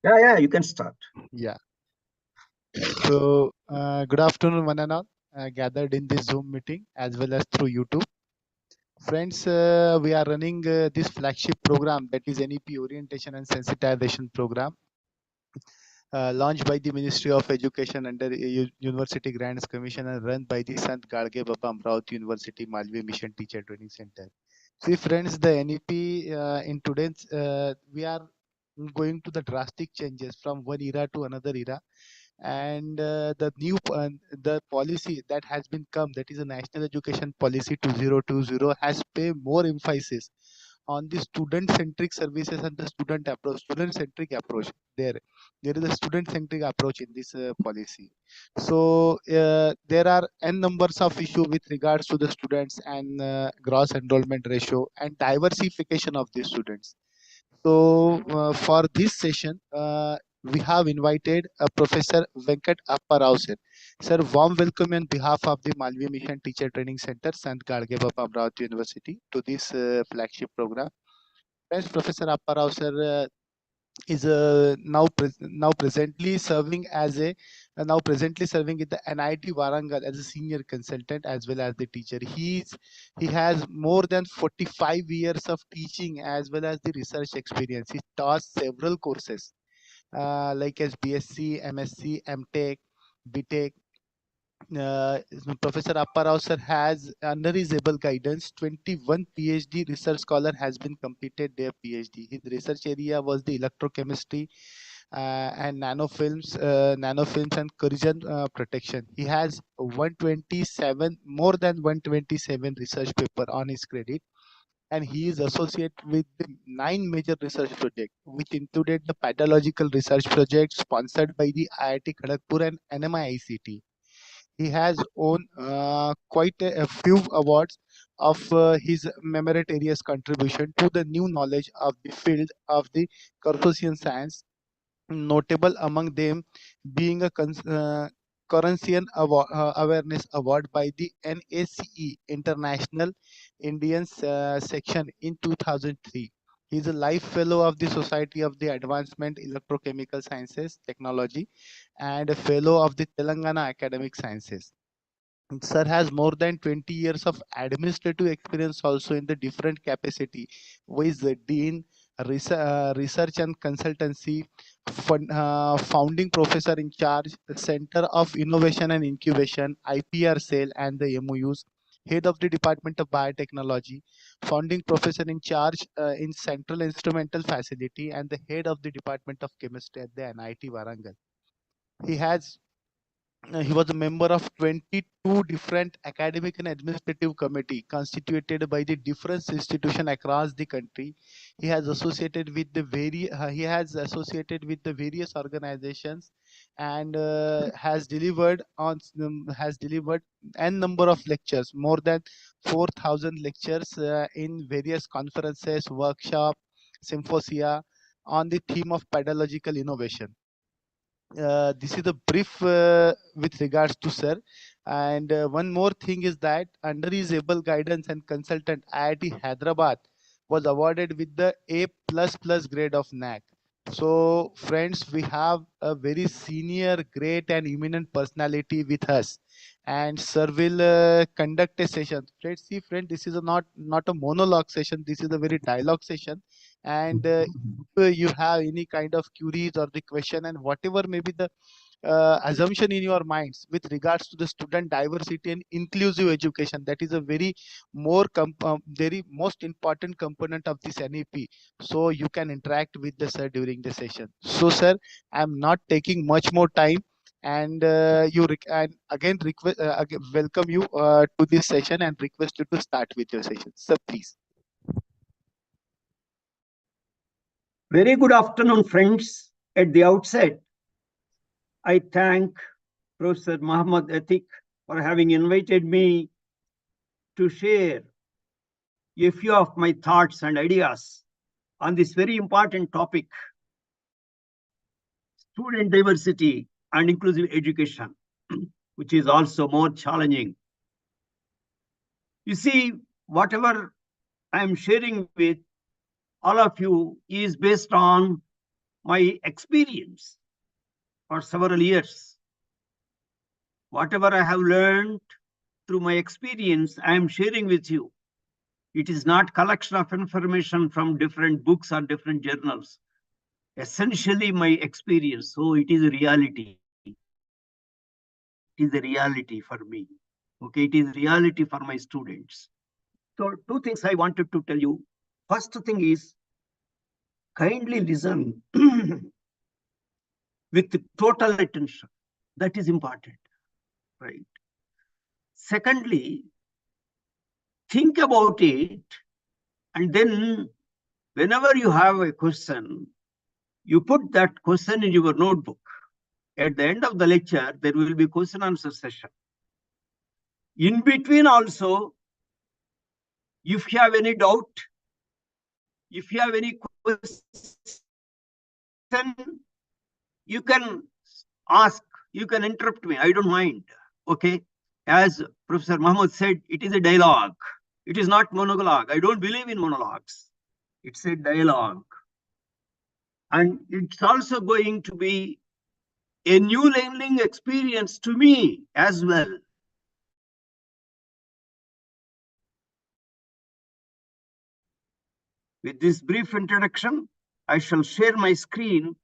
Yeah, you can start. Yeah. So, good afternoon, one and all, gathered in this Zoom meeting as well as through YouTube. Friends, we are running this flagship program, that is NEP Orientation and Sensitization Program, launched by the Ministry of Education under University Grants Commission and run by the Sant Gadge Baba Amravati University Malvi Mission Teacher Training Center. See, friends, the NEP in today's, we are going to the drastic changes from one era to another era, and the policy that has been come, that is a national education policy 2020, has pay more emphasis on the student centric services and the student centric approach. There is a student centric approach in this policy. So there are n numbers of issue with regards to the students and gross enrollment ratio and diversification of the students. So for this session, we have invited Professor Venkat Apparao sir. Sir, warm welcome on behalf of the Malvi Mission Teacher Training Center, Sant Gadge Baba Amravati University, to this flagship program. Friends, Professor Apparao sir is now presently serving as a now presently serving in the NIT Warangal as a senior consultant as well as the teacher. He has more than 45 years of teaching as well as the research experience. He taught several courses like as BSc, MSc, MTech, BTech. Professor Apparao sir has, under his able guidance, 21 PhD research scholar has been completed their PhD. His research area was the electrochemistry and nanofilms and corrosion protection. He has 127, more than 127 research paper on his credit, and he is associated with the 9 major research projects, which included the pathological research project sponsored by the IIT Kharagpur and NMICT. He has won quite a few awards of his meritorious contribution to the new knowledge of the field of the Cartesian science, notable among them being a Currency Awareness Award by the NACE International Indian section in 2003. He is a life fellow of the Society of the Advancement Electrochemical Sciences Technology and a fellow of the Telangana Academic Sciences. Sir has more than 20 years of administrative experience also in the different capacity, with the dean, research and consultancy, founding professor in charge, Center of Innovation and Incubation, IPR cell and the MOUs, head of the Department of Biotechnology, founding professor in charge in Central Instrumental Facility, and the head of the Department of Chemistry at the NIT Warangal. He has he was a member of 22 different academic and administrative committee constituted by the different institutions across the country. He has associated with the various organizations and has delivered n number of lectures, more than 4,000 lectures in various conferences, workshop, symposia on the theme of pedagogical innovation. This is a brief with regards to sir. And one more thing is that under his able guidance and consultant, IIT Hyderabad was awarded with the A++ grade of NAC. So friends, we have a very senior, great and eminent personality with us, and sir will conduct a session. Let's see, friend, this is not a monologue session, this is a very dialogue session. And if you have any kind of queries or the question and whatever may be the assumption in your minds with regards to the student diversity and inclusive education, that is a very most important component of this NEP. So you can interact with the sir during the session. So sir, I'm not taking much more time, and and again welcome you to this session and request you to start with your session, sir, please. Very good afternoon, friends. At the outset, I thank Professor Muhammad Atik for having invited me to share a few of my thoughts and ideas on this very important topic, student diversity and inclusive education, which is also more challenging. You see, whatever I am sharing with all of you is based on my experience for several years. Whatever I have learned through my experience, I am sharing with you. It is not collection of information from different books or different journals. Essentially my experience. So it is a reality. It is a reality for me. Okay, it is reality for my students. So two things I wanted to tell you. First thing is kindly listen with total attention. That is important, right? Secondly, think about it, and then whenever you have a question, you put that question in your notebook. At the end of the lecture, there will be question answer session. In between also, if you have any doubt, if you have any question, you can ask, you can interrupt me, I don't mind. Okay. As Professor Muhammad said, it is a dialogue. It is not monologue. I don't believe in monologues. It's a dialogue. And it's also going to be a new learning experience to me as well. With this brief introduction, I shall share my screen.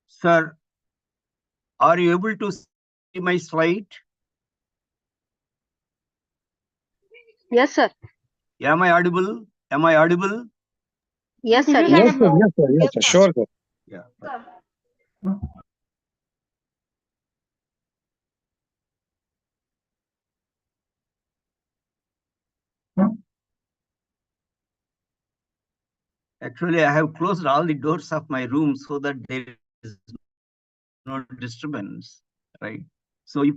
Sir, are you able to see my slide? Yes, sir. Am I audible? Am I audible? Yes, sir. Yes, sir. Yes, sir. Yes, sir. Sure, sir. Yeah. Actually, I have closed all the doors of my room so that there is no disturbance, right? So if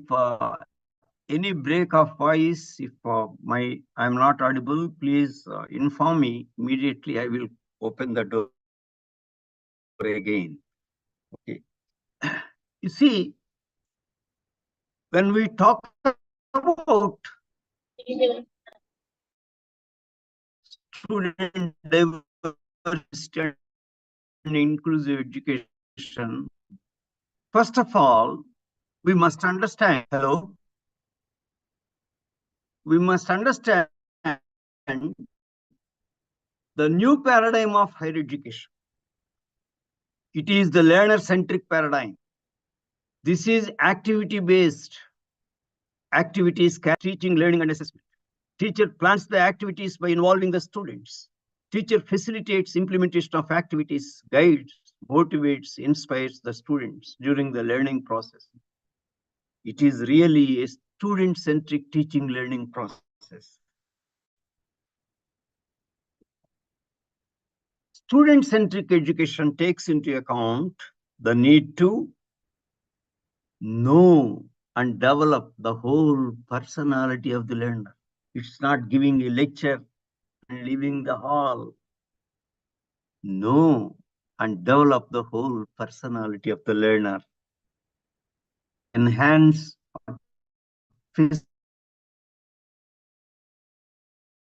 any break of voice, if I'm not audible, please inform me immediately. I will open the door again. Okay. You see, when we talk about student diversity and inclusive education, first of all, we must understand. Hello. We must understand the new paradigm of higher education. It is the learner-centric paradigm. This is activity-based activities, teaching, learning, and assessment. Teacher plans the activities by involving the students. Teacher facilitates implementation of activities, guides, motivates, inspires the students during the learning process. It is really a student-centric teaching learning process. Student-centric education takes into account the need to know and develop the whole personality of the learner. It's not giving a lecture and leaving the hall. Know and develop the whole personality of the learner. Enhance,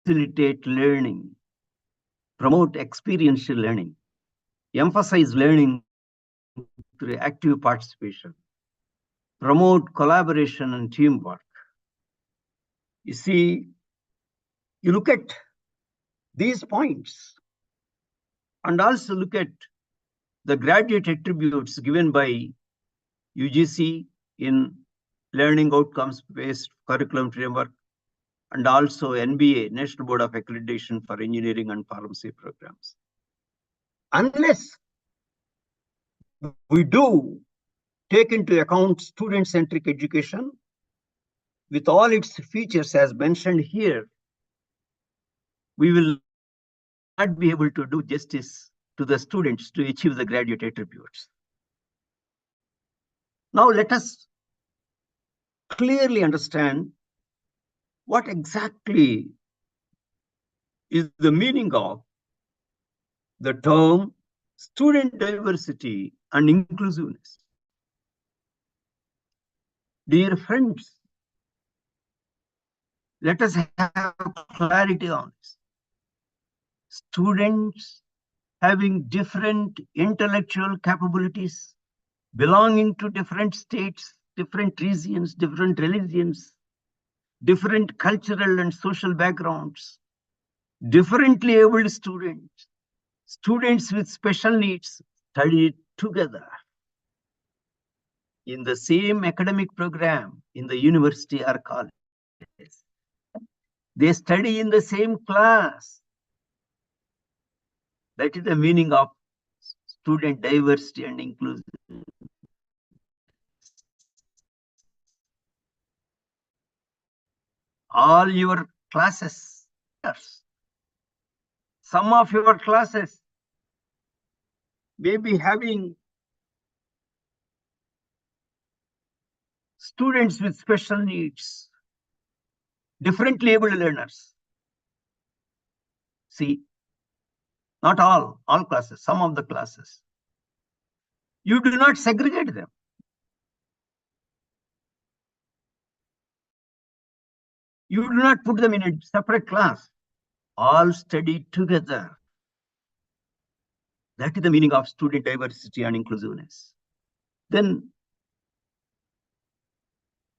facilitate learning. Promote experiential learning. Emphasize learning through active participation. Promote collaboration and teamwork. You see, you look at these points and also look at the graduate attributes given by UGC in learning outcomes based curriculum framework, and also NBA, National Board of Accreditation for Engineering and Pharmacy programs. Unless we do take into account student-centric education with all its features as mentioned here, we will not be able to do justice to the students to achieve the graduate attributes. Now let us clearly understand what exactly is the meaning of the term student diversity and inclusiveness. Dear friends, let us have clarity on this. Students having different intellectual capabilities, belonging to different states, different regions, different religions, different cultural and social backgrounds, differently abled students, students with special needs study together in the same academic program in the university or college. They study in the same class. That is the meaning of student diversity and inclusion. All your classes, some of your classes may be having students with special needs, differently able learners. See, not all classes, some of the classes. You do not segregate them. You do not put them in a separate class. All study together. That is the meaning of student diversity and inclusiveness. Then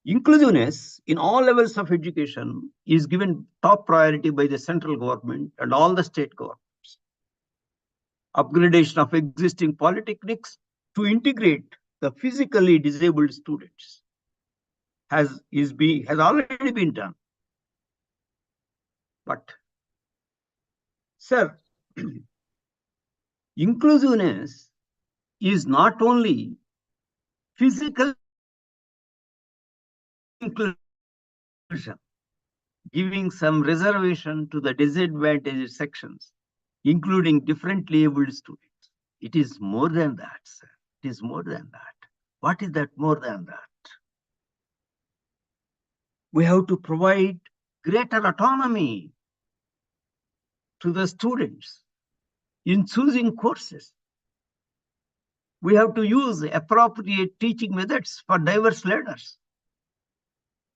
inclusiveness in all levels of education is given top priority by the central government and all the state governments. Upgradation of existing polytechnics to integrate the physically disabled students has already been done. But, sir, inclusiveness is not only physical inclusion, giving some reservation to the disadvantaged sections, including differently abled students. It is more than that, sir. It is more than that. What is that more than that? We have to provide greater autonomy to the students in choosing courses. We have to use appropriate teaching methods for diverse learners.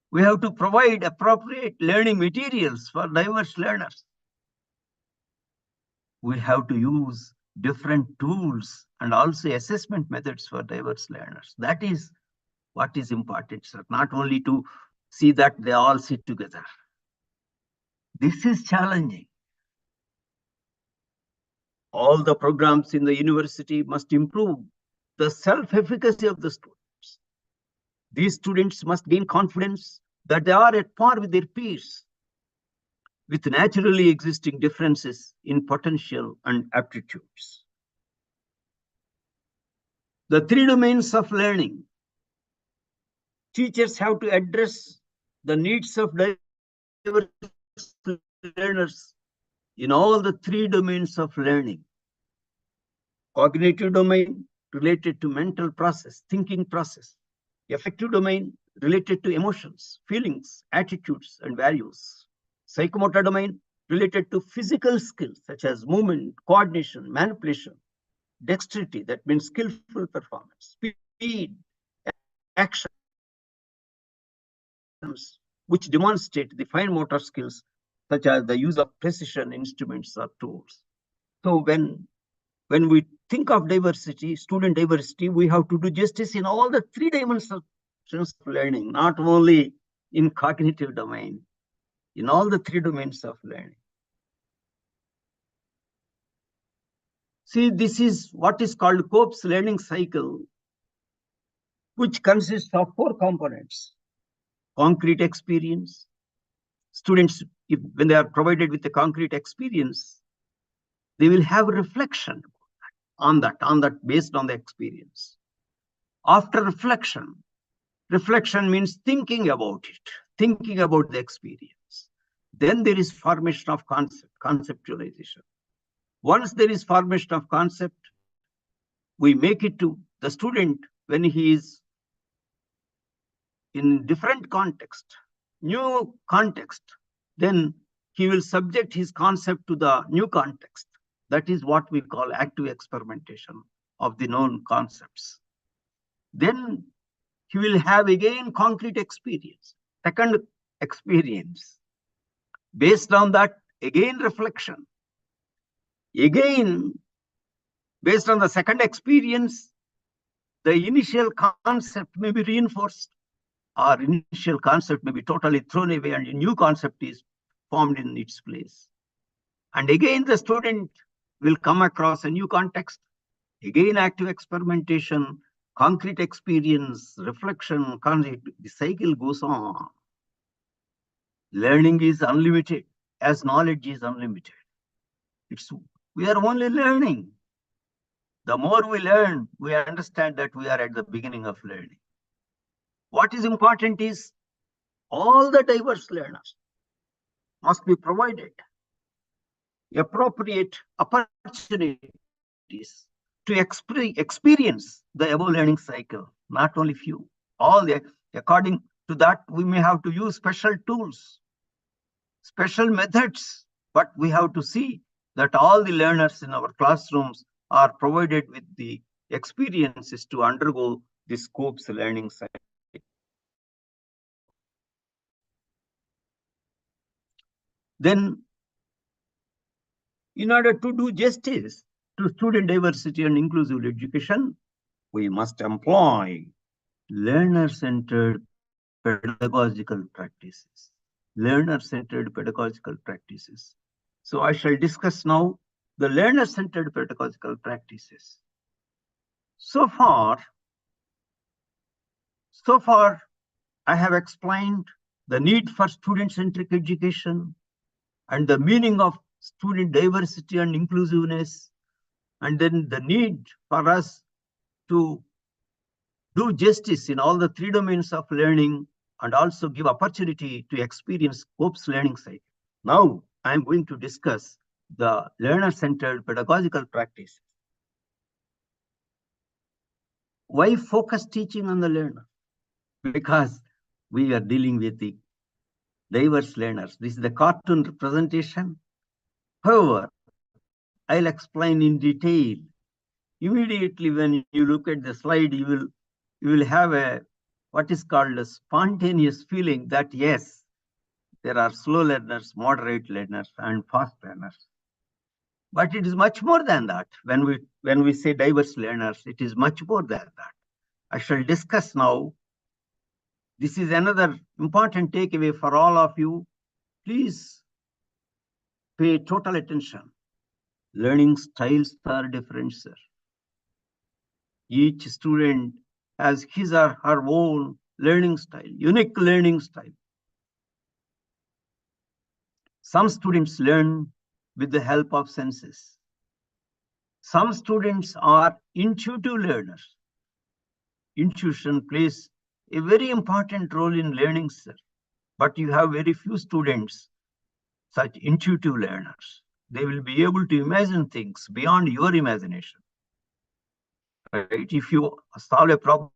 We have to provide appropriate learning materials for diverse learners. We have to use different tools and also assessment methods for diverse learners. That is what is important, sir. Not only to see that they all sit together. This is challenging. All the programs in the university must improve the self-efficacy of the students. These students must gain confidence that they are at par with their peers, with naturally existing differences in potential and aptitudes. The three domains of learning. Teachers have to address the needs of diverse learners in all the three domains of learning. Cognitive domain related to mental process, thinking process. Affective domain related to emotions, feelings, attitudes, and values. Psychomotor domain related to physical skills such as movement, coordination, manipulation, dexterity, that means skillful performance, speed, action, which demonstrate the fine motor skills such as the use of precision instruments or tools. So when we think of diversity, student diversity, we have to do justice in all the three dimensions of learning, not only in cognitive domain, in all the three domains of learning. See, this is what is called Cope's learning cycle, which consists of 4 components. Concrete experience. Students, when they are provided with a concrete experience, they will have reflection on that based on the experience. After reflection means thinking about it, thinking about the experience. Then there is formation of conceptualization. Once there is formation of concept, we make it to the student when he is in different context, new context, then he will subject his concept to the new context. That is what we call active experimentation of the known concepts. Then he will have again concrete experience, second experience. Based on that, again reflection. Again, based on the second experience, the initial concept may be reinforced, or initial concept may be totally thrown away and a new concept is formed in its place. And again, the student will come across a new context. Again, active experimentation, concrete experience, reflection, the cycle goes on. Learning is unlimited as knowledge is unlimited. We are only learning. The more we learn, we understand that we are at the beginning of learning. What is important is all the diverse learners must be provided appropriate opportunities to experience the above learning cycle, not only few. According to that, we may have to use special tools, special methods, but we have to see that all the learners in our classrooms are provided with the experiences to undergo the Cope's learning cycle. Then, in order to do justice to student diversity and inclusive education, we must employ learner-centered pedagogical practices. Learner-centered pedagogical practices. So I shall discuss now the learner-centered pedagogical practices. So far, I have explained the need for student-centric education and the meaning of student diversity and inclusiveness, and then the need for us to do justice in all the 3 domains of learning and also give opportunity to experience Cope's learning cycle. Now, I am going to discuss the learner-centered pedagogical practice. Why focus teaching on the learner? Because we are dealing with the diverse learners. This is the cartoon representation. However, I'll explain in detail. Immediately when you look at the slide, you will have a what is called a spontaneous feeling that yes, there are slow learners, moderate learners, and fast learners. But it is much more than that. When we say diverse learners, it is much more than that. I shall discuss now. This is another important takeaway for all of you. Please pay total attention. Learning styles are different, sir. Each student has his or her own learning style, unique learning style. Some students learn with the help of senses. Some students are intuitive learners. Intuition plays a very important role in learning, sir. But you have very few students, such intuitive learners. They will be able to imagine things beyond your imagination. Right? If you solve a problem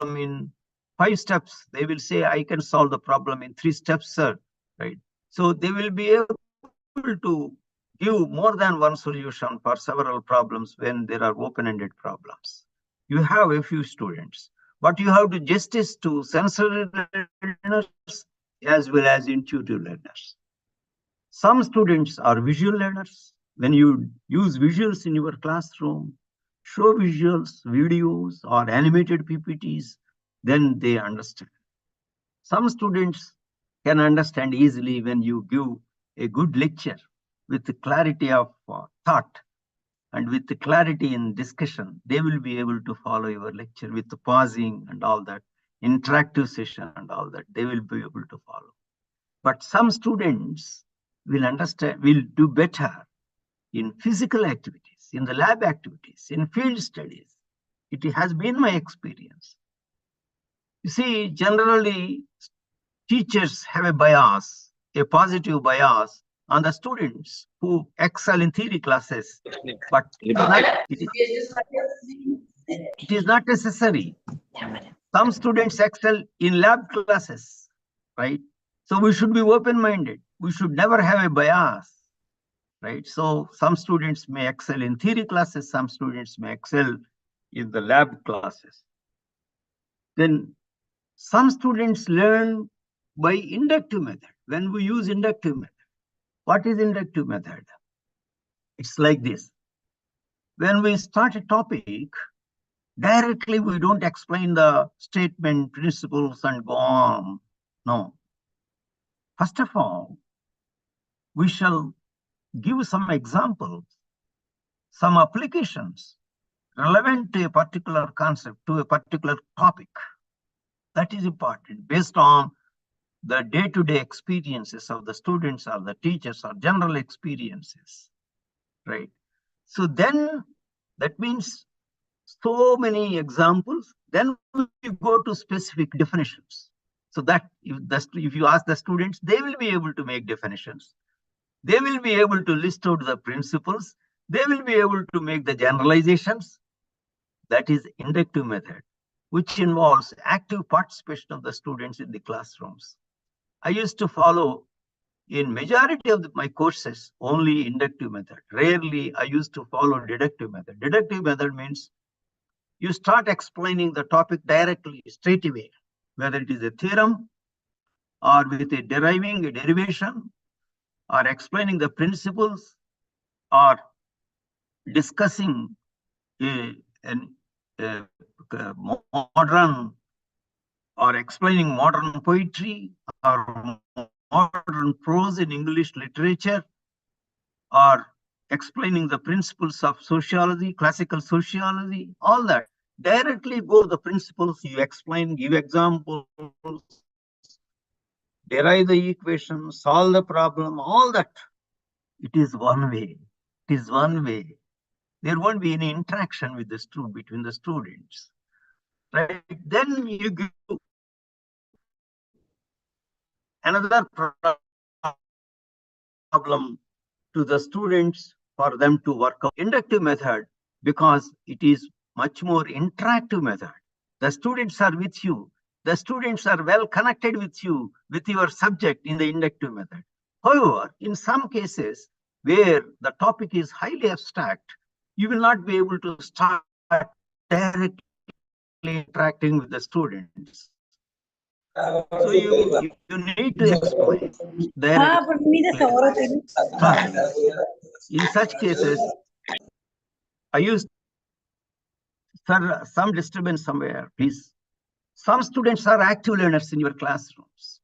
in 5 steps, they will say, I can solve the problem in 3 steps, sir. Right? So they will be able to give more than one solution for several problems when there are open-ended problems. You have a few students, but you have to justice to sensory learners as well as intuitive learners. Some students are visual learners. When you use visuals in your classroom, show visuals, videos, or animated PPTs, then they understand. Some students can understand easily when you give a good lecture with the clarity of thought. and with the clarity in discussion, they will be able to follow your lecture with the pausing and all that, interactive session and all that, they will be able to follow. But some students will understand, will do better in physical activities, in the lab activities, in field studies. It has been my experience. You see, generally, teachers have a bias, a positive bias on the students who excel in theory classes, but it is not necessary. Some students excel in lab classes, right? So we should be open-minded. We should never have a bias, right? So some students may excel in theory classes, some students may excel in the lab classes. Then some students learn by inductive method. When we use inductive method, what is inductive method? It's like this. When we start a topic, directly we don't explain the statement, principles, and go on. No. First of all, we shall give some examples, some applications relevant to a particular concept, to a particular topic. That is important based on the day-to-day experiences of the students or the teachers or general experiences, right? So then that means so many examples, then we go to specific definitions. So that if you ask the students, they will be able to make definitions. They will be able to list out the principles. They will be able to make the generalizations. That is inductive method, which involves active participation of the students in the classrooms. I used to follow in majority of my courses only inductive method. Rarely I used to follow deductive method. Deductive method means you start explaining the topic directly, straight away, whether it is a theorem or with a derivation, or explaining the principles, or discussing a modern, or explaining modern poetry or modern prose in English literature, or explaining the principles of sociology, classical sociology, all that. Directly go the principles, you explain, give examples, derive the equation, solve the problem, all that. It is one way. It is one way. There won't be any interaction with the between the students. Right? Then you give another problem to the students for them to work out inductive method, because it is much more interactive method. The students are with you. The students are well connected with you, with your subject in the inductive method. However, in some cases where the topic is highly abstract, you will not be able to start directly interacting with the students. So you need to explain directly. In such cases, I used some disturbance somewhere, please. Some students are active learners in your classrooms.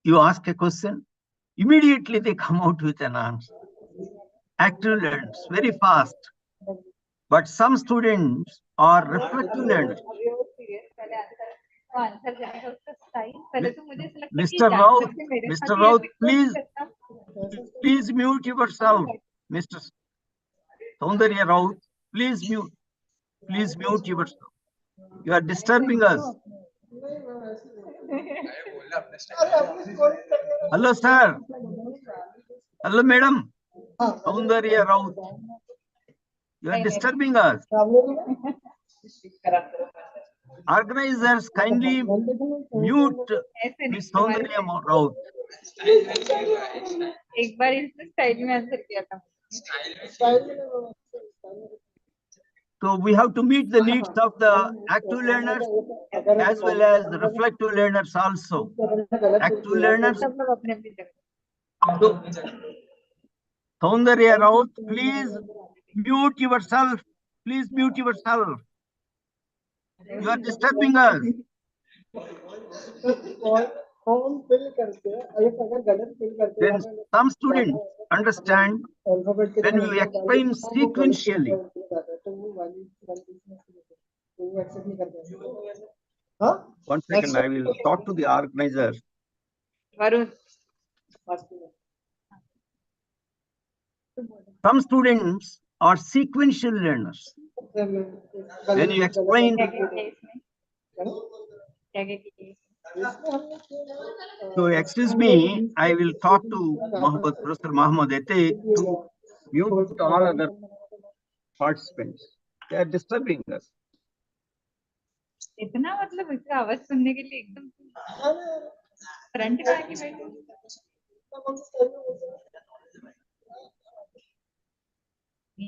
You ask a question, immediately they come out with an answer. Active learners, very fast. But some students are reflective learners. Mr. Raut, please mute yourself. Mr. Soundarya Raut, please mute yourself. You are disturbing us. Hello, sir. Hello, madam. Soundarya Raut. You are disturbing us. Organizers, kindly mute Miss Soundarya Raut. एक बार इसने style में answer किया था. So we have to meet the needs of the active learners as well as the reflective learners also. Active learners. So, Soundarya Raut, please mute yourself. Please mute yourself. You are disturbing us. Then some students understand when you explain sequentially. One second, I will talk to the organizer. Varun. Some students are sequential learners. When you explain, क्या क्या किया इसमें? क्या क्या किया इसमें? so excuse me, I will talk to Professor Mohammed Ete to mute all other participants. They are disturbing us. इतना मतलब इसका आवाज सुनने के लिए एकदम फ्रंट में आके बैठे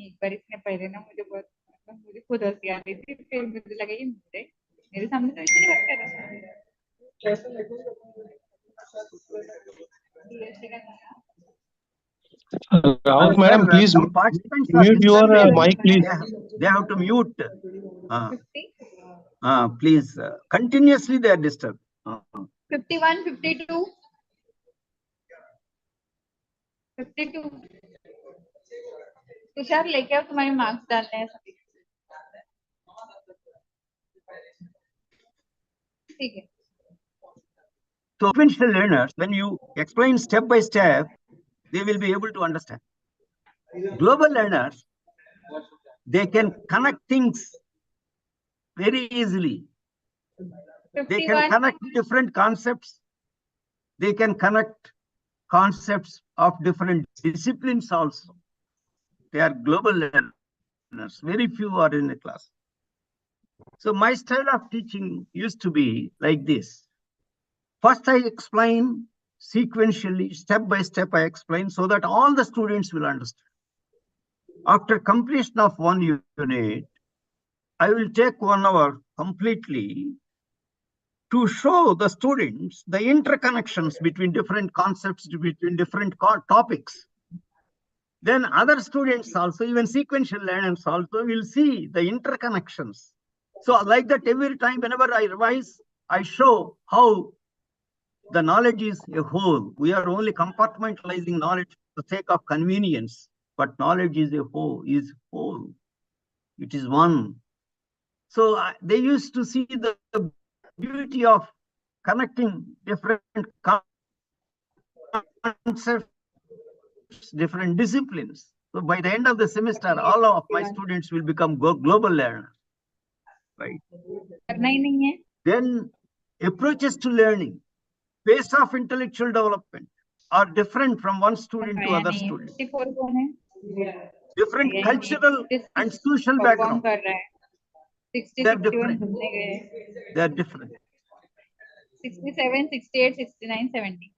एक बार इसने पहले ना मुझे बहुत मतलब मुझे खुद हंसी आ रही थी फिर मुझे लगा ये मेरे सामने तो ऐसे नहीं बात कर रहा Rahul, madam, Sir, please some participants are mute your disturbing. mic, please. They have to mute. 50 Please, continuously they are disturbed. 51 52 52 Tushar लेके आओ तुम्हारे मार्क्स डालने हैं सभी ठीक है So sequential learners, when you explain step by step, they will be able to understand. Global learners, they can connect things very easily. They can 51 connect different concepts. They can connect concepts of different disciplines also. They are global learners. Very few are in the class. So my style of teaching used to be like this. First, I explain sequentially, step by step, I explain so that all the students will understand. After completion of one unit, I will take 1 hour completely to show the students the interconnections between different concepts, between different topics. Then other students also, even sequential learners also, will see the interconnections. So like that, every time whenever I revise, I show how the knowledge is a whole. We are only compartmentalizing knowledge for the sake of convenience, but knowledge is a whole, It is one. So they used to see the beauty of connecting different concepts, different disciplines. So by the end of the semester, all of my students will become global learners, right? करना ही नहीं है Then approaches to learning, pace of intellectual development are different from one student to other student. 64 कौन है Different cultural and social background. कर रहा है 60 They're 61 different. घूमने गए They're different. 67 68 69 70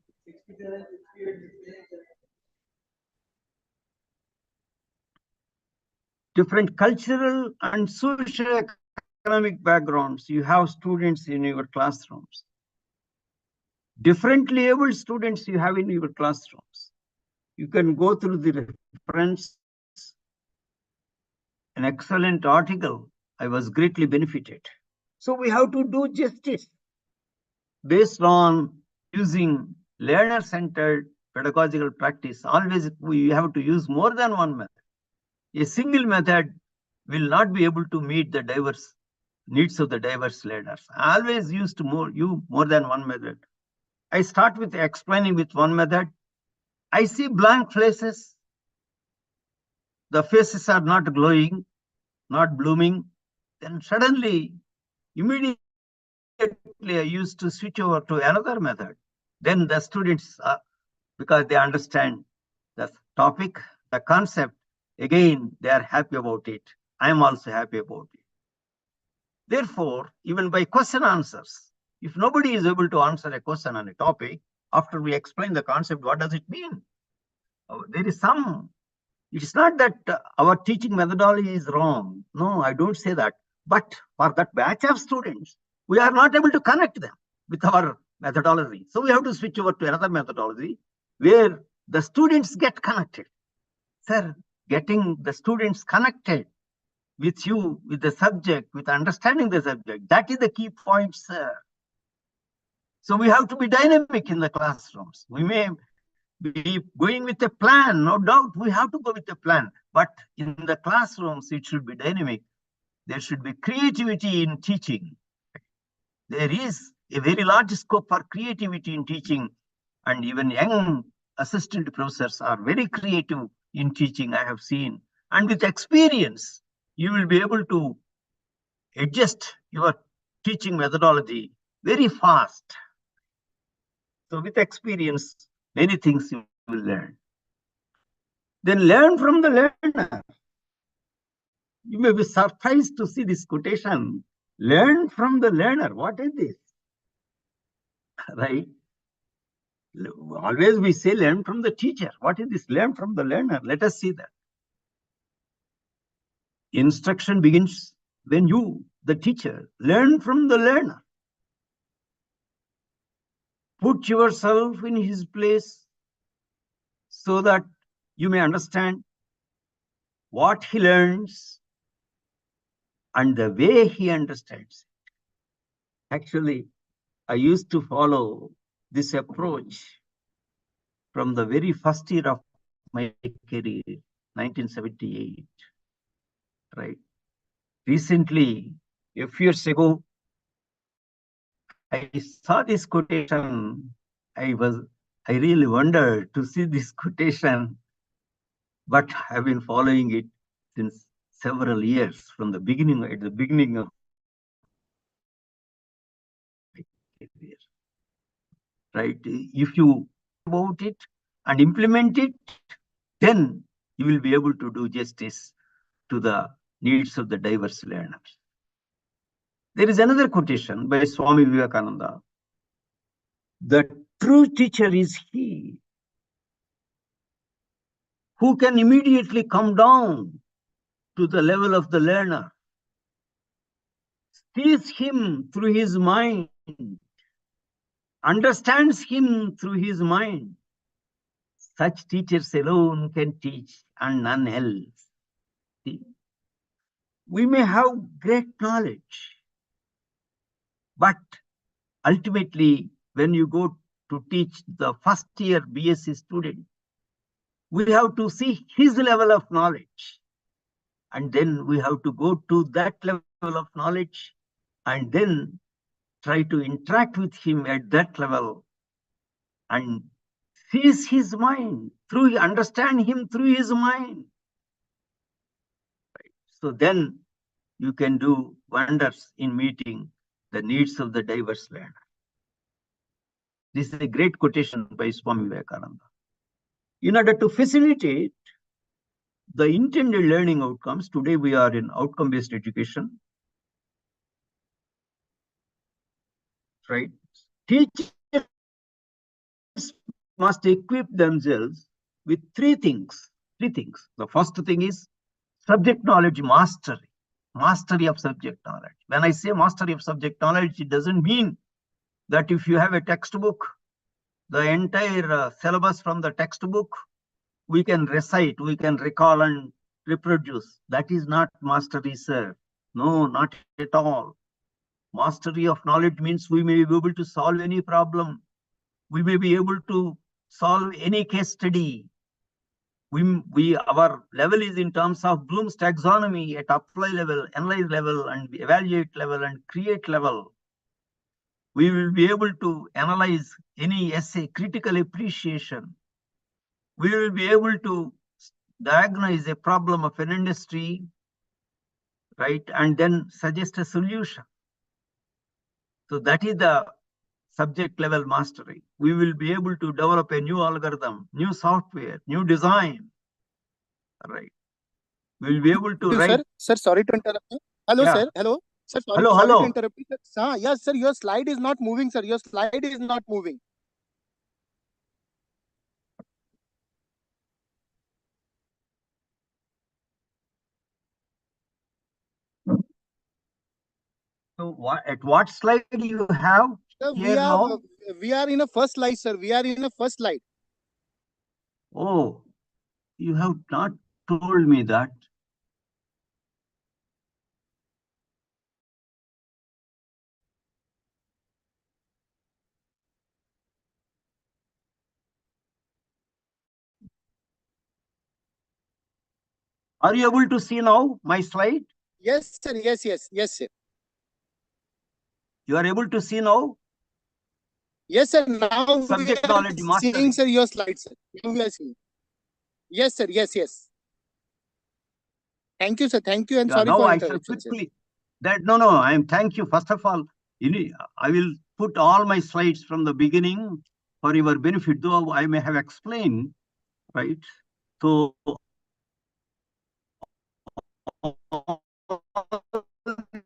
Different cultural and socio-economic backgrounds. You have students in your classrooms. Differently abled students you have in your classrooms. You can go through the reference, an excellent article. I was greatly benefited. So we have to do justice based on using learner-centered pedagogical practice. Always we have to use more than one method. A single method will not be able to meet the diverse needs of the diverse learners. I always used more than one method. I start with explaining with one method. I see blank faces. The faces are not glowing, not blooming. Then suddenly, immediately, I used to switch over to another method. Then the students, because they understand the topic, the concept, again, they are happy about it. I am also happy about it. Therefore, even by question answers, if nobody is able to answer a question on a topic, after we explain the concept, what does it mean? There is some, it's not that our teaching methodology is wrong. No, I don't say that. But for that batch of students, we are not able to connect them with our methodology. So we have to switch over to another methodology where the students get connected. Sir, getting the students connected with you, with the subject, with understanding the subject, that is the key point, sir. So we have to be dynamic in the classrooms. We may be going with a plan, no doubt we have to go with a plan, but in the classrooms it should be dynamic. There should be creativity in teaching. There is a very large scope for creativity in teaching, and even young assistant professors are very creative in teaching, I have seen. And with experience, you will be able to adjust your teaching methodology very fast. So with experience, many things you will learn. Then learn from the learner. You may be surprised to see this quotation. Learn from the learner. What is this? Right? Always we say learn from the teacher. What is this? Learn from the learner. Let us see that. Instruction begins when you, the teacher, learn from the learner. Put yourself in his place so that you may understand what he learns and the way he understands. Actually, I used to follow this approach from the very first year of my career, 1978. Right. Recently, a few years ago, I saw this quotation. I really wondered to see this quotation, but I've been following it since several years from the beginning, at the beginning of my career. Right? If you about it and implement it, then you will be able to do justice to the needs of the diverse learners. There is another quotation by Swami Vivekananda. The true teacher is he who can immediately come down to the level of the learner, sees him through his mind, understands him through his mind. Such teachers alone can teach and none else. See? We may have great knowledge, but ultimately, when you go to teach the first year BSc student, we have to see his level of knowledge. And then we have to go to that level of knowledge and then try to interact with him at that level and seize his mind, understand him through his mind. So then you can do wonders in meeting the needs of the diverse learner. This is a great quotation by Swami Vivekananda. In order to facilitate the intended learning outcomes, today we are in outcome-based education. Right? Teachers must equip themselves with three things. The first thing is subject knowledge mastery of subject knowledge. When I say mastery of subject knowledge, it doesn't mean that if you have a textbook, the entire syllabus from the textbook, we can recite, we can recall and reproduce. That is not mastery, sir. No, not at all. Mastery of knowledge means we may be able to solve any problem. We may be able to solve any case study. Our level is in terms of Bloom's taxonomy at apply level, analyze level, and evaluate level, and create level. We will be able to analyze any essay, critical appreciation. We will be able to diagnose a problem of an industry, right, and then suggest a solution. So that is the subject level mastery. We will be able to develop a new algorithm, new software, new design. Right. We will be able to write. Sir, sorry to interrupt you. Hello, Yeah. sir. Hello. Sir, sorry to interrupt you. Sir, yes, sir, your slide is not moving, sir. Your slide is not moving. So at what slide do you have Sir, here now? we are in a first slide, sir. We are in a first slide. Oh, you have not told me that. Are you able to see now my slide? Yes, sir. Yes, sir. You are able to see now? Yes, sir. Now Subject we knowledge are mastery. seeing, sir, your slides, sir. Now we are seeing. Yes, sir. Yes. Thank you, sir. Thank you, and Yeah, sorry now for I shall interruption, sir. quickly. No. I am thank you. First of all, I will put all my slides from the beginning for your benefit, though I may have explained, right? So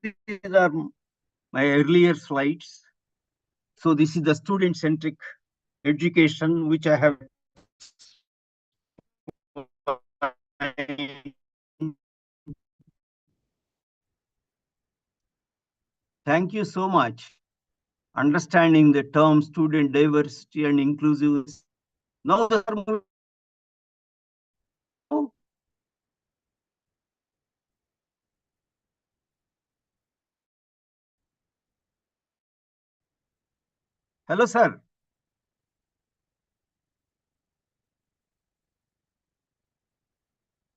these are my earlier slides. So this is the student-centric education which I have. Thank you so much. Understanding the term student diversity and inclusiveness. Now, hello, sir.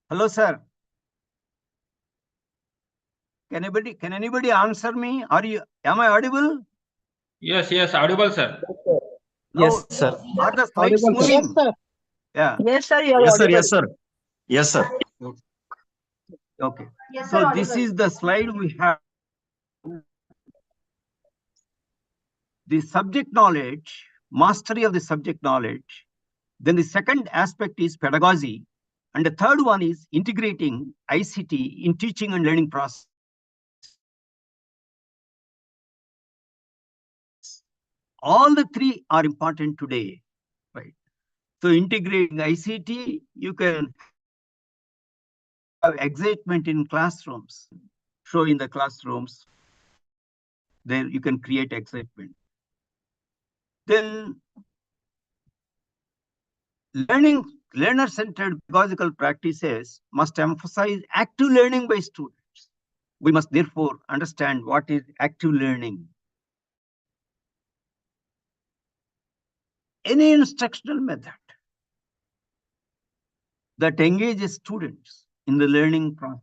Hello, sir. Can anybody answer me? Am I audible? Yes, audible, sir. Now, Yes, sir. are the slides Audible, sir. moving? sir. Yeah. Yes, sir, you are Yes, sir. audible. Yes, sir. Yes, sir. Okay. Yes, So sir, this audible. is the slide we have. The subject knowledge, mastery of the subject knowledge. Then the second aspect is pedagogy. And the third one is integrating ICT in teaching and learning process. All the three are important today, right? So integrating ICT, you can have excitement in classrooms, show in the classrooms. There you can create excitement. Then learner-centered pedagogical practices must emphasize active learning by students. We must therefore understand what is active learning. Any instructional method that engages students in the learning process.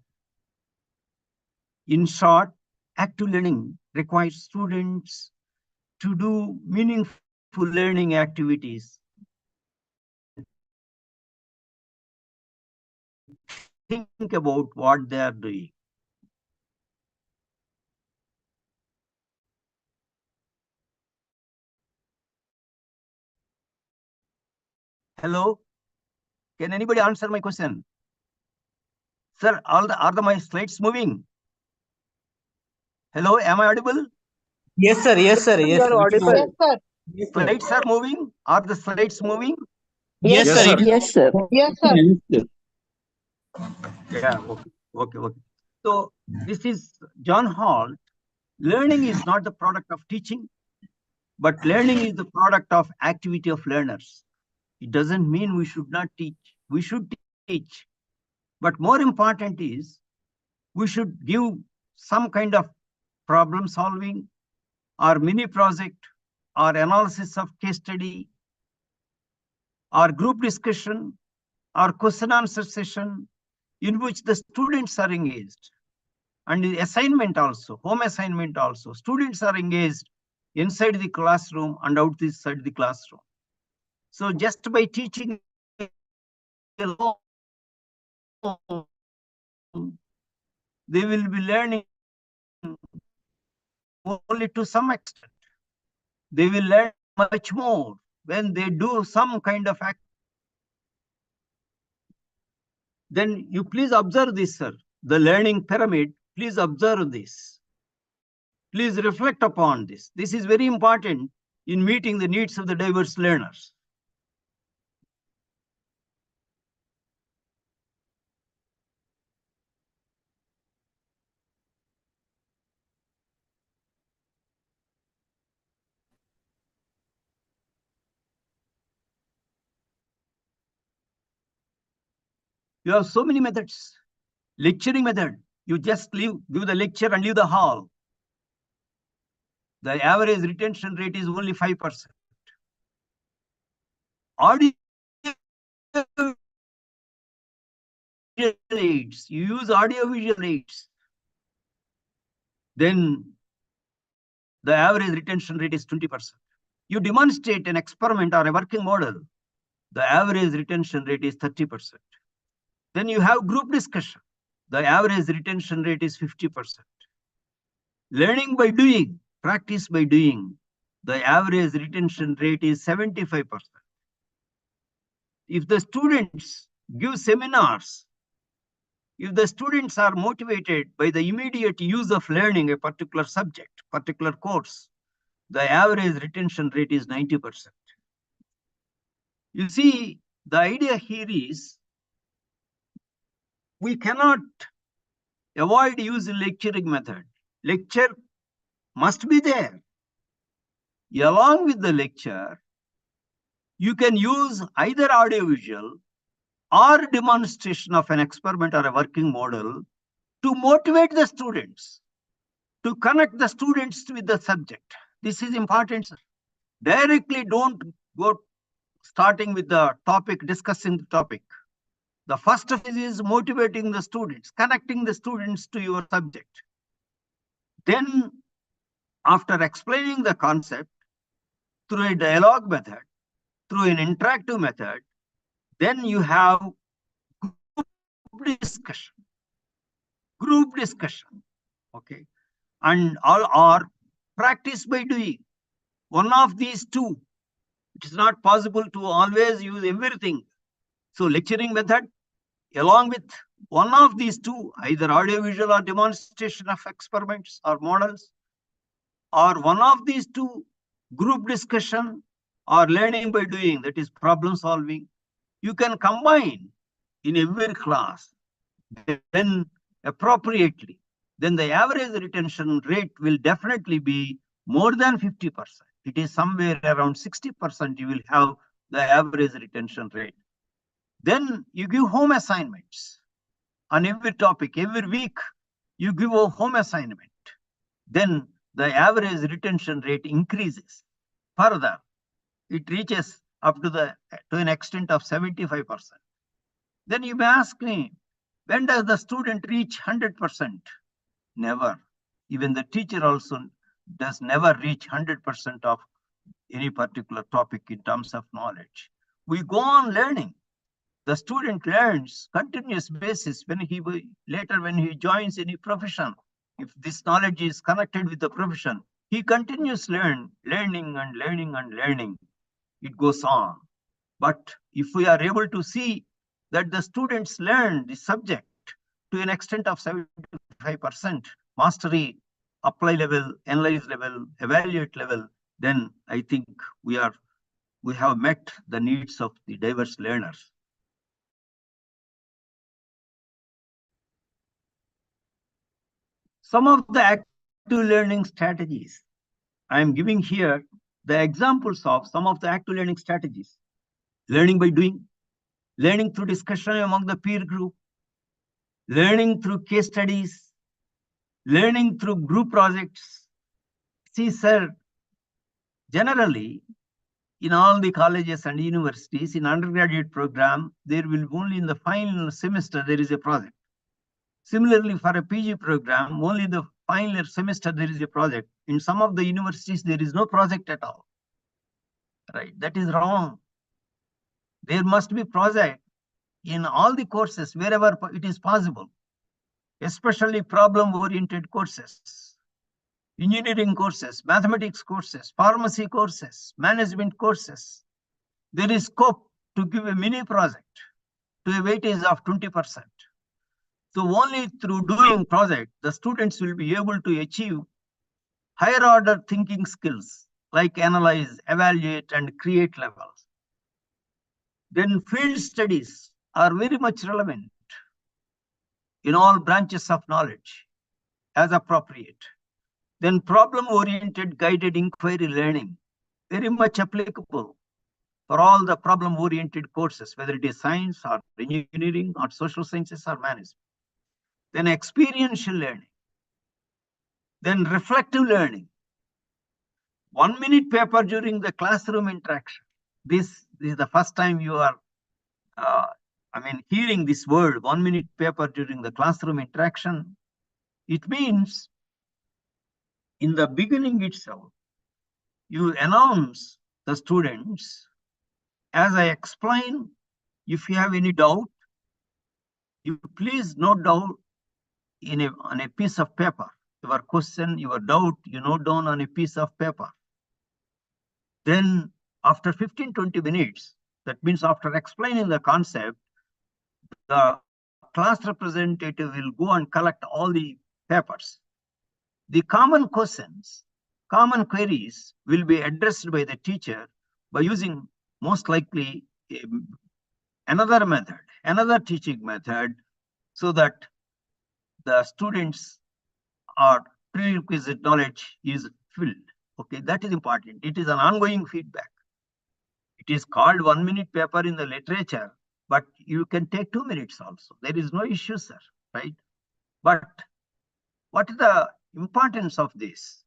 In short, active learning requires students to do meaningful learning activities. Think about what they are doing. Hello? Can anybody answer my question? Sir, are my slides moving? Hello, am I audible? Yes, sir. Yes, sir. You Yes, are audible. Yes, sir. Slides are moving? Are the slides moving? Yes, Yes, sir. sir. Yes, sir. Yes, sir. Yeah, okay. So this is John Hall. Learning is not the product of teaching, but learning is the product of activity of learners. It doesn't mean we should not teach. We should teach. But more important is we should give some kind of problem solving or mini project or analysis of case study or group discussion or question answer session in which the students are engaged. And the assignment also, home assignment also. Students are engaged inside the classroom and outside the classroom. So just by teaching alone, they will be learning only to some extent. They will learn much more when they do some kind of act. Then you please observe this, sir. The learning pyramid, please observe this. Please reflect upon this. This is very important in meeting the needs of the diverse learners. You have so many methods. Lecturing method, you just give the lecture and leave the hall. The average retention rate is only 5%. Audio aids, you use audio-visual aids, then the average retention rate is 20%. You demonstrate an experiment or a working model, the average retention rate is 30%. Then you have group discussion, the average retention rate is 50%. Learning by doing, practice by doing, the average retention rate is 75%. If the students give seminars, if the students are motivated by the immediate use of learning a particular subject, particular course, the average retention rate is 90%. You see, the idea here is we cannot avoid using lecturing method. Lecture must be there. Along with the lecture, you can use either audiovisual or demonstration of an experiment or a working model to motivate the students, to connect the students with the subject. This is important, sir. Directly don't go starting with the topic, discussing the topic. The first phase is motivating the students, connecting the students to your subject. Then, after explaining the concept through a dialogue method, through an interactive method, then you have group discussion, okay, and all are practice by doing. One of these two, it is not possible to always use everything. So lecturing method, along with one of these two, either audiovisual or demonstration of experiments or models, or one of these two, group discussion or learning by doing, that is problem solving, you can combine in every class. Then appropriately, then the average retention rate will definitely be more than 50%. It is somewhere around 60% you will have the average retention rate. Then you give home assignments on every topic. Every week you give a home assignment. Then the average retention rate increases further. It reaches up to an extent of 75%. Then you may ask me, when does the student reach 100%? Never. Even the teacher also does never reach 100% of any particular topic in terms of knowledge. We go on learning. The student learns continuous basis when he joins any profession. If this knowledge is connected with the profession, he continues learning. It goes on. But if we are able to see that the students learn the subject to an extent of 75%, mastery, apply level, analyze level, evaluate level, then I think we have met the needs of the diverse learners. Some of the active learning strategies. I am giving here the examples of some of the active learning strategies. Learning by doing, learning through discussion among the peer group, learning through case studies, learning through group projects. See, sir, generally, in all the colleges and universities, in undergraduate program, there will only in the final semester, there is a project. Similarly, for a PG program, only the final semester, there is a project. In some of the universities, there is no project at all. Right? That is wrong. There must be project in all the courses, wherever it is possible, especially problem-oriented courses, engineering courses, mathematics courses, pharmacy courses, management courses. There is scope to give a mini project to a weightage of 20%. So only through doing project, the students will be able to achieve higher order thinking skills like analyze, evaluate, and create levels. Then field studies are very much relevant in all branches of knowledge as appropriate. Then problem-oriented guided inquiry learning, very much applicable for all the problem-oriented courses, whether it is science or engineering or social sciences or management. Then experiential learning. Then reflective learning. 1 minute paper during the classroom interaction. This is the first time you are hearing this word 1 minute paper during the classroom interaction, it means in the beginning itself, you announce the students, as I explain, if you have any doubt, you please note down on a piece of paper. Your question, your doubt, you note down on a piece of paper. Then after 15-20 minutes, that means after explaining the concept, the class representative will go and collect all the papers. The common questions, common queries will be addressed by the teacher by using most likely another method, another teaching method, so that the students' or prerequisite knowledge is filled. Okay, that is important. It is an ongoing feedback. It is called 1 minute paper in the literature, but you can take 2 minutes also. There is no issue, sir, right? But what is the importance of this?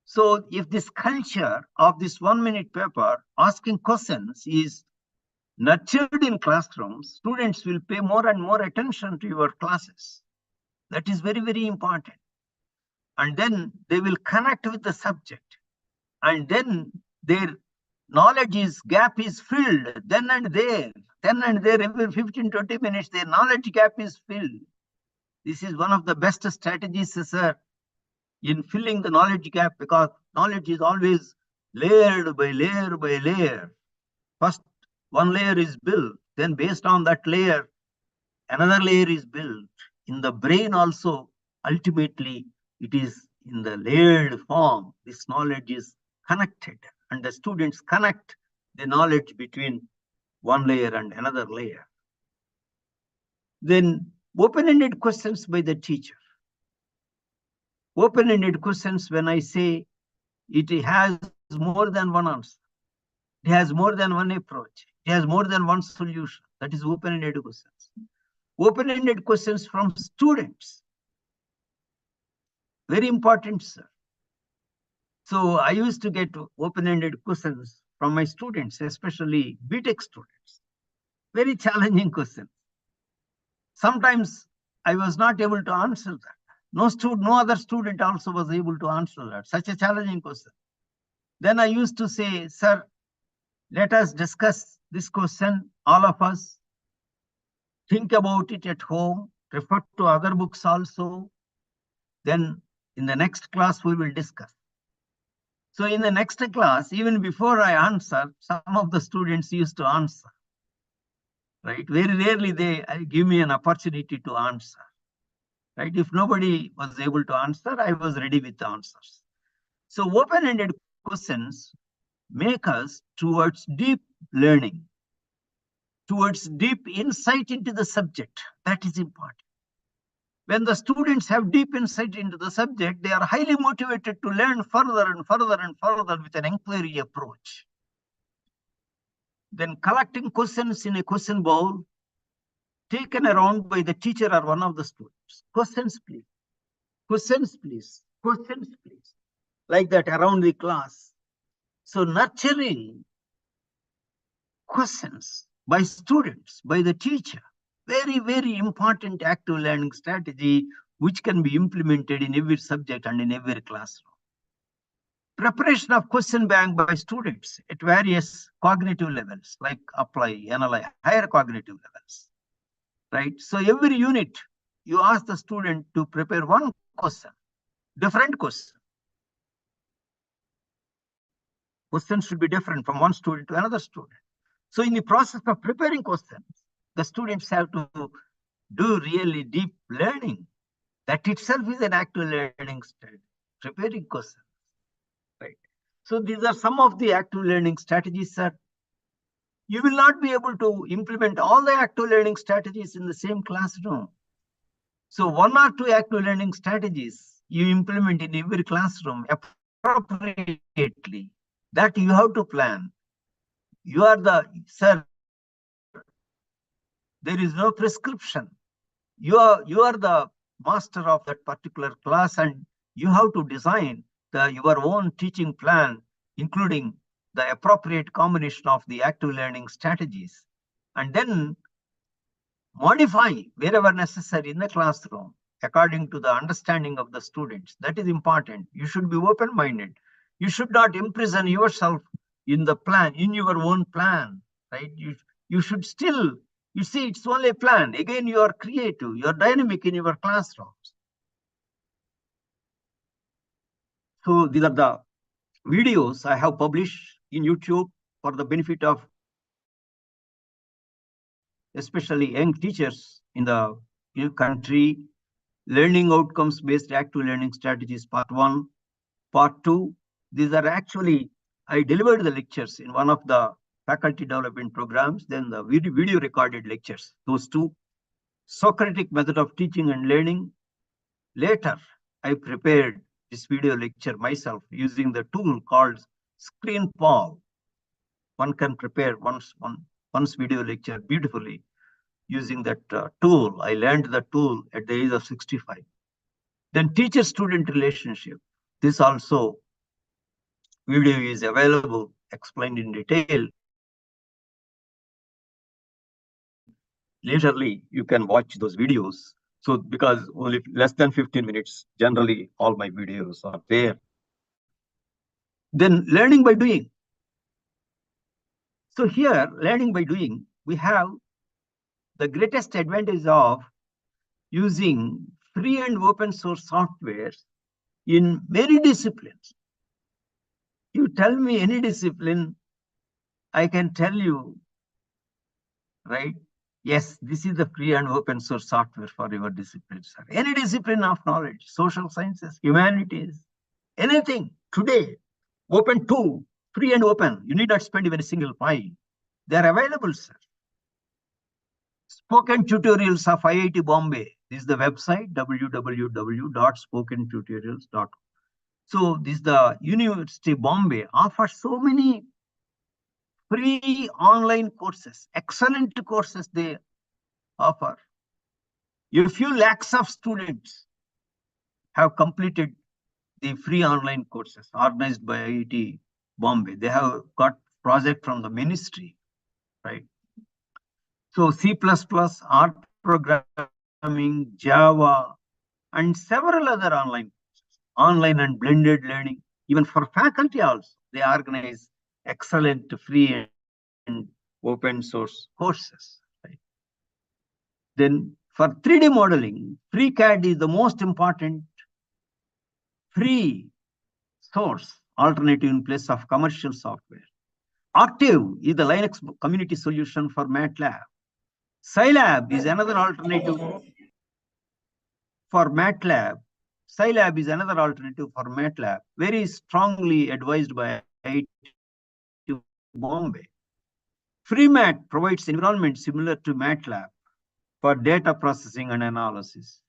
So if this culture of this 1 minute paper asking questions is nurtured in classrooms, students will pay more and more attention to your classes. That is very, very important. And then they will connect with the subject. And then their knowledge gap is filled then and there. Every 15-20 minutes, their knowledge gap is filled. This is one of the best strategies, sir, in filling the knowledge gap, because knowledge is always layered by layer by layer. First, one layer is built, then based on that layer, another layer is built. In the brain also, ultimately, it is in the layered form. This knowledge is connected, and the students connect the knowledge between one layer and another layer. Then open-ended questions by the teacher. Open-ended questions, when I say it has more than one answer, it has more than one approach, it has more than one solution. That is open-ended questions. Open-ended questions from students. Very important, sir. So I used to get open-ended questions from my students, especially BTech students. Very challenging questions. Sometimes I was not able to answer that. No other student also was able to answer that. Such a challenging question. Then I used to say, sir, let us discuss this question, all of us. Think about it at home, refer to other books also. Then in the next class, we will discuss. So in the next class, even before I answer, some of the students used to answer. Right? Very rarely they give me an opportunity to answer. Right? If nobody was able to answer, I was ready with the answers. So open-ended questions make us towards deep learning, towards deep insight into the subject. That is important. When the students have deep insight into the subject, they are highly motivated to learn further and further and further with an inquiry approach. Then collecting questions in a question bowl, taken around by the teacher or one of the students. Questions, please. Questions, please. Questions, please. Like that around the class. So nurturing questions by students, by the teacher, very, very important active learning strategy, which can be implemented in every subject and in every classroom. Preparation of question bank by students at various cognitive levels, like apply, analyze, higher cognitive levels. Right? So every unit, you ask the student to prepare one question, different question. Questions should be different from one student to another student. So in the process of preparing questions, the students have to do really deep learning. That itself is an active learning strategy, preparing questions. Right? So these are some of the active learning strategies, sir. You will not be able to implement all the active learning strategies in the same classroom. So one or two active learning strategies you implement in every classroom appropriately. That you have to plan. You are the, sir, there is no prescription. You are the master of that particular class, and you have to design your own teaching plan, including the appropriate combination of the active learning strategies. And then modify wherever necessary in the classroom according to the understanding of the students. That is important. You should be open-minded. You should not imprison yourself in the plan, in your own plan, right? You should still, you see, it's only a plan. Again, you are creative, you are dynamic in your classrooms. So these are the videos I have published in YouTube for the benefit of especially young teachers in the country. Learning outcomes based active learning strategies, part 1, part 2. These are actually, I delivered the lectures in one of the faculty development programs, then the video recorded lectures, those two. Socratic method of teaching and learning. Later, I prepared this video lecture myself using the tool called ScreenPaw. One can prepare one's video lecture beautifully using that tool. I learned the tool at the age of 65. Then teacher-student relationship. This also video is available, explained in detail. Leisurely, you can watch those videos. So because only less than 15 minutes, generally all my videos are there. Then learning by doing. So here, learning by doing, we have the greatest advantage of using free and open source software in many disciplines. You tell me any discipline, I can tell you, right? Yes, this is the free and open source software for your discipline, sir. Any discipline of knowledge, social sciences, humanities, anything today, open to, free and open. You need not spend even a single pie. They are available, sir. Spoken tutorials of IIT Bombay. This is the website, www.spokentutorials.com. So this is the University Bombay offers so many free online courses, excellent courses they offer. A few lakhs of students have completed the free online courses organized by IIT Bombay. They have got project from the ministry, right? So C++, R programming, Java, and several other online courses, online and blended learning. Even for faculty also, they organize excellent free and open source courses. Right? Then for 3D modeling, FreeCAD is the most important free source alternative in place of commercial software. Octave is the Linux community solution for MATLAB. Scilab is another alternative for MATLAB. Scilab is another alternative for MATLAB, very strongly advised by IIT Bombay. FreeMat provides environment similar to MATLAB for data processing and analysis.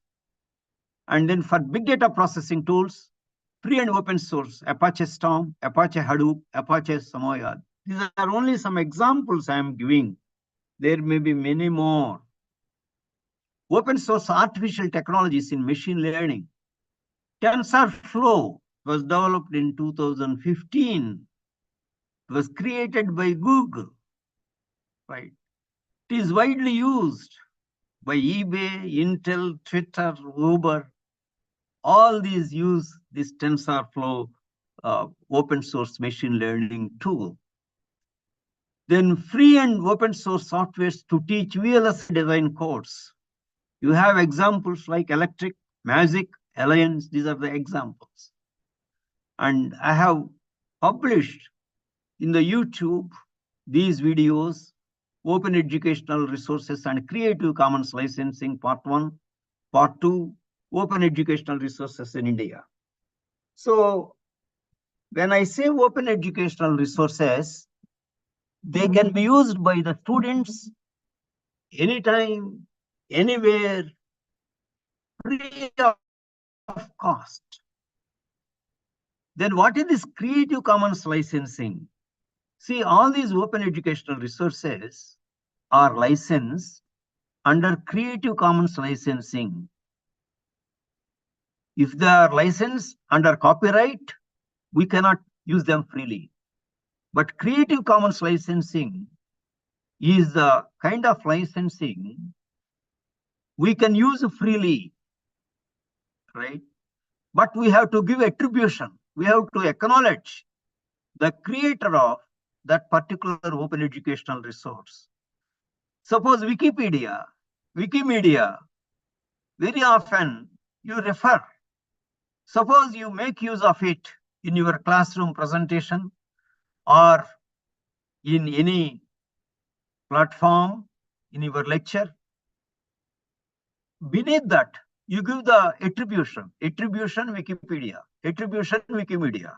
And then for big data processing tools, free and open source, Apache Storm, Apache Hadoop, Apache Samoyed. These are only some examples I am giving. There may be many more. Open source artificial technologies in machine learning. TensorFlow was developed in 2015. It was created by Google, right? It is widely used by eBay, Intel, Twitter, Uber. All these use this TensorFlow open source machine learning tool. Then free and open source softwares to teach VLSI design codes. You have examples like Electric, Magic, Alliance. These are the examples. And I have published in the YouTube these videos, open educational resources and Creative Commons licensing, part 1, part 2, open educational resources in India. So when I say open educational resources, they can be used by the students anytime, anywhere, free of cost. Then what is this Creative Commons licensing? See, all these open educational resources are licensed under Creative Commons licensing. If they are licensed under copyright, we cannot use them freely. But Creative Commons licensing is the kind of licensing we can use freely, right? But we have to give attribution. We have to acknowledge the creator of that particular open educational resource. Suppose Wikimedia, very often you refer. Suppose you make use of it in your classroom presentation or in any platform in your lecture. Beneath that, you give the attribution Wikipedia, attribution Wikimedia.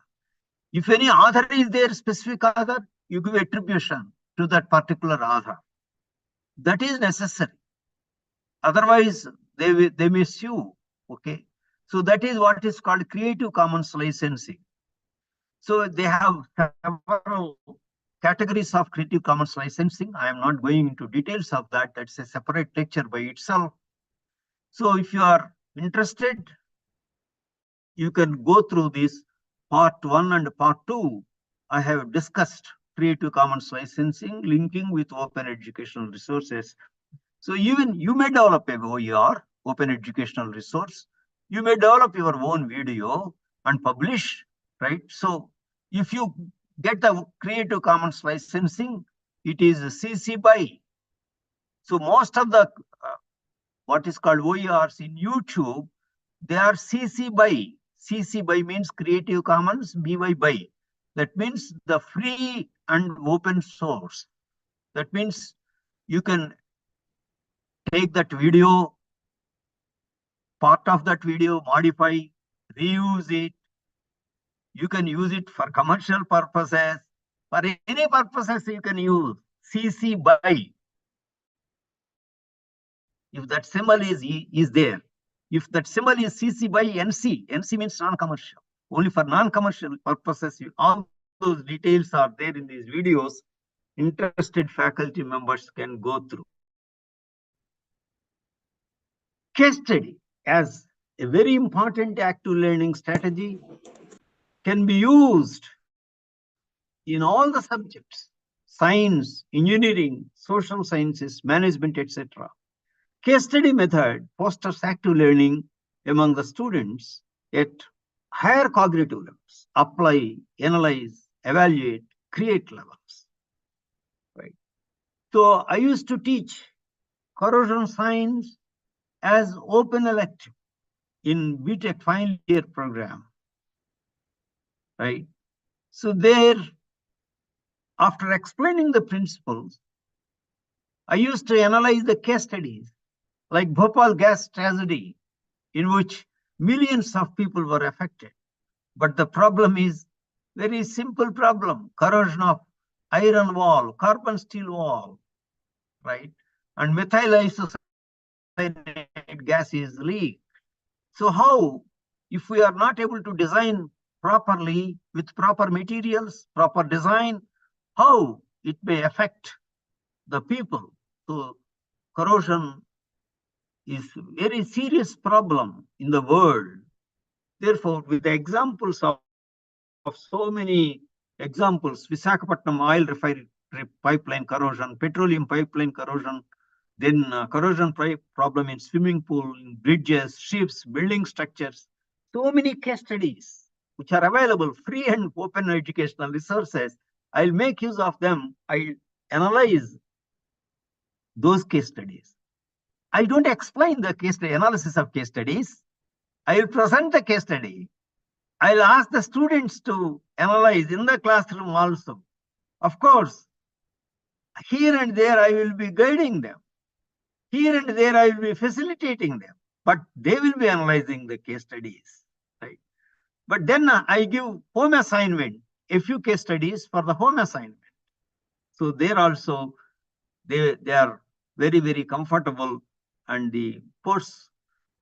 If any author is there, specific author, you give attribution to that particular author. That is necessary. Otherwise, they may sue. Okay. So that is what is called Creative Commons licensing. So they have several categories of Creative Commons licensing. I am not going into details of that. That's a separate lecture by itself. So if you are interested, you can go through this part 1 and part 2. I have discussed Creative Commons licensing, linking with open educational resources. So even you may develop a OER, open educational resource. You may develop your own video and publish, right? So if you get the Creative Commons licensing, it is CC BY. So most of the what is called OERs in YouTube, they are CC BY. CC BY means Creative Commons BY. That means the free and open source. That means you can take that video, part of that video, modify, reuse it. You can use it for commercial purposes. For any purposes you can use CC BY. If that symbol is there. If that symbol is CC BY NC, NC means non-commercial. Only for non-commercial purposes, all those details are there in these videos. Interested faculty members can go through. Case study as a very important active learning strategy can be used in all the subjects: science, engineering, social sciences, management, etc. Case study method fosters active learning among the students at higher cognitive levels. Apply, analyze, evaluate, create levels. Right. So I used to teach corrosion science as open elective in BTech final year program. Right. So there, after explaining the principles, I used to analyze the case studies like Bhopal gas tragedy, in which millions of people were affected. But the problem is very simple problem: corrosion of iron wall, carbon steel wall, right? And methyl isocyanate gas is leaked. So how, if we are not able to design properly with proper materials, proper design, how it may affect the people? So corrosion is very serious problem in the world. Therefore, with the examples of so many examples, Visakhapatnam oil refinery pipeline corrosion, petroleum pipeline corrosion, then corrosion problem in swimming pool, in bridges, ships, building structures. So many case studies which are available, free and open educational resources. I'll make use of them. I'll analyze those case studies. I don't explain the case study, analysis of case studies. I will present the case study. I'll ask the students to analyze in the classroom also. Of course, here and there I will be guiding them. Here and there I will be facilitating them, but they will be analyzing the case studies, right? But then I give home assignment, a few case studies for the home assignment. So there also, they are very, very comfortable. And the course,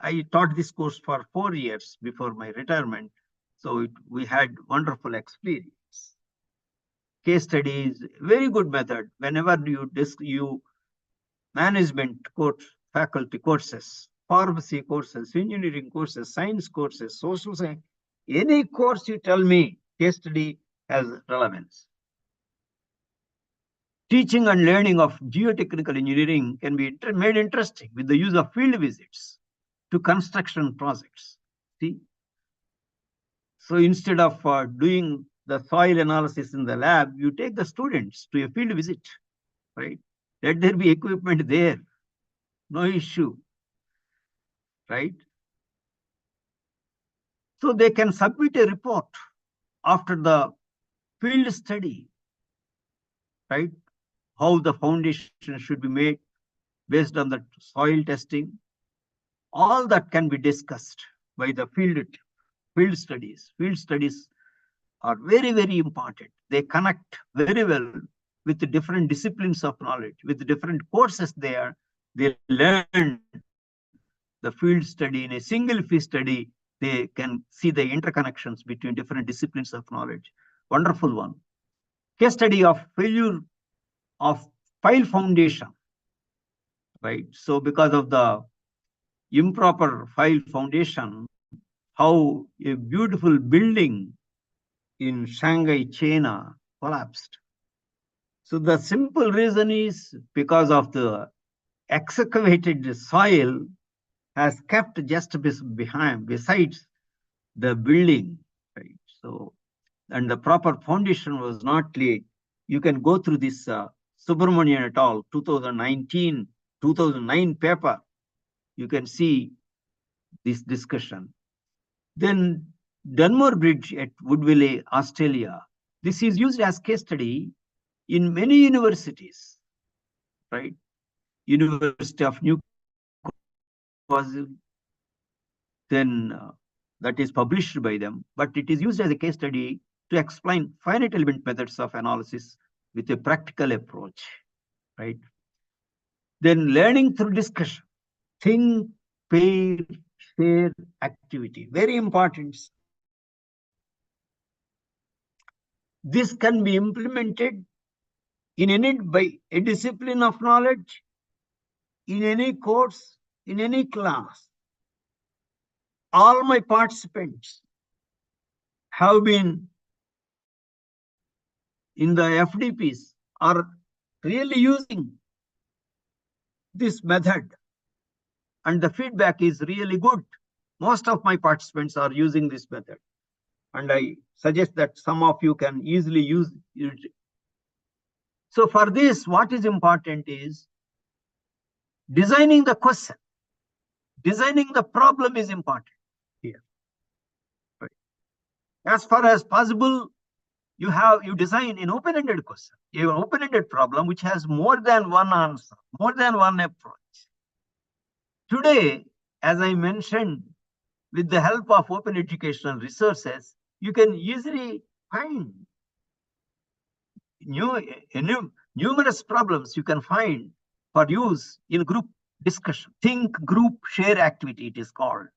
I taught this course for 4 years before my retirement. So we had wonderful experience. Case study is very good method. Whenever you management course, faculty courses, pharmacy courses, engineering courses, science courses, social science, any course you tell me, case study has relevance. Teaching and learning of geotechnical engineering can be made interesting with the use of field visits to construction projects. See? So instead of doing the soil analysis in the lab, you take the students to a field visit, right? Let there be equipment there, no issue, right? So they can submit a report after the field study, right? How the foundation should be made based on the soil testing. All that can be discussed by the field studies. Field studies are very, very important. They connect very well with the different disciplines of knowledge, with the different courses there. They learn the field study in a single field study. They can see the interconnections between different disciplines of knowledge. Wonderful one. Case study of failure of pile foundation, right? So because of the improper pile foundation, how a beautiful building in Shanghai, China collapsed. So the simple reason is because of the excavated soil has kept just besides the building, right? So, and the proper foundation was not laid. You can go through this Subramanian et al. 2009 paper. You can see this discussion. Then Dunmore Bridge at Woodville, Australia. This is used as case study in many universities, right? University of Newcastle, then that is published by them, but it is used as a case study to explain finite element methods of analysis with a practical approach, right? Then learning through discussion, think, pair, share, activity, very important. This can be implemented in any by a discipline of knowledge, in any course, in any class. All my participants have been in the FDPs are really using this method, and the feedback is really good. Most of my participants are using this method, and I suggest that some of you can easily use it. So for this, what is important is designing the question. Designing the problem is important here. Right. As far as possible, you design an open-ended question. You have an open-ended problem which has more than one answer, more than one approach. Today, as I mentioned, with the help of open educational resources, you can easily find numerous problems you can find for use in group discussion. Think, group, share activity, it is called.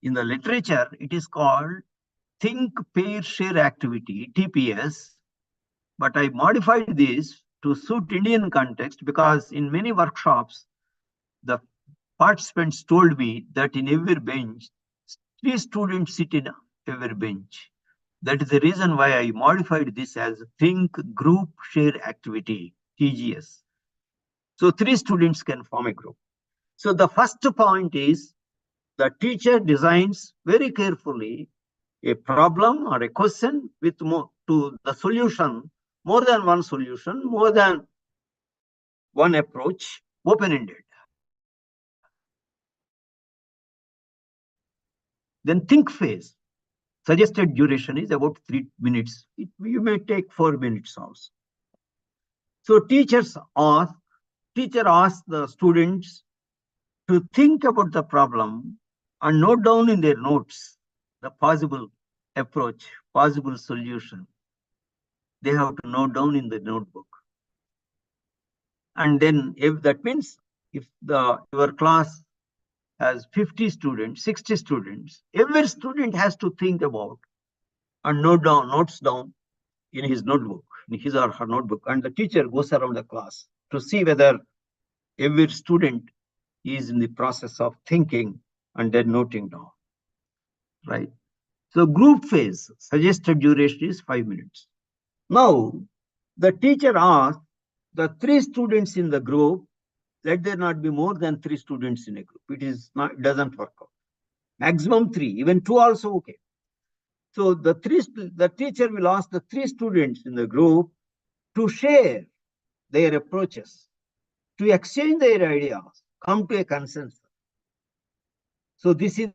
In the literature, it is called think, pair, share activity, TPS. But I modified this to suit Indian context because in many workshops, the participants told me that in every bench, 3 students sit in every bench. That is the reason why I modified this as think, group, share activity, TGS. So 3 students can form a group. So the first point is the teacher designs very carefully a problem or a question with more to the solution, more than one solution, more than one approach, open-ended. Then think phase. Suggested duration is about 3 minutes. You may take 4 minutes also. So teacher asks the students to think about the problem and note down in their notes the possible approach, possible solution. They have to note down in the notebook. And then if that means if your class has 50 students, 60 students, every student has to think about and notes down in his notebook, in his or her notebook, and the teacher goes around the class to see whether every student is in the process of thinking and then noting down, right? So group phase, suggested duration is 5 minutes. Now, the teacher asks the 3 students in the group, let there not be more than 3 students in a group. It doesn't work out. Maximum 3, even 2 also okay. So the teacher will ask the 3 students in the group to share their approaches, to exchange their ideas, come to a consensus. So this is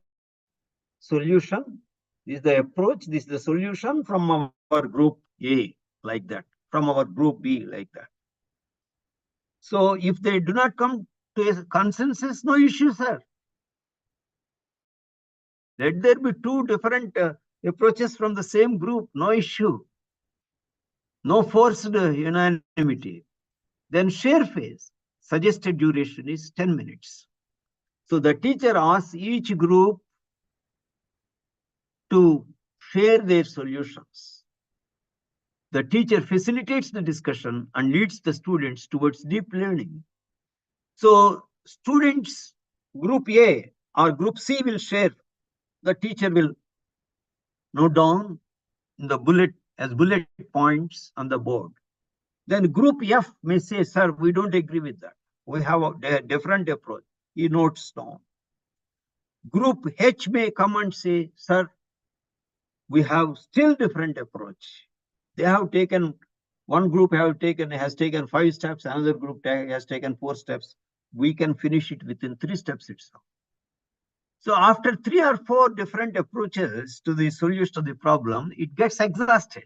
solution, this is the approach, this is the solution from our group A, like that, from our group B, like that. So if they do not come to a consensus, no issue, sir. Let there be 2 different approaches from the same group, no issue. No forced unanimity. Then share phase, suggested duration is 10 minutes. So the teacher asks each group to share their solutions. The teacher facilitates the discussion and leads the students towards deep learning. So students, group A or group C will share. The teacher will note down in the bullet points on the board. Then group F may say, sir, we don't agree with that. We have a different approach. He notes down. Group H may come and say, sir, we have still different approach. They have taken, one group has taken 5 steps, another group has taken 4 steps. We can finish it within 3 steps itself. So after 3 or 4 different approaches to the solution to the problem, it gets exhausted.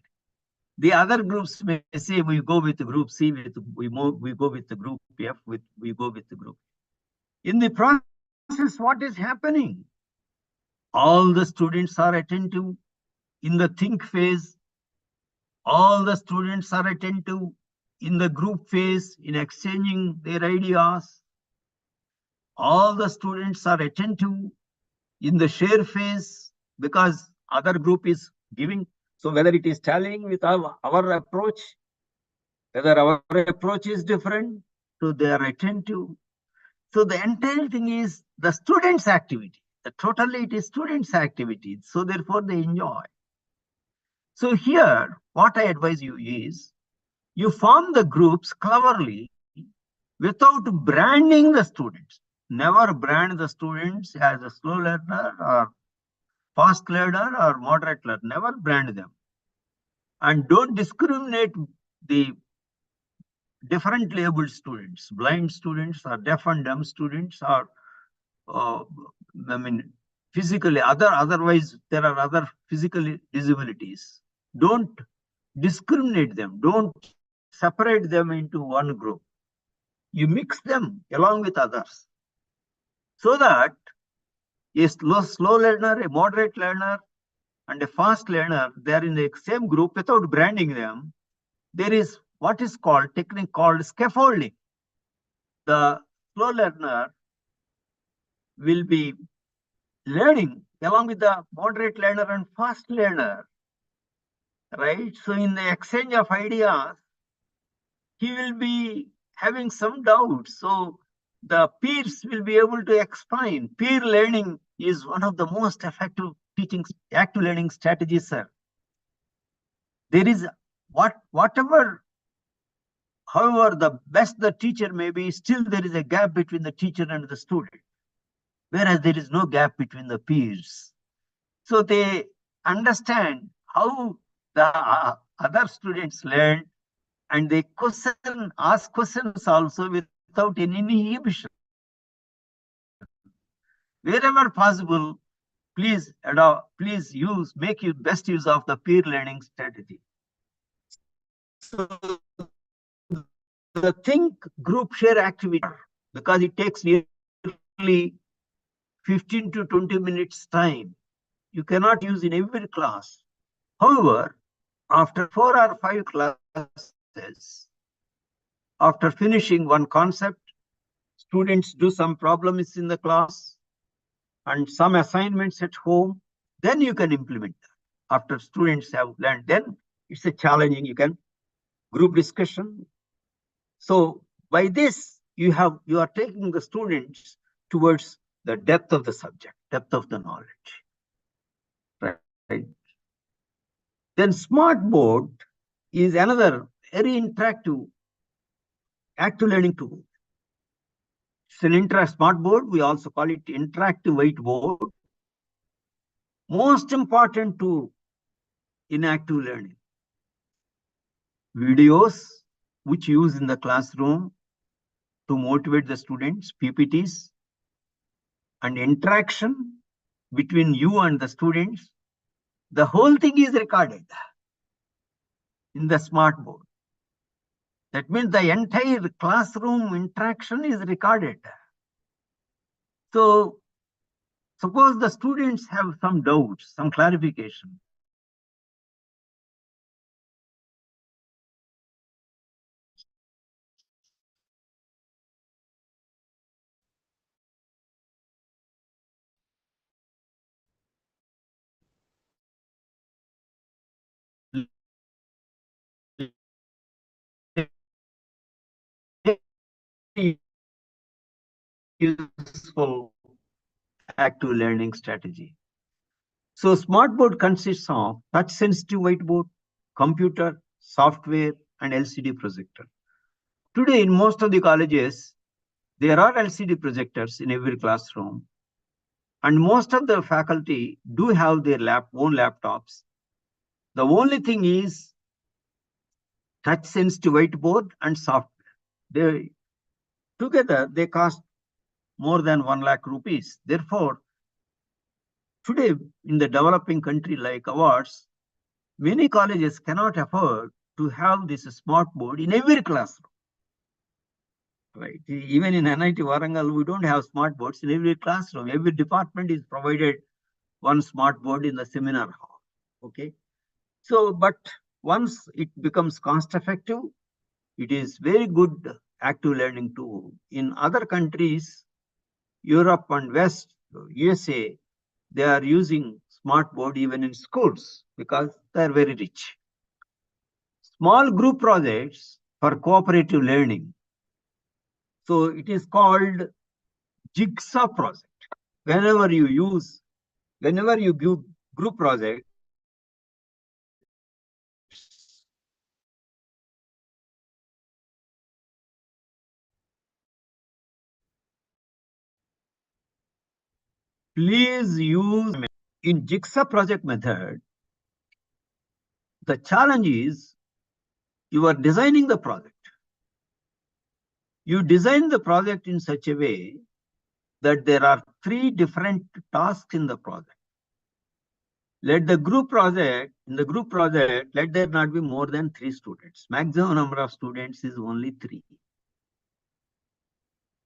The other groups may say we go with the group C, we go with the group F, we go with the group. In the process, what is happening? All the students are attentive in the think phase. All the students are attentive in the group phase, in exchanging their ideas. All the students are attentive in the share phase because other group is giving. So whether it is tallying with our approach, whether our approach is different, so they are attentive. So the entire thing is the students' activity. Totally it is students' activity. So therefore they enjoy. So here, what I advise you is, you form the groups cleverly without branding the students. Never brand the students as a slow learner or fast learner or moderate learner. Never brand them. And don't discriminate the different labeled students, blind students or deaf and dumb students or physically otherwise there are other physical disabilities. Don't discriminate them. Don't separate them into one group. You mix them along with others so that a slow learner, a moderate learner, and a fast learner, they are in the same group without branding them. There is what is called technique called scaffolding. The slow learner will be learning along with the moderate learner and fast learner, right? So in the exchange of ideas, he will be having some doubts. So the peers will be able to explain. Peer learning is one of the most effective teaching, active learning strategies, sir. There is however the best the teacher may be, still there is a gap between the teacher and the student, whereas there is no gap between the peers. So they understand how the other students learn, and they ask questions also without any inhibition. Wherever possible, please make your best use of the peer learning strategy. So the think group share activity, because it takes nearly 15 to 20 minutes time, you cannot use in every class. However, after 4 or 5 classes, after finishing one concept, students do some problems in the class and some assignments at home, then you can implement that. After students have learned, then it's a challenging, you can group discussion. So by this, you are taking the students towards the depth of the subject, depth of the knowledge. Right. Then smart board is another very interactive active learning tool. It's an smart board. We also call it interactive whiteboard. Most important tool in active learning. Videos, which use in the classroom to motivate the students, PPTs, and interaction between you and the students. The whole thing is recorded in the smart board. That means the entire classroom interaction is recorded. So suppose the students have some doubts, some clarification. Useful active learning strategy. So smartboard consists of touch sensitive whiteboard, computer, software, and LCD projector. Today in most of the colleges, there are LCD projectors in every classroom, and most of the faculty do have their own laptops. The only thing is touch sensitive whiteboard and software. Together they cost more than 1 lakh rupees. Therefore, today in the developing country like ours, many colleges cannot afford to have this smart board in every classroom. Right? Even in NIT Warangal, we don't have smart boards in every classroom. Every department is provided one smart board in the seminar hall. Okay. So, but once it becomes cost effective, it is very good active learning tool. In other countries, Europe and West, USA, they are using smart board even in schools because they are very rich. Small group projects for cooperative learning. So it is called jigsaw project. Whenever you give group project, please use in jigsaw project method. The challenge is you are designing the project. You design the project in such a way that there are 3 different tasks in the project. Let the group project, let there not be more than 3 students. Maximum number of students is only 3.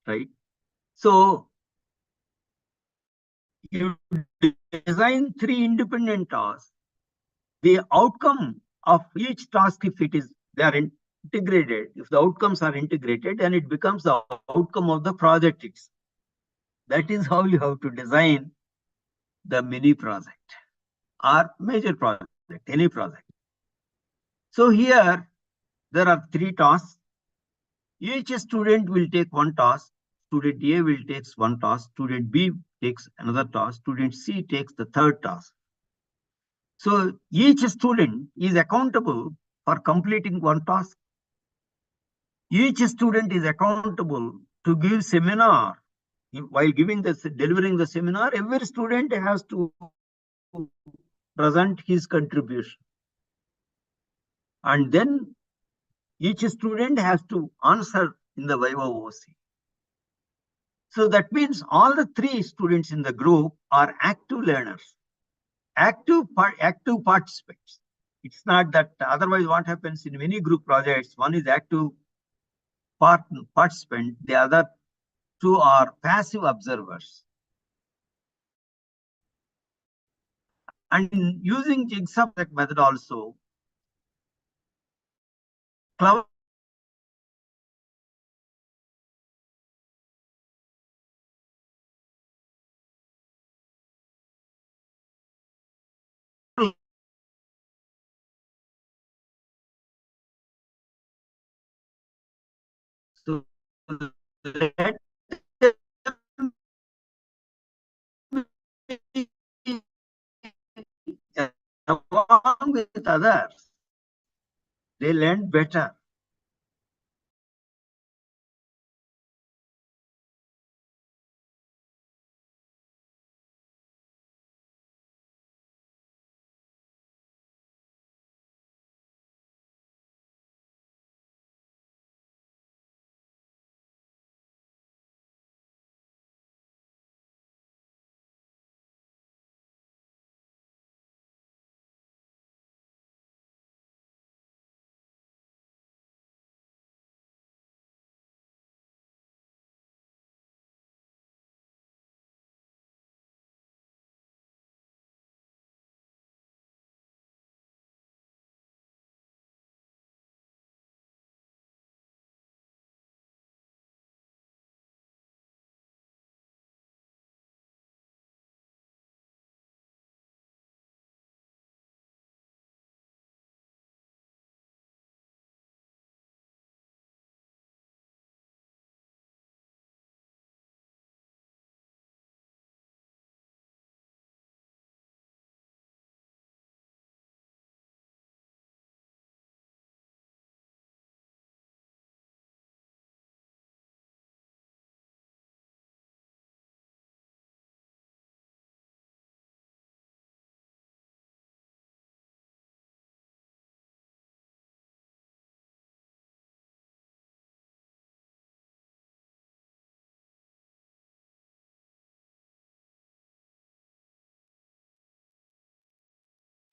Right? So you design 3 independent tasks. The outcome of each task, if they are integrated, if the outcomes are integrated, then it becomes the outcome of the project itself. That is how you have to design the mini project or major project, any project. So here there are 3 tasks. Each student will take one task. Student A will take one task. Student B takes another task. Student C takes the third task. So each student is accountable for completing one task. Each student is accountable to give seminar. While delivering the seminar, every student has to present his contribution. And then each student has to answer in the Viva OC. So that means all the 3 students in the group are active learners, active participants. It's not that otherwise what happens in many group projects, one is active participant, the other 2 are passive observers. And using jigsaw method also, clever so let along with others, they learn better.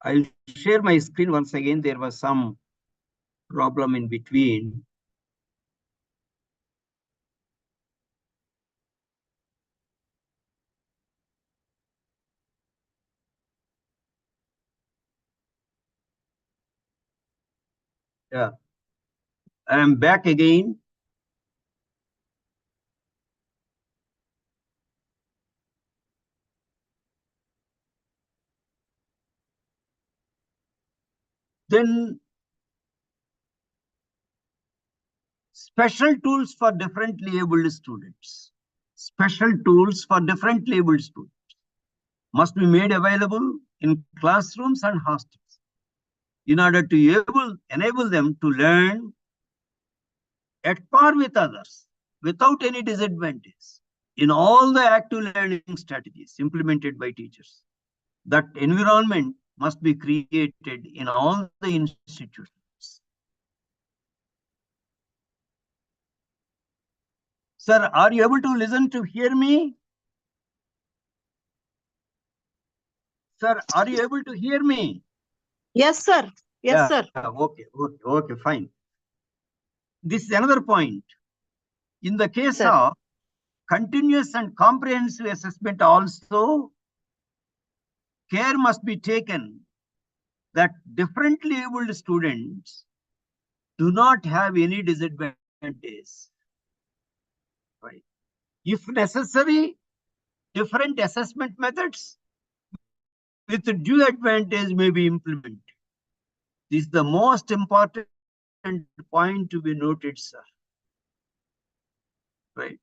I'll share my screen once again. There was some problem in between. Yeah, I am back again. Then special tools for differently abled students. Special tools for differently abled students must be made available in classrooms and hostels in order to enable them to learn at par with others without any disadvantage in all the active learning strategies implemented by teachers. That environment must be created in all the institutions. Sir, are you able to listen to hear me? Sir, are you able to hear me? Yes, sir. Yes, sir. Okay, fine. This is another point. In the case Sir. of continuous and comprehensive assessment also, care must be taken that differently abled students do not have any disadvantage. Right. If necessary, different assessment methods with due advantage may be implemented. This is the most important point to be noted, sir. Right.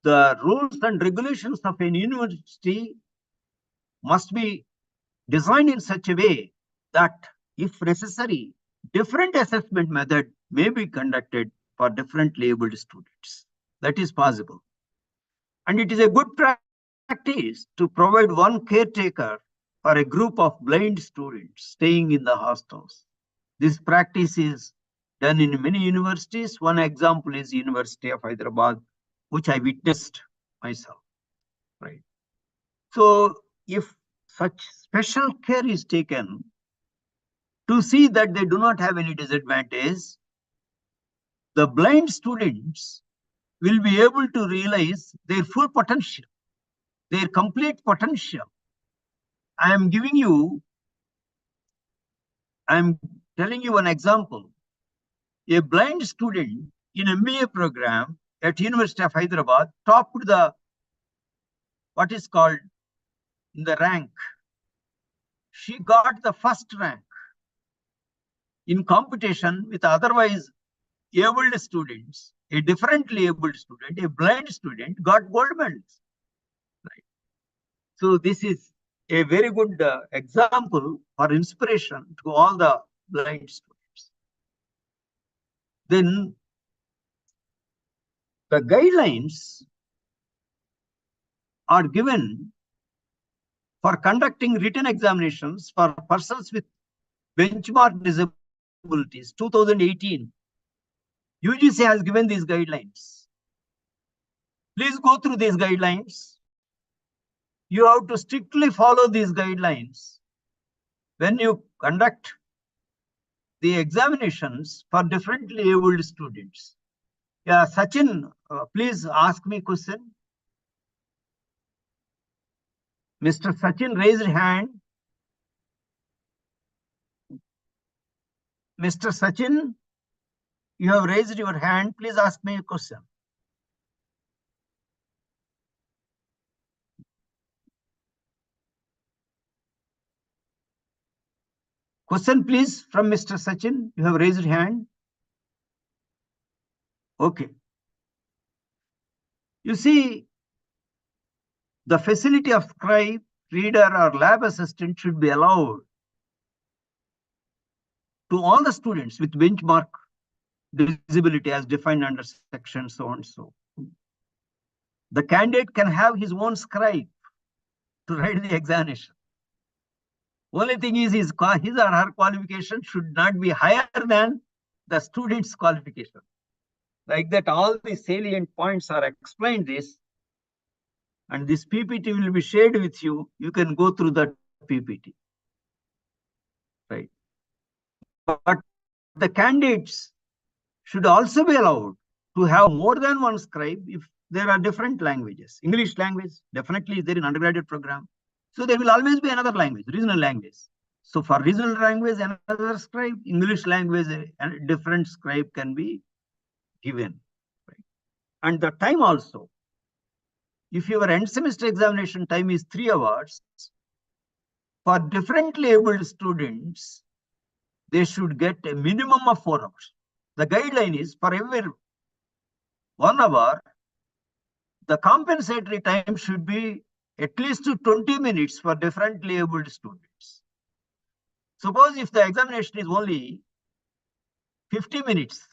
The rules and regulations of an university must be designed in such a way that, if necessary, different assessment method may be conducted for differently abled students. That is possible. And it is a good practice to provide one caretaker for a group of blind students staying in the hostels. This practice is done in many universities. One example is University of Hyderabad, which I witnessed myself. Right. So if such special care is taken to see that they do not have any disadvantage, the blind students will be able to realize their full potential, their complete potential. I am telling you an example. A blind student in a MBA program at University of Hyderabad topped the, what is called, in the rank. She got the first rank in competition with otherwise abled students. A differently abled student, a blind student, got gold medals. Right. So this is a very good example for inspiration to all the blind students. Then the guidelines are given for conducting written examinations for persons with benchmark disabilities. 2018, UGC has given these guidelines. Please go through these guidelines. You have to strictly follow these guidelines when you conduct the examinations for differently abled students. Yeah, Sachin, please ask me question. Mr. Sachin raised hand. Mr. Sachin, you have raised your hand. Please ask me a question. Question, please, from Mr. Sachin. You have raised your hand. Okay. You see, the facility of scribe, reader, or lab assistant should be allowed to all the students with benchmark disability as defined under section so and so. The candidate can have his own scribe to write the examination. Only thing is his or her qualification should not be higher than the student's qualification. Like that, all the salient points are explained this. And this PPT will be shared with you. You can go through that PPT. right? But the candidates should also be allowed to have more than one scribe if there are different languages. English language definitely is there in undergraduate program. So there will always be another language, regional language. So for regional language, another scribe, English language, a different scribe can be given. Right? And the time also, if your end semester examination time is 3 hours, for differently abled students, they should get a minimum of 4 hours. The guideline is for every 1 hour, the compensatory time should be at least 20 minutes for differently abled students. Suppose if the examination is only 50 minutes,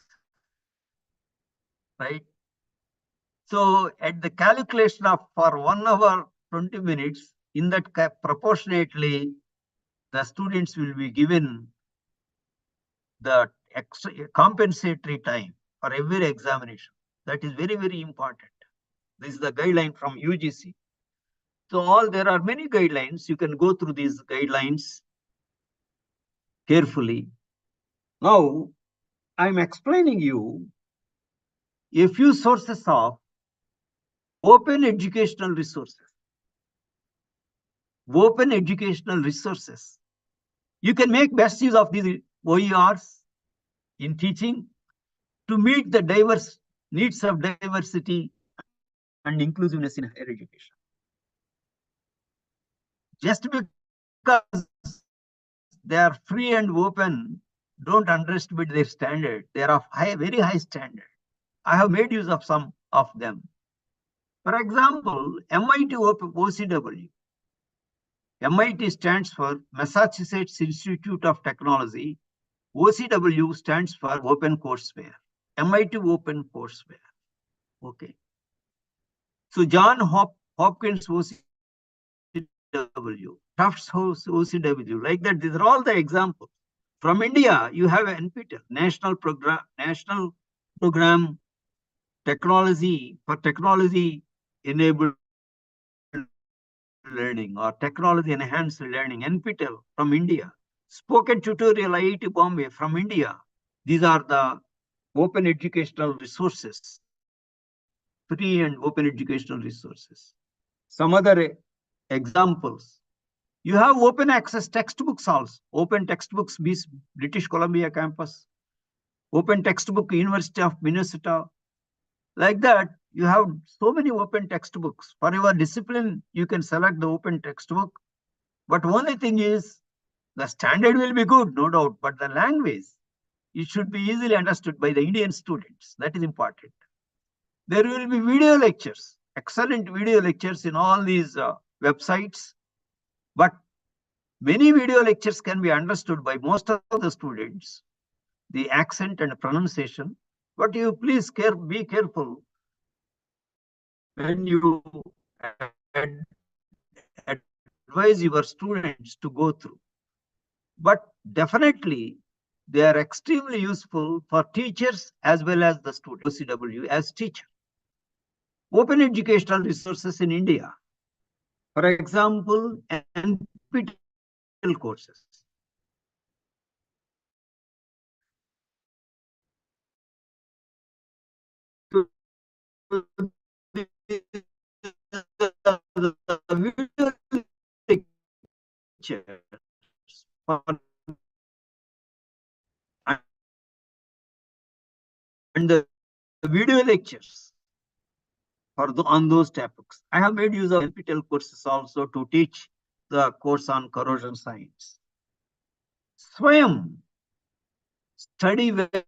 right? So at the calculation of for 1 hour, 20 minutes, in that proportionately, the students will be given the extra compensatory time for every examination. That is very, very important. This is the guideline from UGC. So there are many guidelines. You can go through these guidelines carefully. Now, I'm explaining you a few sources of open educational resources. Open educational resources. You can make best use of these OERs in teaching to meet the diverse needs of diversity and inclusiveness in higher education. Just because they are free and open, don't underestimate their standard. They are of very high standard. I have made use of some of them. For example, MIT OCW. MIT stands for Massachusetts Institute of Technology. OCW stands for Open Courseware. MIT Open Courseware. Okay. So John Hopkins OCW, Tufts OCW, like that. These are all the examples. From India, you have NPTEL, National Program Technology for Technology Enabled Learning or Technology Enhanced Learning, NPTEL from India. Spoken Tutorial IIT Bombay from India. These are the open educational resources, free and open educational resources. Some other examples. You have open access textbooks also. Open textbooks, British Columbia campus. Open textbook, University of Minnesota. Like that, you have so many open textbooks. For your discipline, you can select the open textbook. But only thing is, the standard will be good, no doubt. But the language, it should be easily understood by the Indian students. That is important. There will be video lectures, excellent video lectures in all these websites. But many video lectures can be understood by most of the students, the accent and pronunciation. But you please be careful when you advise your students to go through. But definitely, they are extremely useful for teachers as well as the students. OCW as teacher. Open educational resources in India. For example, NPTEL courses. And the video lectures on those topics. I have made use of NPTEL courses also to teach the course on corrosion science. Swayam, study webs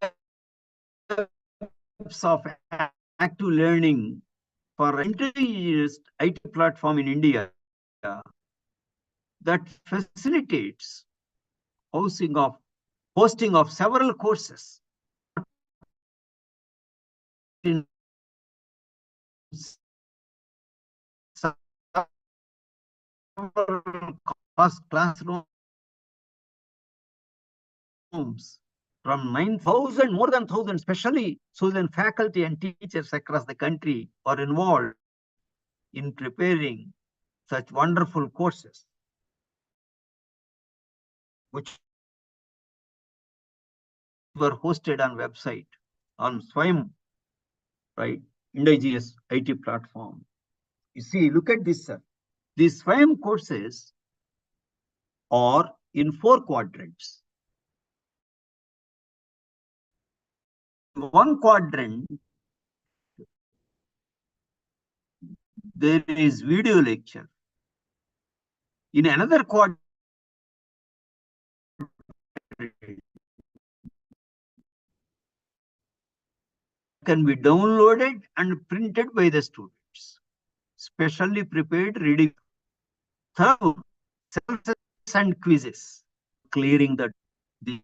of active learning for intelligent IT platform in India that facilitates hosting of several courses in classrooms from 9,000, more than 1,000, especially student faculty and teachers across the country are involved in preparing such wonderful courses, which were hosted on website on Swayam, right? Indigenous IT platform. You see, look at this, sir. These Swayam courses are in 4 quadrants. One quadrant, there is video lecture. In another quadrant, can be downloaded and printed by the students. Specially prepared reading. Third, self-assessment and quizzes. Clearing the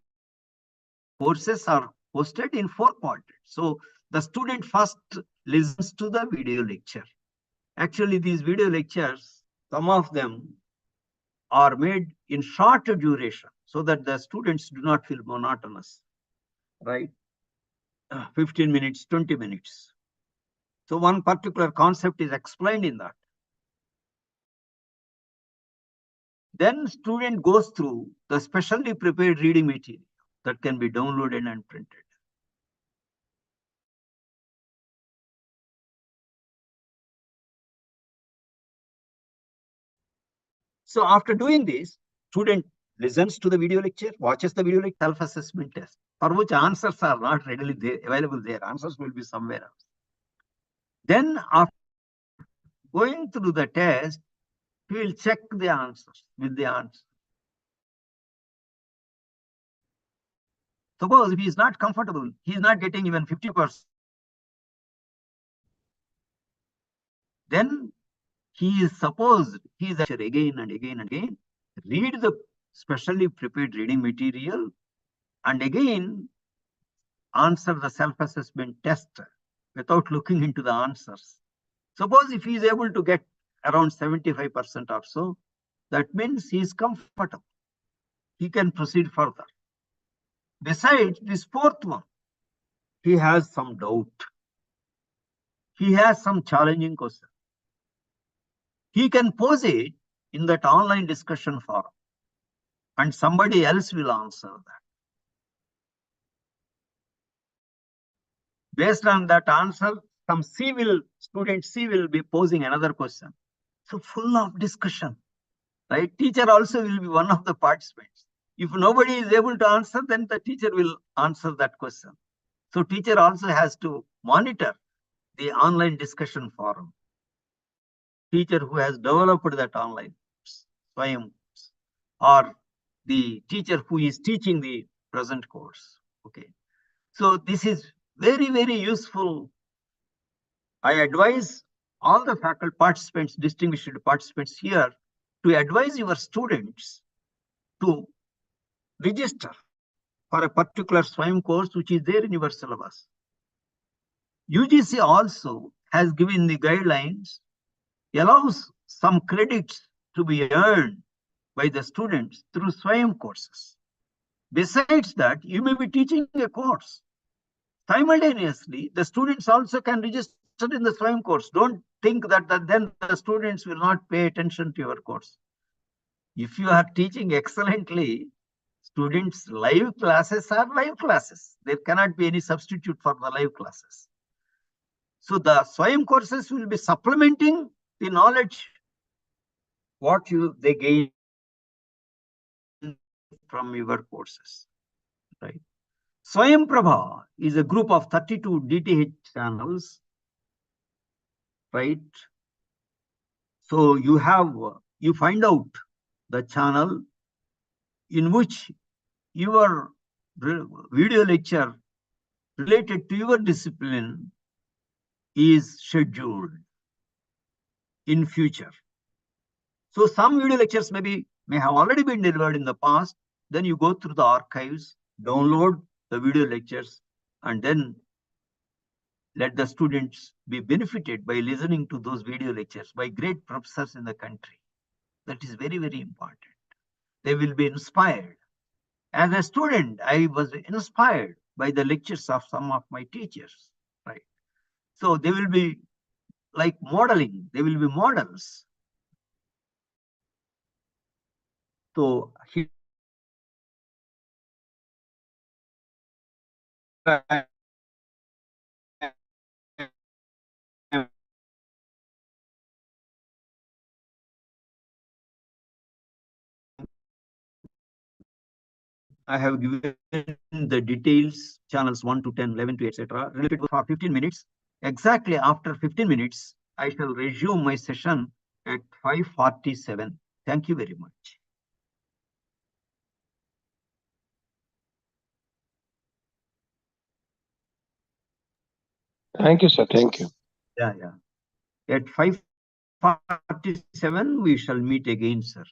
courses are posted in 4 quadrants. So the student first listens to the video lecture. Actually, these video lectures, some of them are made in shorter duration so that the students do not feel monotonous, right? 15 minutes, 20 minutes. So one particular concept is explained in that. Then student goes through the specially prepared reading material that can be downloaded and printed. So after doing this, student listens to the video lecture, watches the video lecture, self-assessment test, for which answers are not readily available there. Answers will be somewhere else. Then after going through the test, he will check the answers with the answer. Suppose if he is not comfortable, he is not getting even 50%. Then he is supposed, he is again and again and again, read the specially prepared reading material and again answer the self-assessment test without looking into the answers. Suppose if he is able to get around 75% or so, that means he is comfortable. He can proceed further. Besides this 4th one, he has some doubt. He has some challenging question. He can pose it in that online discussion forum and somebody else will answer that. Based on that answer, some student C will be posing another question. So full of discussion, right? Teacher also will be one of the participants. If nobody is able to answer, then the teacher will answer that question. So teacher also has to monitor the online discussion forum. Teacher who has developed that online Swayam, or the teacher who is teaching the present course. Okay. So this is very, very useful. I advise all the faculty participants, distinguished participants here, to advise your students to register for a particular Swayam course which is there in your syllabus. UGC also has given the guidelines, allows some credits to be earned by the students through Swayam courses. Besides that, you may be teaching a course. Simultaneously, the students also can register in the Swayam course. Don't think that then the students will not pay attention to your course. If you are teaching excellently, students' live classes are live classes. There cannot be any substitute for the live classes. So the Swayam courses will be supplementing the knowledge what they gain from your courses, right? Swayam Prabha is a group of 32 DTH channels, right? So you find out the channel in which your video lecture related to your discipline is scheduled in future. So some video lectures may have already been delivered in the past. Then you go through the archives, download the video lectures, and then let the students be benefited by listening to those video lectures by great professors in the country. That is very, very important. They will be inspired. As a student, I was inspired by the lectures of some of my teachers, right? So they will be like modeling. They will be models. So I have given the details, channels 1 to 10, 11 to etc. Related for 15 minutes. Exactly after 15 minutes, I shall resume my session at 5:47. Thank you very much. Thank you, sir. Thank you. Yeah. At 5:47, we shall meet again, sir.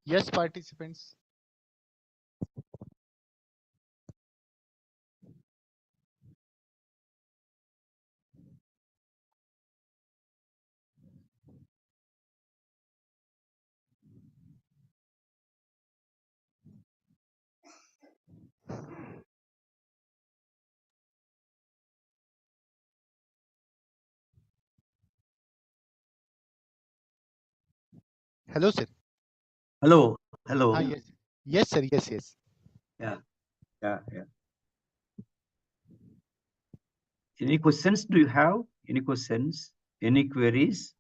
Yes, participants. Hello, sir. Hello, hello. Yes. Yes, sir. Yes, yes. Yeah. Any questions do you have? Any questions? Any queries?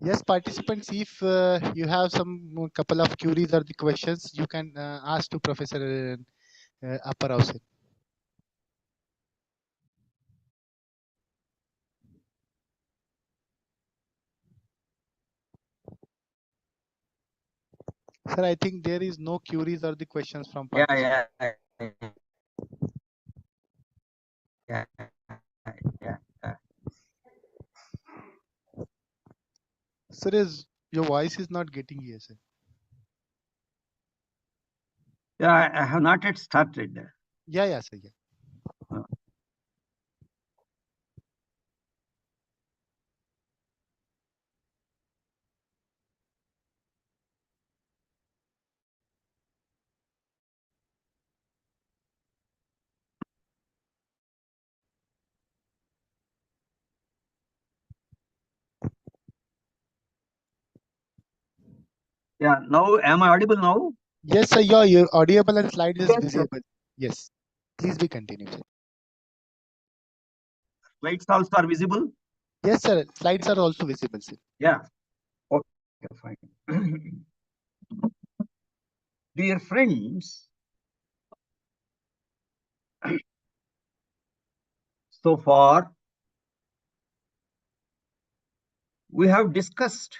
Yes, participants, if you have some couple of queries or the questions, you can ask to Professor Apparao, sir. Sir, I think there is no queries or the questions from participants. Yeah. Sir, your voice is not getting here, sir. Yeah, I have not yet started. Yeah, sir. Yeah. Yeah, now am I audible now? Yes, sir. Your audible and slide is Yes, sir. visible. Yes. Please be continued, sir. Slides also are visible? Yes, sir. Slides are also visible, sir. Yeah. Okay, fine. Dear friends, so far we have discussed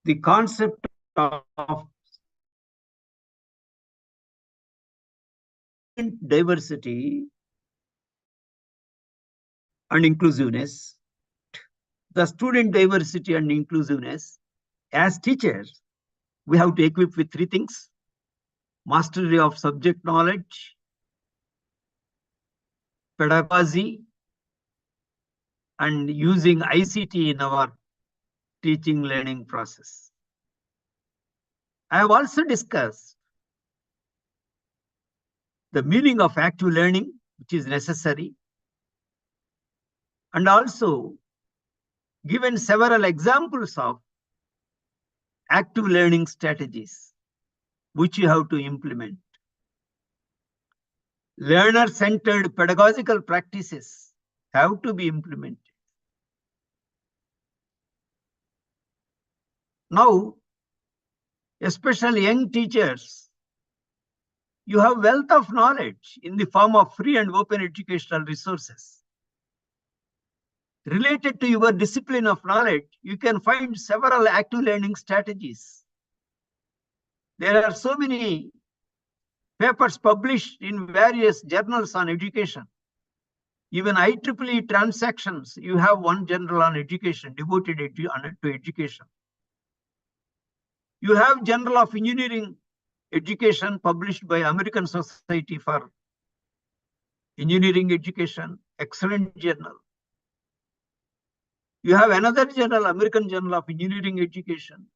the concept of diversity and inclusiveness. The student diversity and inclusiveness, as teachers, we have to equip with three things: mastery of subject knowledge, pedagogy, and using ICT in our teaching learning process. I have also discussed the meaning of active learning, which is necessary, and also given several examples of active learning strategies which you have to implement. Learner-centered pedagogical practices have to be implemented. Now, especially young teachers, you have wealth of knowledge in the form of free and open educational resources. Related to your discipline of knowledge, you can find several active learning strategies. There are so many papers published in various journals on education. Even IEEE transactions, you have one journal on education, devoted to education. You have Journal of Engineering Education published by American Society for Engineering Education, excellent journal. You have another journal, American Journal of Engineering Education.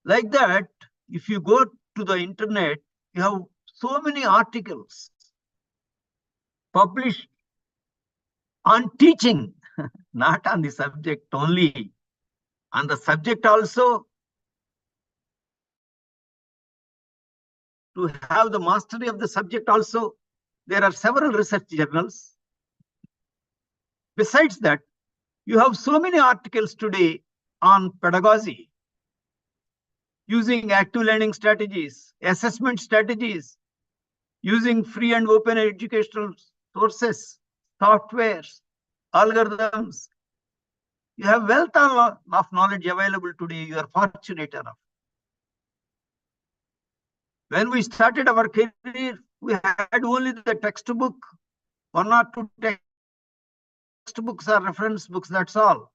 Like that, if you go to the internet, you have so many articles published on teaching, not on the subject only. On the subject also, to have the mastery of the subject also, there are several research journals. Besides that, you have so many articles today on pedagogy, using active learning strategies, assessment strategies, using free and open educational sources, softwares, algorithms. You have wealth of knowledge available today. You are fortunate enough. When we started our career, we had only the textbook, one or two textbooks or reference books, that's all.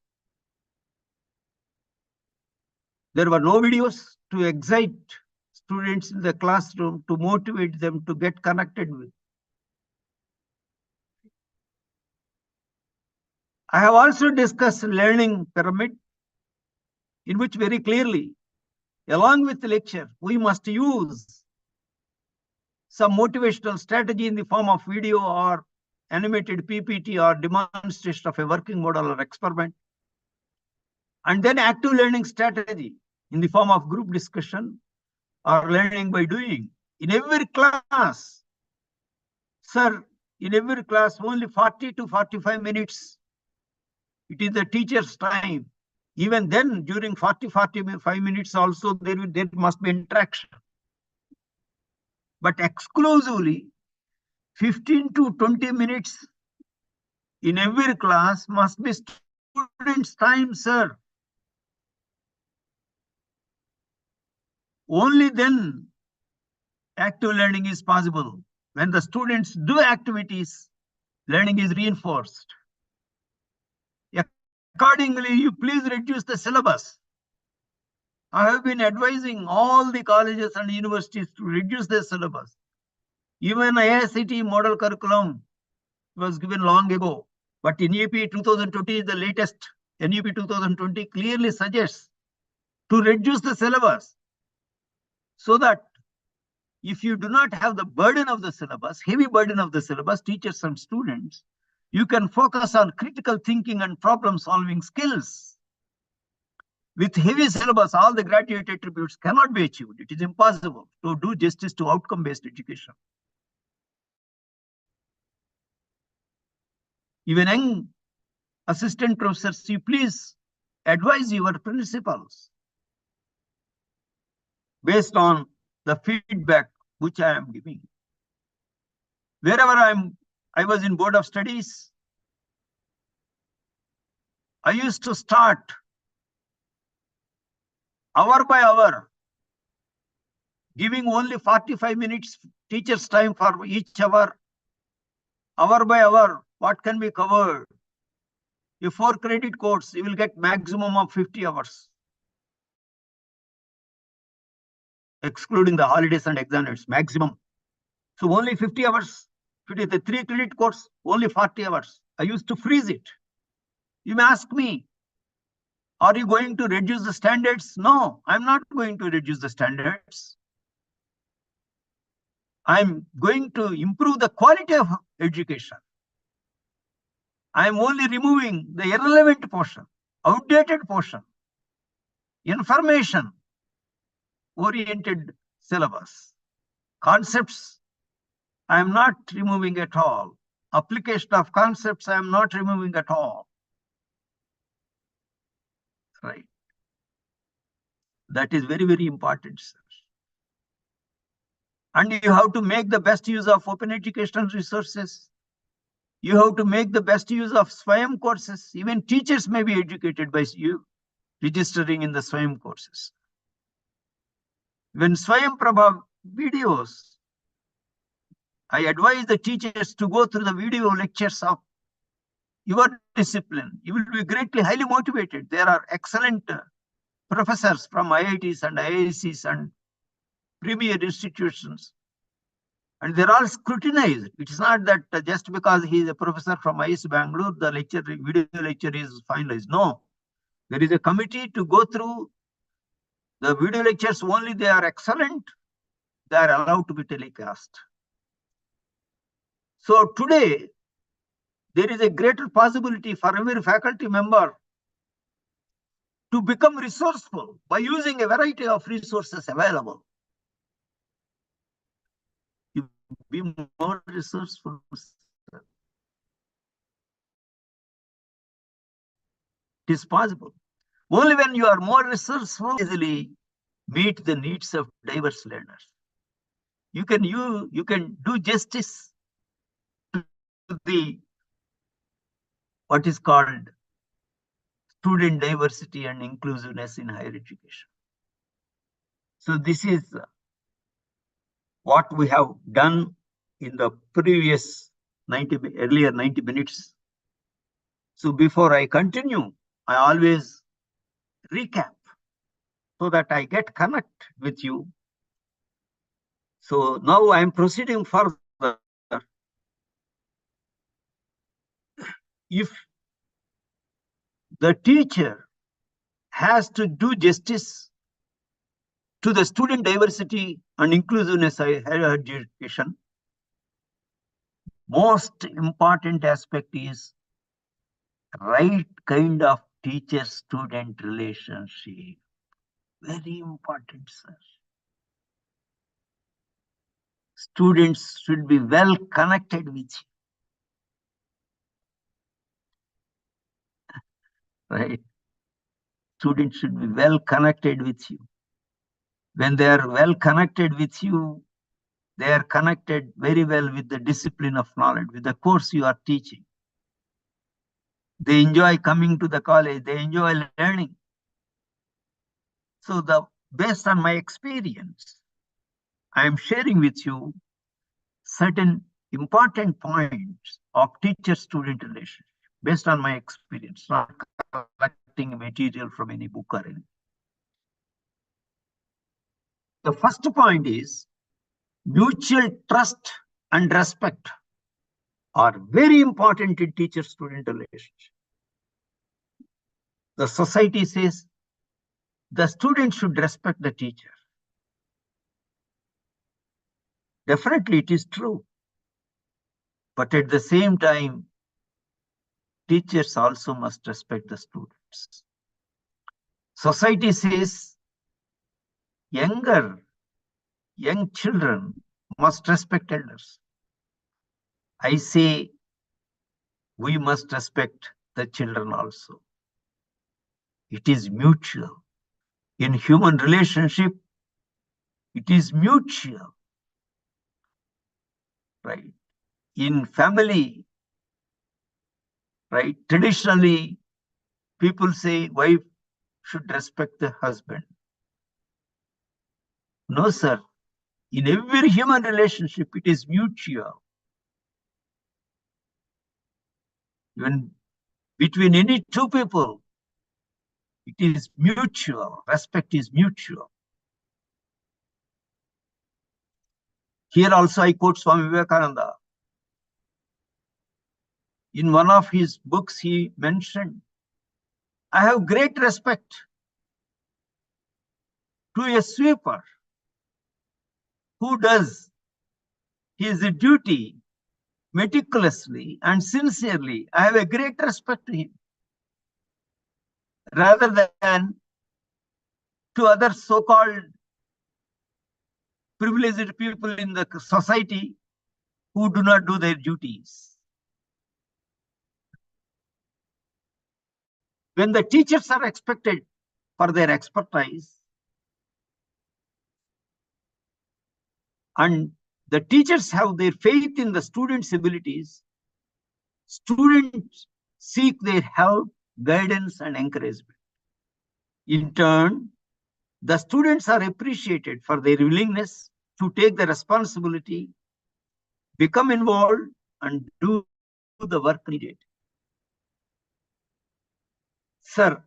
There were no videos to excite students in the classroom, to motivate them to get connected with. I have also discussed learning pyramid, in which very clearly, along with the lecture, we must use some motivational strategy in the form of video or animated PPT or demonstration of a working model or experiment. And then active learning strategy in the form of group discussion or learning by doing. In every class, sir, in every class, only 40 to 45 minutes. It is the teacher's time. Even then, during 45 minutes also, there must be interaction. But exclusively, 15 to 20 minutes in every class must be students' time, sir. Only then active learning is possible. When the students do activities, learning is reinforced. Accordingly, you please reduce the syllabus. I have been advising all the colleges and universities to reduce their syllabus. Even IICT model curriculum was given long ago, but in NEP 2020, the latest NEP 2020 clearly suggests to reduce the syllabus, so that if you do not have the burden of the syllabus, heavy burden of the syllabus, teachers and students, you can focus on critical thinking and problem solving skills. With heavy syllabus, all the graduate attributes cannot be achieved. It is impossible to do justice to outcome-based education. Even young assistant professors, you please advise your principals based on the feedback which I am giving. Wherever I was in Board of Studies, I used to start hour by hour, giving only 45 minutes teacher's time for each hour. Hour by hour, what can be covered? A 4-credit course, you will get maximum of 50 hours. Excluding the holidays and exams, maximum. So only 50 hours. If it is a 3-credit course, only 40 hours. I used to freeze it. You may ask me, are you going to reduce the standards? No, I'm not going to reduce the standards. I'm going to improve the quality of education. I'm only removing the irrelevant portion, outdated portion, information-oriented syllabus. Concepts, I'm not removing at all. Application of concepts, I'm not removing at all. Right. That is very, very important, sir. And you have to make the best use of open educational resources. You have to make the best use of SWAYAM courses. Even teachers may be educated by you registering in the SWAYAM courses. When SWAYAM Prabha videos, I advise the teachers to go through the video lectures of your discipline. You will be greatly highly motivated. There are excellent professors from IITs and IICs and premier institutions. And they're all scrutinized. It is not that just because he is a professor from IIS Bangalore, the video lecture is finalized. No. There is a committee to go through the video lectures. Only they are excellent. They are allowed to be telecast. So today, there is a greater possibility for every faculty member to become resourceful by using a variety of resources available. You be more resourceful. It is possible. Only when you are more resourceful, easily meet the needs of diverse learners. You can do justice to the what is called student diversity and inclusiveness in higher education. So this is what we have done in the previous earlier 90 minutes. So before I continue, I always recap so that I get connect with you. So now I am proceeding further. If the teacher has to do justice to the student diversity and inclusiveness of higher education, most important aspect is right kind of teacher-student relationship. Very important, sir. Students should be well connected with you. Right? Students should be well connected with you. When they are well connected with you, they are connected very well with the discipline of knowledge, with the course you are teaching. They enjoy coming to the college, they enjoy learning. So based on my experience, I am sharing with you certain important points of teacher-student relationship based on my experience, not collecting material from any book or anything. The first point is mutual trust and respect are very important in teacher-student relationship. The society says the student should respect the teacher. Definitely it is true. But at the same time, teachers also must respect the students. Society says young children must respect elders. I say we must respect the children also. It is mutual. In human relationship, it is mutual. Right? In family, right? Traditionally, people say wife should respect the husband. No, sir. In every human relationship, it is mutual. Even between any two people, it is mutual. Respect is mutual. Here also I quote Swami Vivekananda. In one of his books, he mentioned, I have great respect to a sweeper who does his duty meticulously and sincerely. I have a great respect to him, rather than to other so-called privileged people in the society who do not do their duties. When the teachers are expected for their expertise, and the teachers have their faith in the students' abilities, students seek their help, guidance, and encouragement. In turn, the students are appreciated for their willingness to take the responsibility, become involved, and do the work needed. Sir,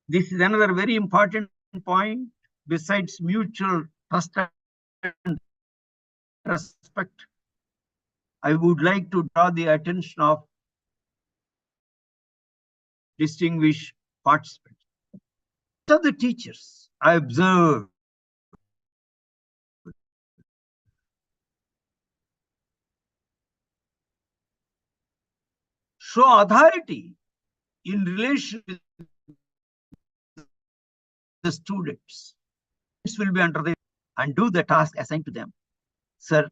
this is another very important point. Besides mutual trust and respect, I would like to draw the attention of distinguished participants. Of the teachers, I observed show authority in relation with the students. Students will be under them and do the task assigned to them. Sir,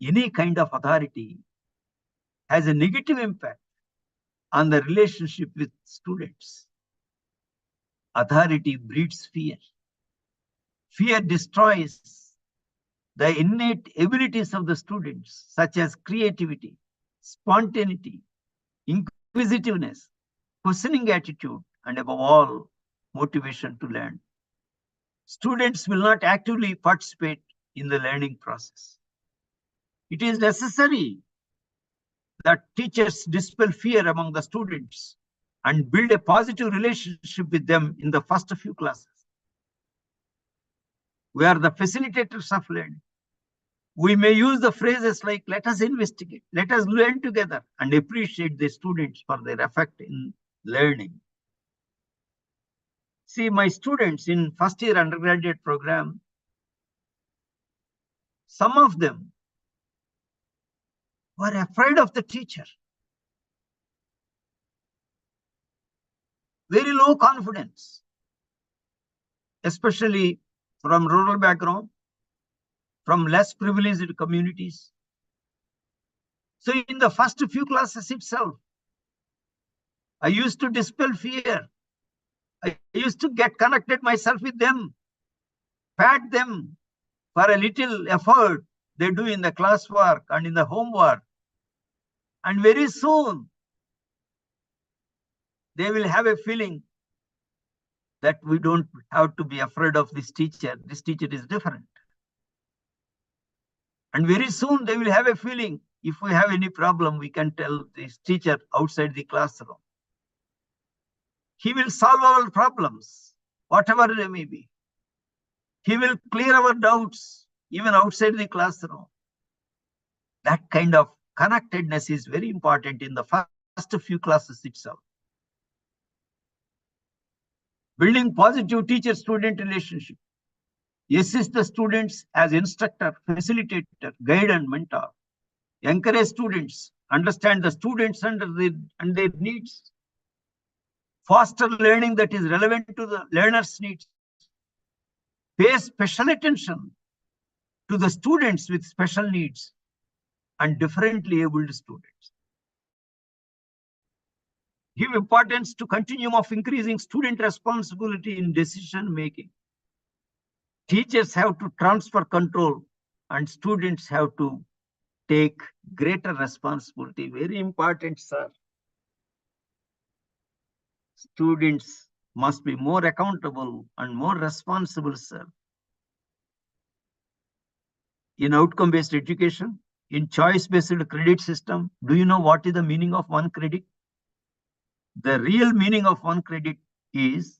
any kind of authority has a negative impact on the relationship with students. Authority breeds fear. Fear destroys the innate abilities of the students, such as creativity, spontaneity, inquisitiveness, questioning attitude, and above all, motivation to learn. Students will not actively participate in the learning process. It is necessary that teachers dispel fear among the students and build a positive relationship with them in the first few classes. We are the facilitators of learning. We may use the phrases like, let us investigate, let us learn together, and appreciate the students for their effort in learning. See, my students in first year undergraduate program, some of them were afraid of the teacher. Very low confidence, especially from rural background, from less privileged communities. So in the first few classes itself, I used to dispel fear. I used to get connected myself with them, pat them for a little effort they do in the classwork and in the homework. And very soon, they will have a feeling that we don't have to be afraid of this teacher. This teacher is different. And very soon they will have a feeling, if we have any problem, we can tell this teacher outside the classroom. He will solve our problems, whatever they may be. He will clear our doubts, even outside the classroom. That kind of connectedness is very important in the first few classes itself. Building positive teacher-student relationship. Assist the students as instructor, facilitator, guide, and mentor. Encourage students, understand the students and their needs. Foster learning that is relevant to the learner's needs. Pay special attention to the students with special needs and differently abled students. Give importance to continuum of increasing student responsibility in decision making. Teachers have to transfer control and students have to take greater responsibility. Very important, sir. Students must be more accountable and more responsible, sir. In outcome-based education, in choice-based credit system, do you know what is the meaning of one credit? The real meaning of one credit is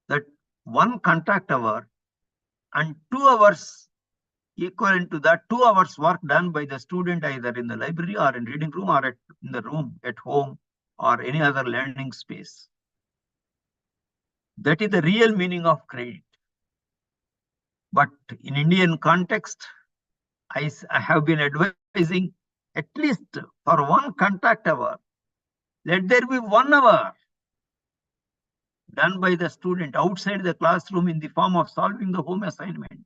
that 1 contact hour and 2 hours equivalent to that 2 hours work done by the student either in the library or in reading room or in the room at home or any other learning space. That is the real meaning of credit. But in Indian context, I have been advising at least for 1 contact hour, let there be 1 hour done by the student outside the classroom in the form of solving the home assignment.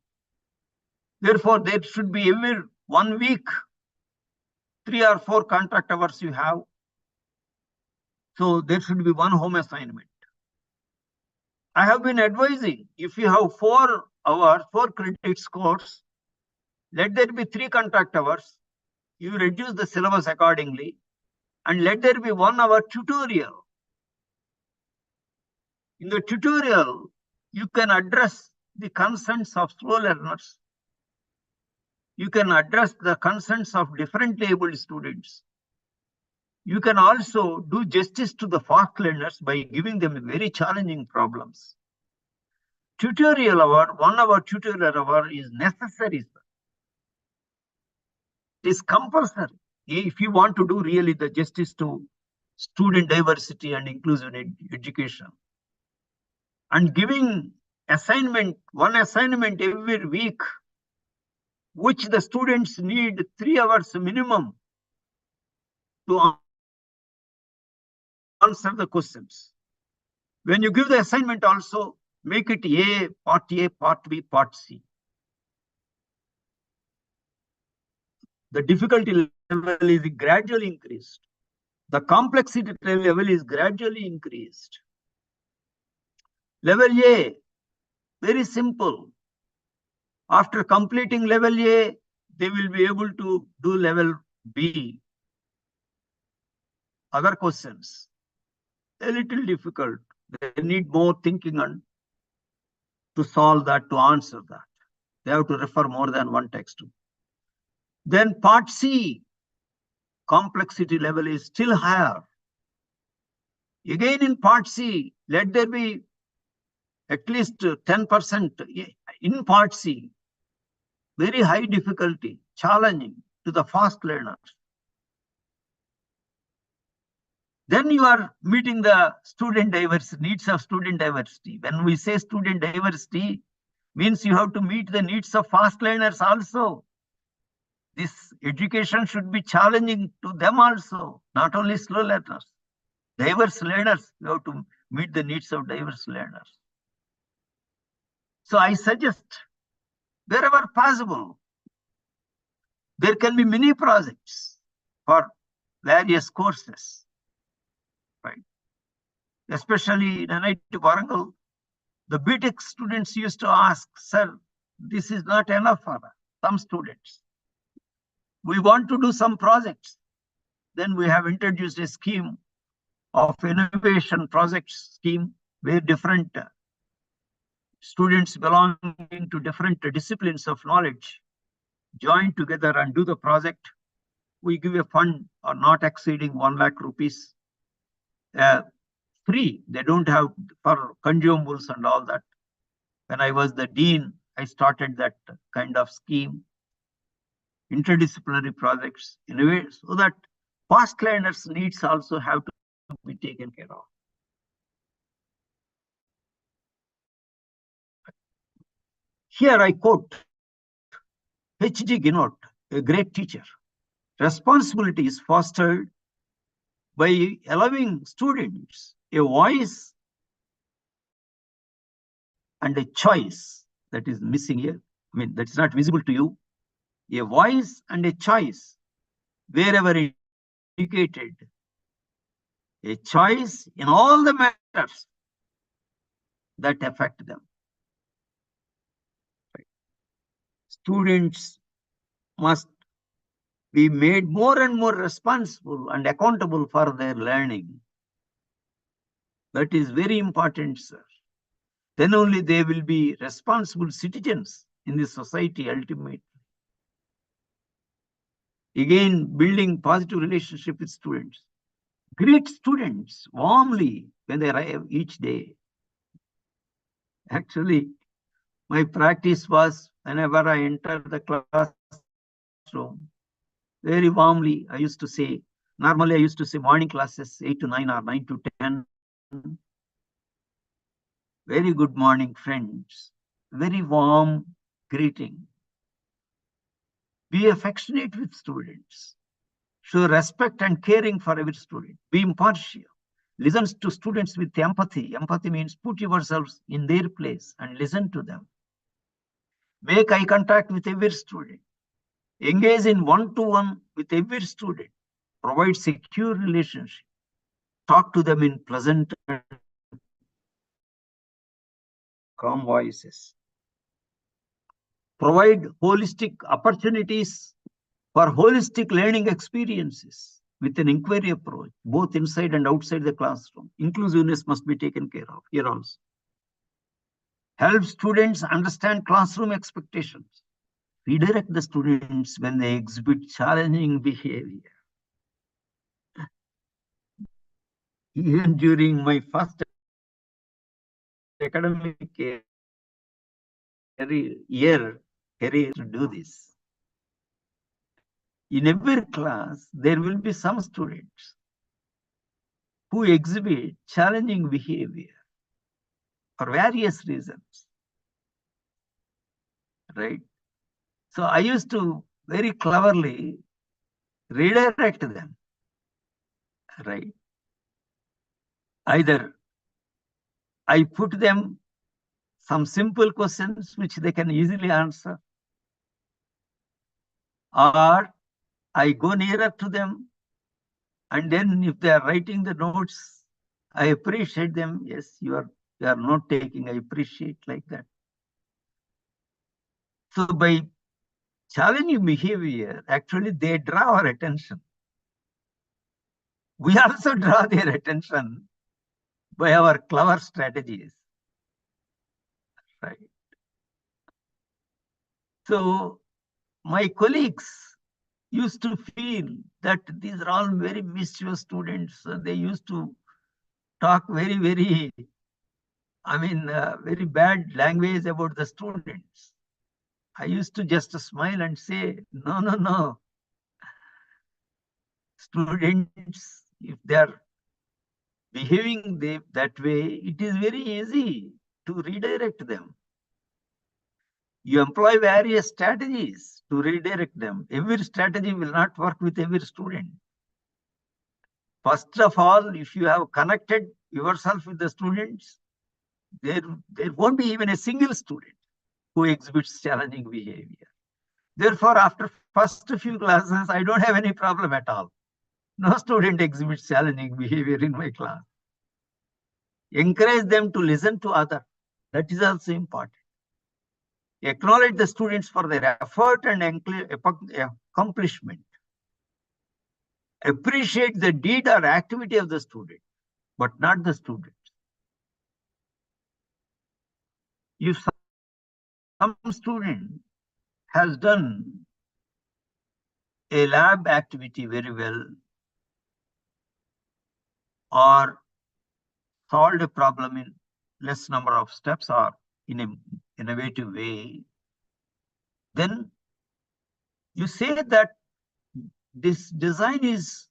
Therefore, there should be every 1 week, 3 or 4 contact hours you have. So there should be 1 home assignment. I have been advising, if you have 4 hours, 4 credits course, let there be 3 contact hours. You reduce the syllabus accordingly and let there be 1 hour tutorial. In the tutorial, you can address the concerns of slow learners. You can address the concerns of differently abled students. You can also do justice to the fast learners by giving them very challenging problems. Tutorial hour, 1 hour tutorial hour is necessary. It is compulsory if you want to do really the justice to student diversity and inclusive education. And giving assignment, 1 assignment every week, which the students need 3 hours minimum to answer the questions. When you give the assignment also, make it A, Part B, Part C. The difficulty level is gradually increased. The complexity level is gradually increased. Level A, very simple. After completing level A, they will be able to do level B. Other questions, a little difficult. They need more thinking on to solve that, to answer that. They have to refer more than 1 text. Then Part C, complexity level is still higher. Again, in part C, let there be at least 10% in part C. Very high difficulty, challenging to the fast learners. Then you are meeting the student diversity, needs of student diversity. When we say student diversity, means you have to meet the needs of fast learners also. This education should be challenging to them also, not only slow learners. Diverse learners, you have to meet the needs of diverse learners. So I suggest, wherever possible, there can be mini projects for various courses. Right. Especially in NIT Warangal, the BTech students used to ask, sir, this is not enough for some students. We want to do some projects. Then we have introduced a scheme of innovation projects scheme where different students belonging to different disciplines of knowledge join together and do the project. We give a fund or not exceeding 1 lakh rupees. Free. They don't have for consumables and all that. When I was the dean, I started that kind of scheme. Interdisciplinary projects, innovate, so that fast learners' needs also have to be taken care of. Here I quote H.G. Ginot, a great teacher. Responsibility is fostered by allowing students a voice and a choice. That is missing here. I mean, that's not visible to you. A voice and a choice wherever indicated. A choice in all the matters that affect them. Right. Students must be made more and more responsible and accountable for their learning. That is very important, sir. Then only they will be responsible citizens in the society ultimately. Again, building positive relationship with students. Greet students warmly when they arrive each day. Actually, my practice was whenever I enter the classroom, very warmly, I used to say, normally I used to say morning classes 8 to 9 or 9 to 10. Very good morning, friends. Very warm greeting. Be affectionate with students. Show respect and caring for every student. Be impartial. Listen to students with empathy. Empathy means put yourselves in their place and listen to them. Make eye contact with every student. Engage in one-to-one with every student. Provide secure relationship. Talk to them in pleasant and calm voices. Provide holistic opportunities for holistic learning experiences with an inquiry approach, both inside and outside the classroom. Inclusiveness must be taken care of here also. Help students understand classroom expectations. Redirect the students when they exhibit challenging behavior. Even during my first academic year to do this. In every class, there will be some students who exhibit challenging behavior for various reasons, right? So I used to very cleverly redirect them, right? Either I put them some simple questions which they can easily answer, or I go nearer to them, and then if they are writing the notes, I appreciate them. Yes, you are note taking. I appreciate like that. So by challenging behavior, actually they draw our attention. We also draw their attention by our clever strategies, right? So my colleagues used to feel that these are all very mischievous students. They used to talk very, very, very bad language about the students. I used to just smile and say, no, no, no. Students, if they are behaving that way, it is very easy to redirect them. You employ various strategies to redirect them. Every strategy will not work with every student. First of all, if you have connected yourself with the students, there won't be even a single student who exhibits challenging behavior. Therefore, after first few classes, I don't have any problem at all. No student exhibits challenging behavior in my class. Encourage them to listen to others. That is also important. Acknowledge the students for their effort and accomplishment. Appreciate the deed or activity of the student, but not the student. If some student has done a lab activity very well or solved a problem in less number of steps or in a innovative way, then you say that this design is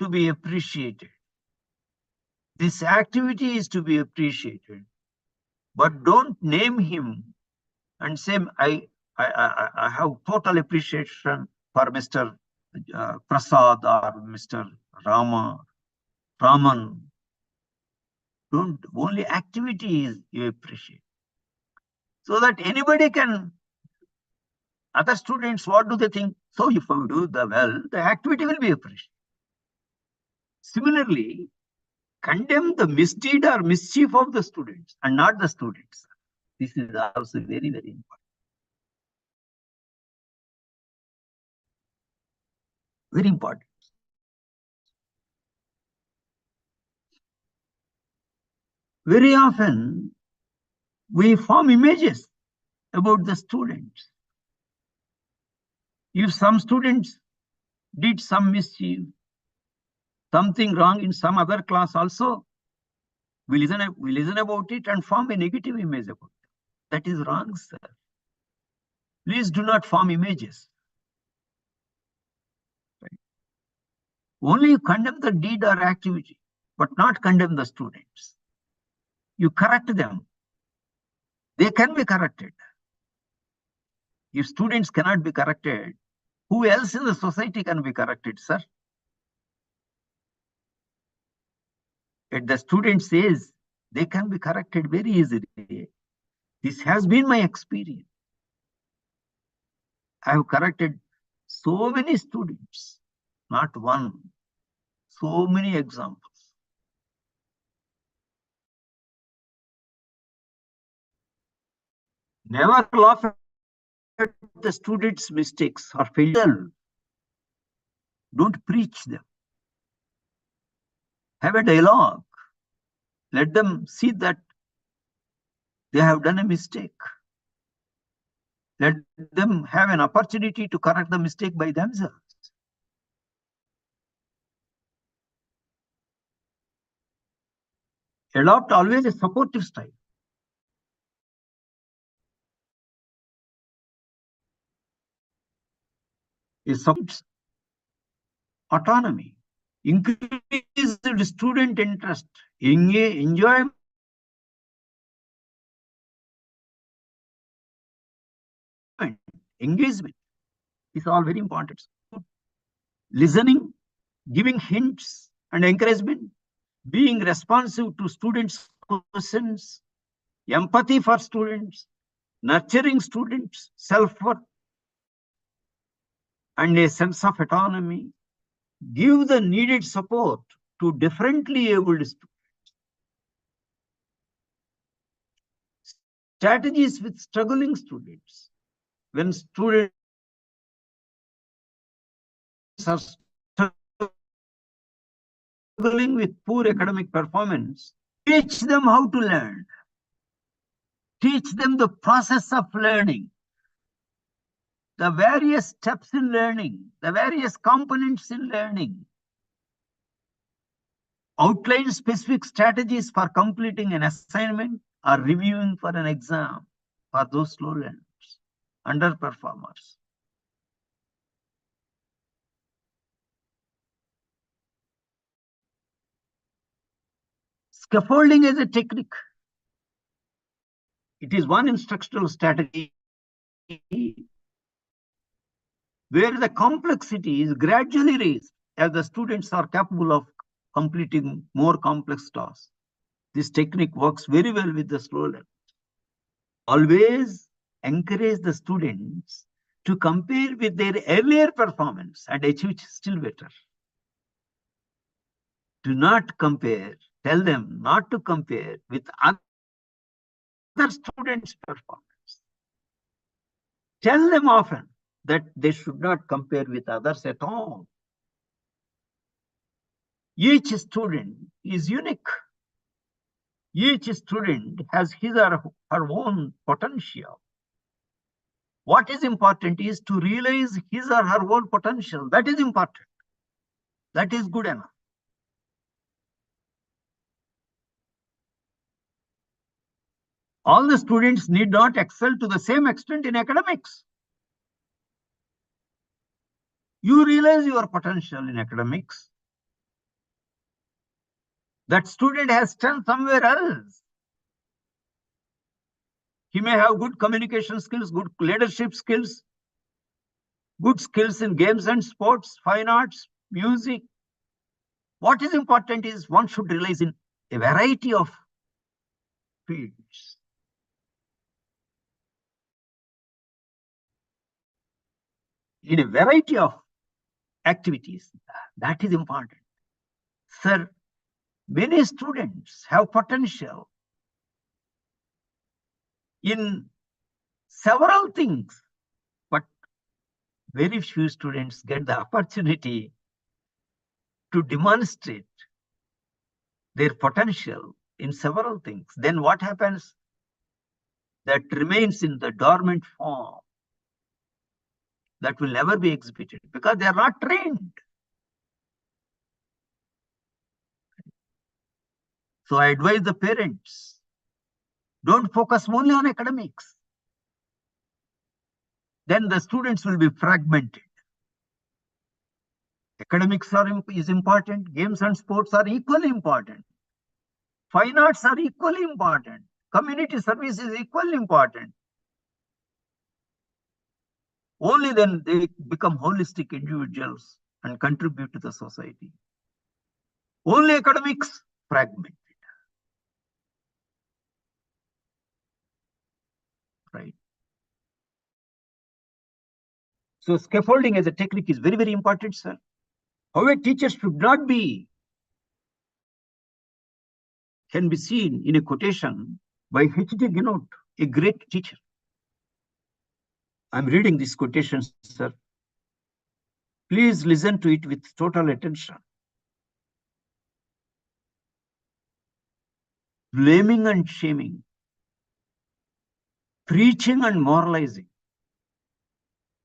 to be appreciated. This activity is to be appreciated, but don't name him and say, I have total appreciation for Mr. Prasad or Mr. Raman. Don't, only activity is you appreciate. So that anybody can, other students, what do they think? So if I do the well, the activity will be appreciated. Similarly, condemn the misdeed or mischief of the students and not the students. This is also very, very important. Very important. Very often, we form images about the students. If some students did some mischief, something wrong in some other class also, we listen about it and form a negative image about it. That is wrong, sir. Please do not form images. Right? Only you condemn the deed or activity, but not condemn the students. You correct them. They can be corrected. If students cannot be corrected, who else in the society can be corrected, sir? If the student says they can be corrected very easily. This has been my experience. I have corrected so many students, not one, so many examples. Never laugh at the students' mistakes or failure. Don't preach them. Have a dialogue. Let them see that they have done a mistake. Let them have an opportunity to correct the mistake by themselves. Adopt always a supportive style. It supports autonomy, increase the student interest, enjoy engagement. Is all very important. Listening, giving hints and encouragement, being responsive to students' questions, empathy for students, nurturing students' self-worth, and a sense of autonomy. Give the needed support to differently abled students. Strategies with struggling students. When students are struggling with poor academic performance, teach them how to learn. Teach them the process of learning. the various steps in learning, the various components in learning, outline specific strategies for completing an assignment or reviewing for an exam for those slow learners, underperformers. Scaffolding is a technique. It is one instructional strategy where the complexity is gradually raised as the students are capable of completing more complex tasks. This technique works very well with the slow learners. Always encourage the students to compare with their earlier performance and achieve still better. Do not compare. Tell them not to compare with other students' performance. Tell them often that they should not compare with others at all. Each student is unique. Each student has his or her own potential. What is important is to realize his or her own potential. That is important. That is good enough. All the students need not excel to the same extent in academics. You realize your potential in academics. That student has strength somewhere else. He may have good communication skills, good leadership skills, good skills in games and sports, fine arts, music. What is important is one should realize in a variety of fields. In a variety of activities. That is important. Sir, many students have potential in several things, but very few students get the opportunity to demonstrate their potential in several things. Then what happens? That remains in the dormant form. That will never be exhibited because they are not trained. So I advise the parents, don't focus only on academics. Then the students will be fragmented. Academics is important, games and sports are equally important. Fine arts are equally important. Community service is equally important. Only then they become holistic individuals and contribute to the society. Only academics, fragmented. Right. So scaffolding as a technique is very, very important, sir. However, teachers should not be, can be seen in a quotation by H.D. Ginott, a great teacher. I'm reading this quotation, sir. Please listen to it with total attention. Blaming and shaming, preaching and moralizing,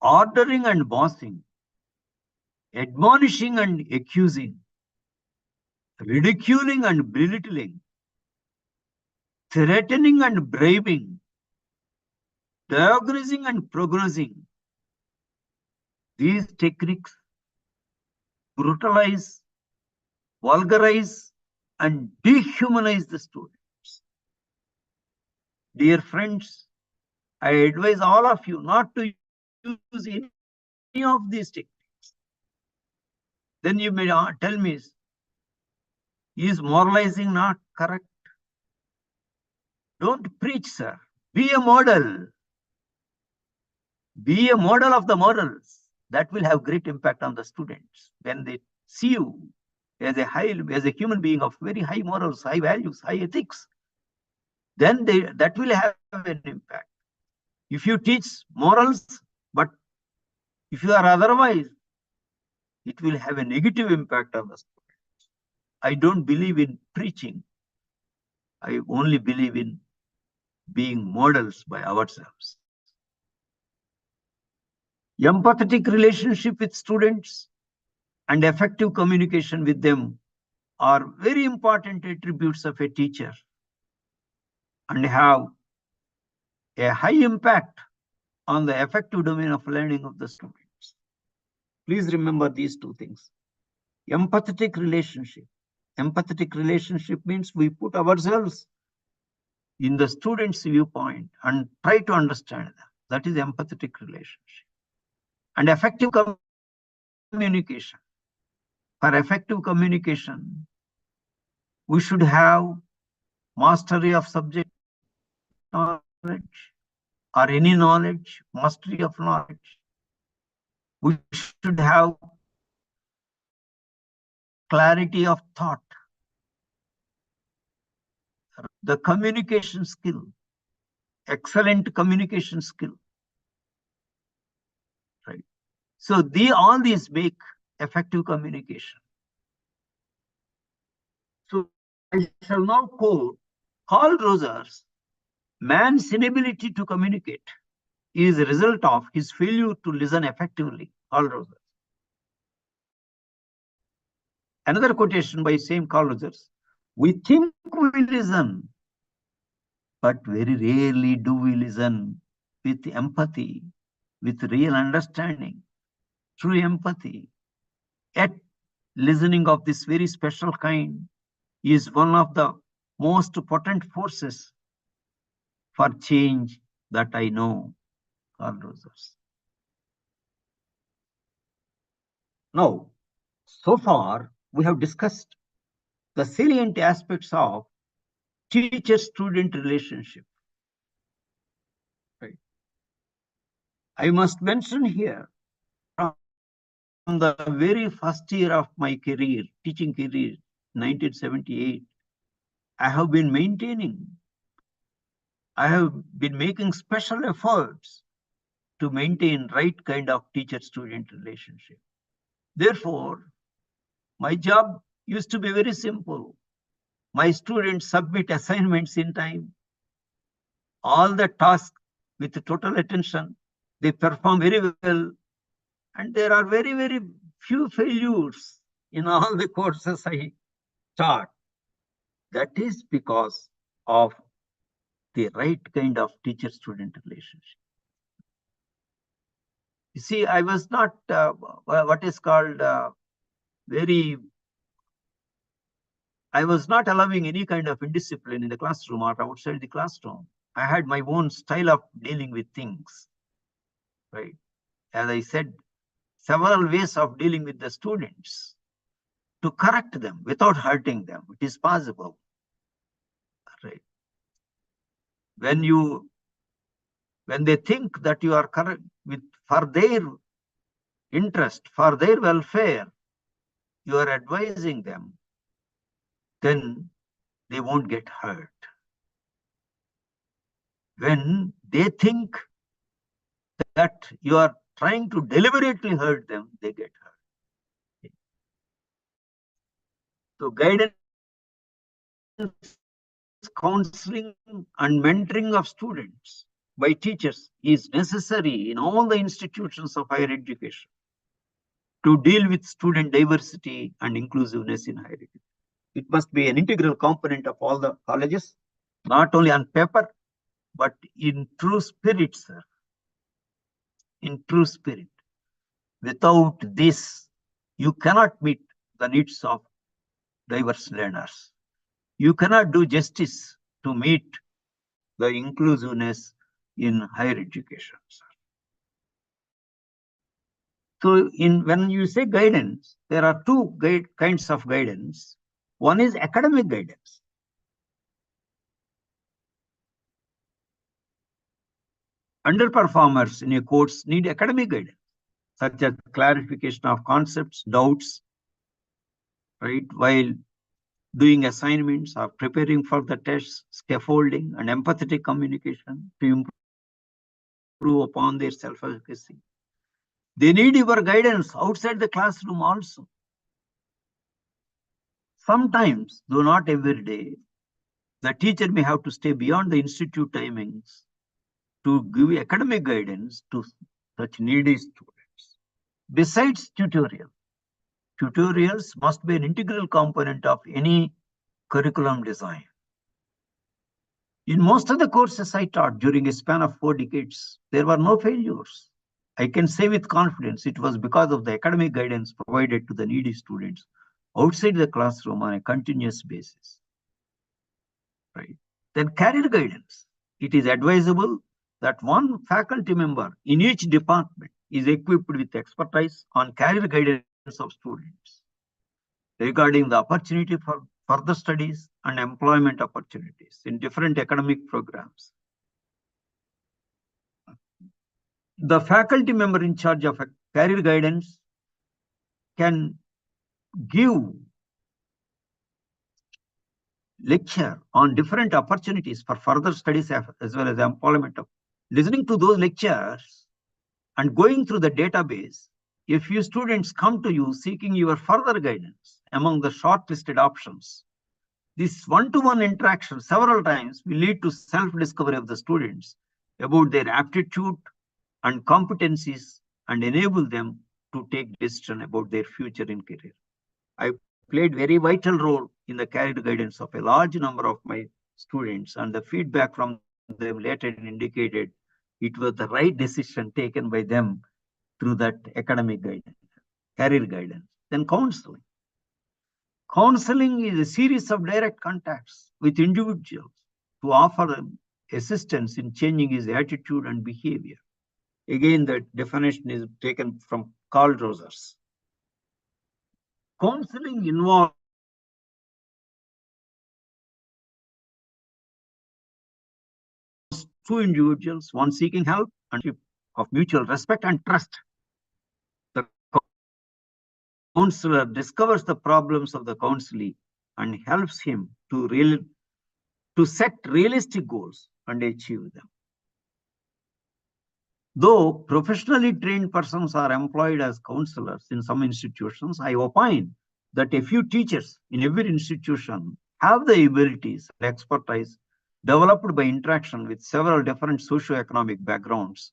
ordering and bossing, admonishing and accusing, ridiculing and belittling, threatening and bribing, diagnosing and progressing. These techniques brutalize, vulgarize, and dehumanize the students. Dear friends, I advise all of you not to use any of these techniques. Then you may tell me, is moralizing not correct? Don't preach, sir. Be a model. Be a model of the models. That will have great impact on the students. When they see you as a human being of very high morals, high values, high ethics, then that will have an impact. If you teach morals, but if you are otherwise, it will have a negative impact on the students. I don't believe in preaching. I only believe in being models by ourselves. Empathetic relationship with students and effective communication with them are very important attributes of a teacher and have a high impact on the effective domain of learning of the students. Please remember these two things. Empathetic relationship. Empathetic relationship means we put ourselves in the student's viewpoint and try to understand them. That is empathetic relationship. And effective communication. For effective communication, we should have mastery of subject knowledge or any knowledge, mastery of knowledge. We should have clarity of thought, the communication skill, excellent communication skill, right? So all these make effective communication. So I shall now quote Carl Rogers. Man's inability to communicate is a result of his failure to listen effectively. Carl Rogers. Another quotation by same Carl Rogers. We think we listen, but very rarely do we listen with empathy, with real understanding, true empathy. Yet listening of this very special kind is one of the most potent forces for change that I know. Carl Rogers. Now, so far we have discussed the salient aspects of teacher-student relationship. Right. I must mention here, from the very first year of my career, teaching career, 1978, I have been making special efforts to maintain right kind of teacher-student relationship. Therefore, my job used to be very simple. My students submit assignments in time, all the tasks with total attention, they perform very well, and there are very, very few failures in all the courses I taught. That is because of the right kind of teacher-student relationship. You see, I was not what is called I was not allowing any kind of indiscipline in the classroom or outside the classroom. I had my own style of dealing with things, right? As I said, several ways of dealing with the students to correct them without hurting them. It is possible, right? When they think that you are correct for their interest, for their welfare, you are advising them, then they won't get hurt. When they think that you are trying to deliberately hurt them, they get hurt. So guidance, counseling, and mentoring of students by teachers is necessary in all the institutions of higher education to deal with student diversity and inclusiveness in higher education. It must be an integral component of all the colleges, not only on paper, but in true spirit, sir. In true spirit. Without this, you cannot meet the needs of diverse learners. You cannot do justice to meet the inclusiveness in higher education, sir. So when you say guidance, there are two kinds of guidance. One is academic guidance. Underperformers in a course need academic guidance, such as clarification of concepts, doubts, right, while doing assignments or preparing for the tests, scaffolding, and empathetic communication to improve upon their self-efficacy. They need your guidance outside the classroom also. Sometimes, though not every day, the teacher may have to stay beyond the institute timings to give academic guidance to such needy students. Besides tutorials must be an integral component of any curriculum design. In most of the courses I taught during a span of 4 decades, there were no failures. I can say with confidence it was because of the academic guidance provided to the needy students outside the classroom on a continuous basis. Right. Then career guidance. It is advisable that one faculty member in each department is equipped with expertise on career guidance of students regarding the opportunity for further studies and employment opportunities in different academic programs. The faculty member in charge of career guidance can give lecture on different opportunities for further studies as well as employment. Listening to those lectures and going through the database, a few students come to you seeking your further guidance among the shortlisted options. This one-to-one interaction several times will lead to self-discovery of the students about their aptitude and competencies and enable them to take decision about their future in career. I played very vital role in the career guidance of a large number of my students, and the feedback from them later indicated it was the right decision taken by them through that academic guidance, career guidance. Then counseling. Counseling is a series of direct contacts with individuals to offer them assistance in changing his attitude and behavior. Again, the definition is taken from Carl Rogers. Counseling involves two individuals, one seeking help and of mutual respect and trust. The counselor discovers the problems of the counselee and helps him to set realistic goals and achieve them. Though professionally trained persons are employed as counselors in some institutions, I opine that a few teachers in every institution have the abilities and expertise developed by interaction with several different socioeconomic backgrounds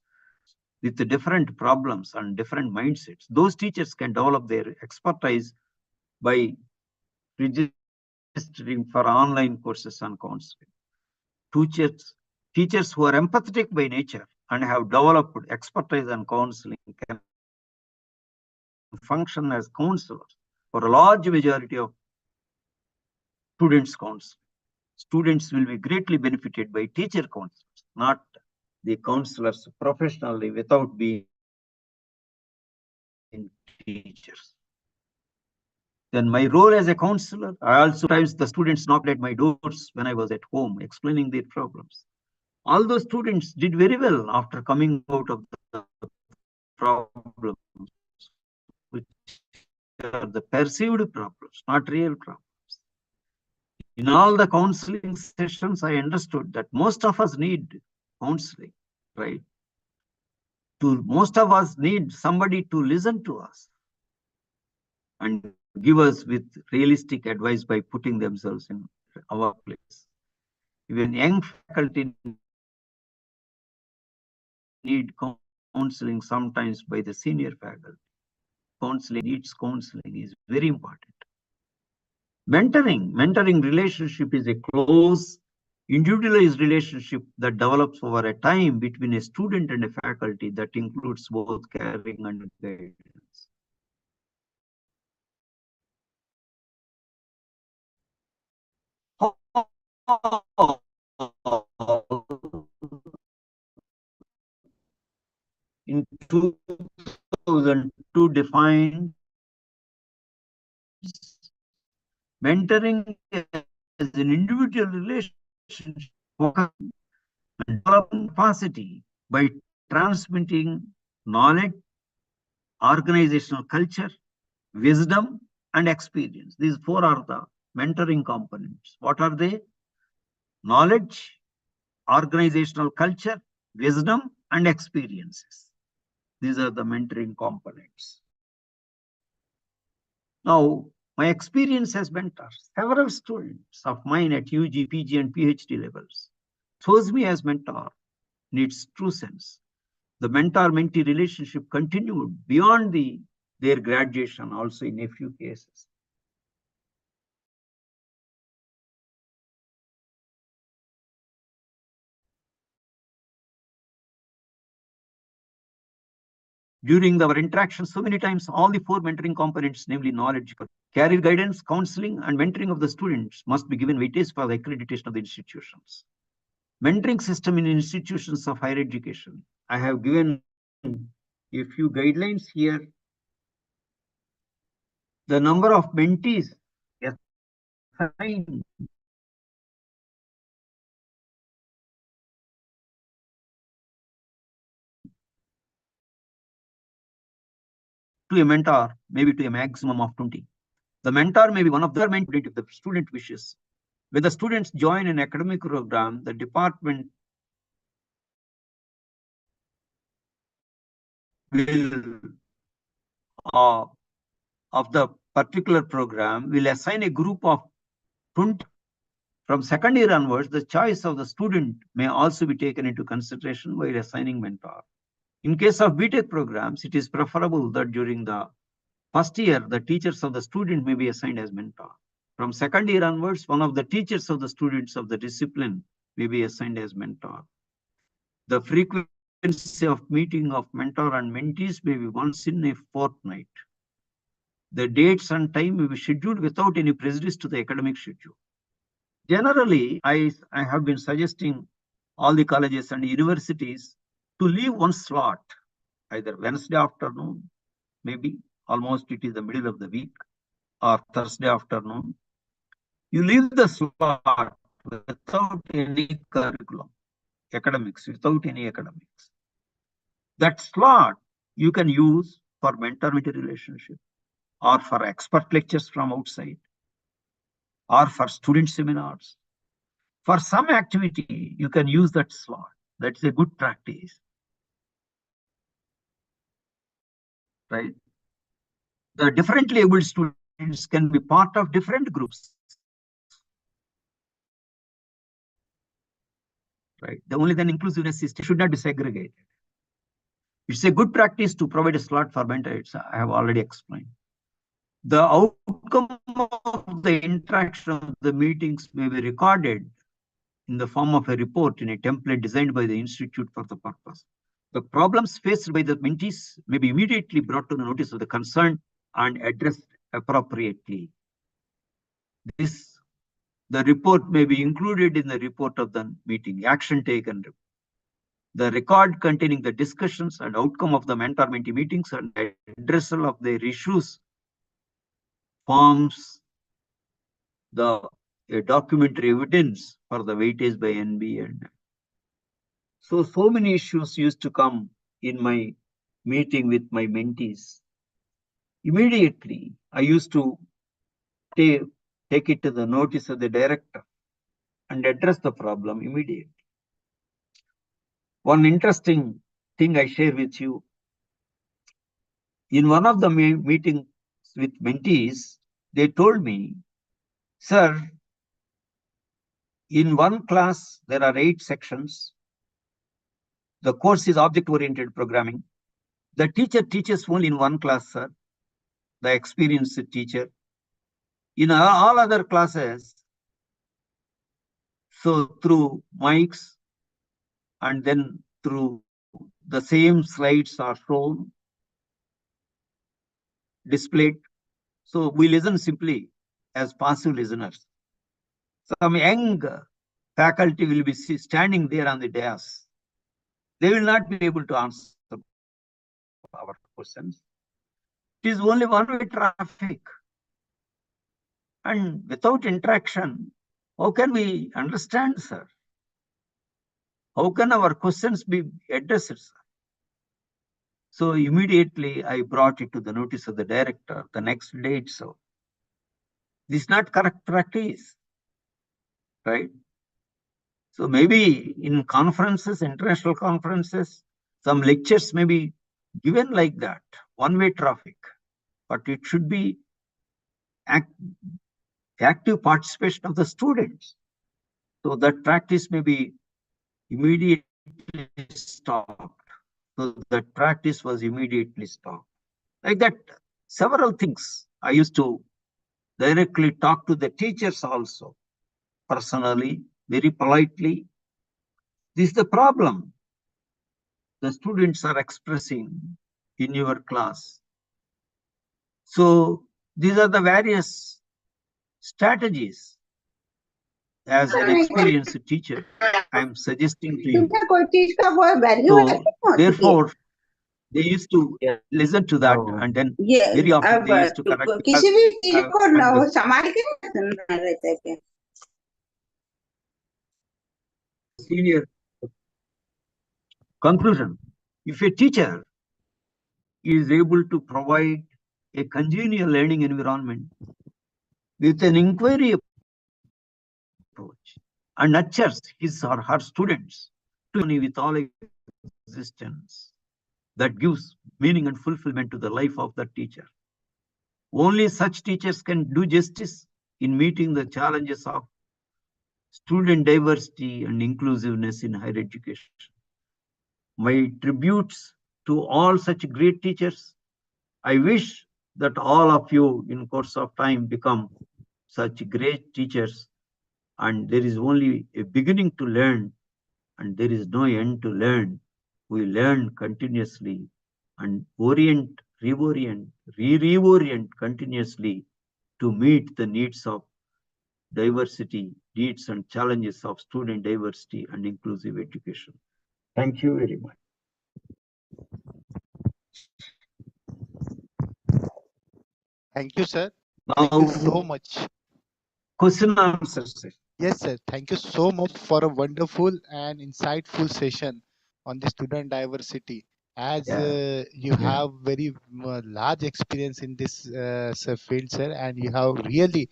with the different problems and different mindsets. Those teachers can develop their expertise by registering for online courses on counseling. Teachers who are empathetic by nature and have developed expertise on counseling can function as counselors for a large majority of students' counseling. Students will be greatly benefited by teacher counselors, not the counselors professionally without being teachers. Then my role as a counselor, I also times the students knocked at my doors when I was at home explaining their problems. All those students did very well after coming out of the problems, which are the perceived problems, not real problems. In all the counseling sessions, I understood that most of us need counseling, right? Most of us need somebody to listen to us and give us with realistic advice by putting themselves in our place. Even young faculty need counseling sometimes by the senior faculty. Counseling is very important. Mentoring relationship is a close, individualized relationship that develops over a time between a student and a faculty that includes both caring and guidance. In 2002 defined mentoring as an individual relationship focused on developing capacity by transmitting knowledge, organizational culture, wisdom, and experience. These four are the mentoring components. What are they? Knowledge, organizational culture, wisdom, and experiences. These are the mentoring components. Now, my experience as mentor, several students of mine at UG, PG, and PhD levels chose me as mentor in its true sense. The mentor-mentee relationship continued beyond their graduation also in a few cases. During our interaction, so many times, all the 4 mentoring components, namely knowledge, career guidance, counseling, and mentoring of the students must be given weightage for the accreditation of the institutions. Mentoring system in institutions of higher education. I have given a few guidelines here. The number of mentees assigned to a mentor may be to a maximum of 20. The mentor may be one of their mentors if the student wishes. When the students join an academic program, the department will of the particular program will assign a group of 20. From second year onwards, the choice of the student may also be taken into consideration while assigning mentor. In case of BTech programs, it is preferable that during the first year, the teachers of the student may be assigned as mentor. From second year onwards, one of the teachers of the students of the discipline may be assigned as mentor. The frequency of meeting of mentor and mentees may be once in a fortnight. The dates and time may be scheduled without any prejudice to the academic schedule. Generally, I have been suggesting all the colleges and universities to leave one slot, either Wednesday afternoon, maybe almost it is the middle of the week, or Thursday afternoon. You leave the slot without any curriculum, academics, without any academics. That slot you can use for mentor-mentee relationship, or for expert lectures from outside, or for student seminars. For some activity, you can use that slot. That's a good practice. Right? The differently able students can be part of different groups. Right? The only then inclusiveness system should not be segregated. It's a good practice to provide a slot for mentors. I have already explained. The outcome of the interaction of the meetings may be recorded in the form of a report in a template designed by the institute for the purpose. The problems faced by the mentees may be immediately brought to the notice of the concerned and addressed appropriately. The report may be included in the report of the meeting, action taken. The record containing the discussions and outcome of the mentor-mentee meetings and addressal of their issues forms the documentary evidence for the weightage by NB. And so many issues used to come in my meeting with my mentees. Immediately, I used to take it to the notice of the director and address the problem immediately. One interesting thing I share with you. In one of the meetings with mentees, they told me, sir, in one class, there are 8 sections. The course is object-oriented programming. The teacher teaches only in one class, sir, the experienced teacher. In all other classes, so through mics and then through the same slides are shown, displayed. So we listen simply as passive listeners. Some young faculty will be standing there on the dais. They will not be able to answer our questions. It is only one-way traffic. And without interaction, how can we understand, sir? How can our questions be addressed, sir? So immediately I brought it to the notice of the director the next day itself. This is not correct practice, right? So maybe in conferences, international conferences, some lectures may be given like that, one-way traffic, but it should be active participation of the students. So that practice may be immediately stopped. So that practice was immediately stopped. Like that, several things. I used to directly talk to the teachers also, personally, very politely. This is the problem the students are expressing in your class. So these are the various strategies. As an experienced teacher, I am suggesting to you. So therefore, they used to listen to that, and then very often they used to correct. किसी भी चीज I've को done the संभाल के नहीं रहते थे। senior conclusion. If a teacher is able to provide a congenial learning environment with an inquiry approach and nurtures his or her students to with all existence, that gives meaning and fulfillment to the life of the teacher. Only such teachers can do justice in meeting the challenges of student diversity and inclusiveness in higher education. My tributes to all such great teachers. I wish that all of you in course of time become such great teachers, and there is only a beginning to learn and there is no end to learn. We learn continuously and orient, reorient, reorient continuously to meet the needs of diversity, needs and challenges of student diversity and inclusive education. Thank you very much. Thank you, sir. Now, Thank you so much. question answer session. Yes, sir. Thank you so much for a wonderful and insightful session on the student diversity. As you have very large experience in this field, sir, and you have really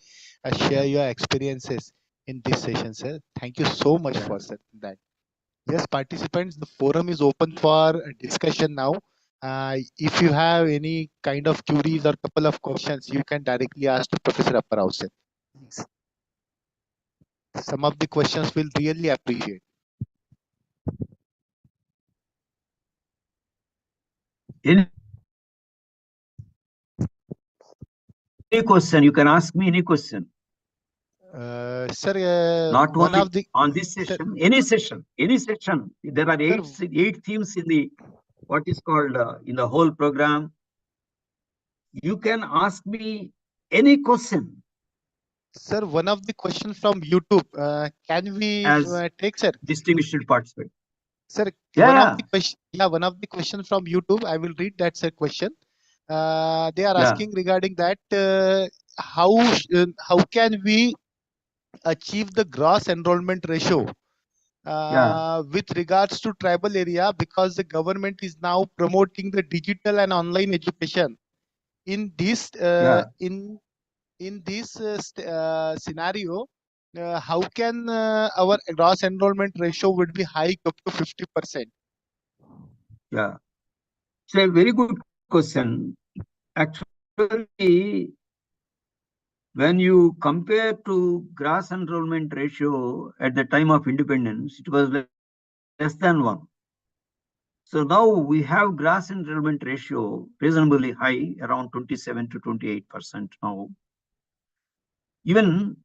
share your experiences in this session, sir. Thank you so much for that. Yes, participants, the forum is open for discussion now. If you have any kind of queries or couple of questions, you can directly ask to Professor Apparao, sir. Some of the questions will really appreciate. Any question, you can ask me any question. Sir, Not one only of the on this session, any session, any section. There are eight themes in the what is called in the whole program. You can ask me any question. Sir, one of the questions from YouTube. Can we take, sir? Distinguished participant. Sir, Yeah. One of the questions from YouTube. I will read that, sir. Question. They are asking regarding that. How can we achieve the gross enrollment ratio with regards to tribal area, because the government is now promoting the digital and online education in this in this scenario. How can our gross enrollment ratio would be high up to 50%? Yeah, it's a very good question. Actually, when you compare to gross enrollment ratio at the time of independence, it was less than 1. So now we have gross enrollment ratio reasonably high, around 27 to 28% now. Even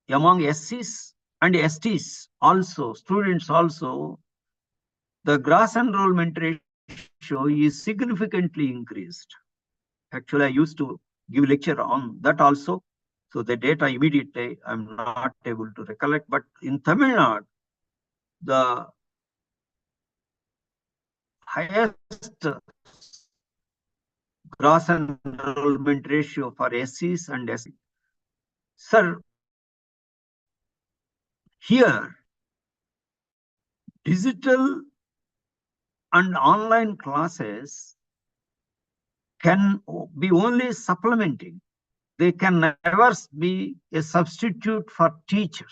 among SCs and STs also, students also, the gross enrollment ratio is significantly increased. Actually, I used to give lecture on that also. So the data immediately I'm not able to recollect, but in Tamil Nadu, the highest gross enrollment ratio for SCs and SCs. Sir, here, digital and online classes can be only supplementing. They can never be a substitute for teacher.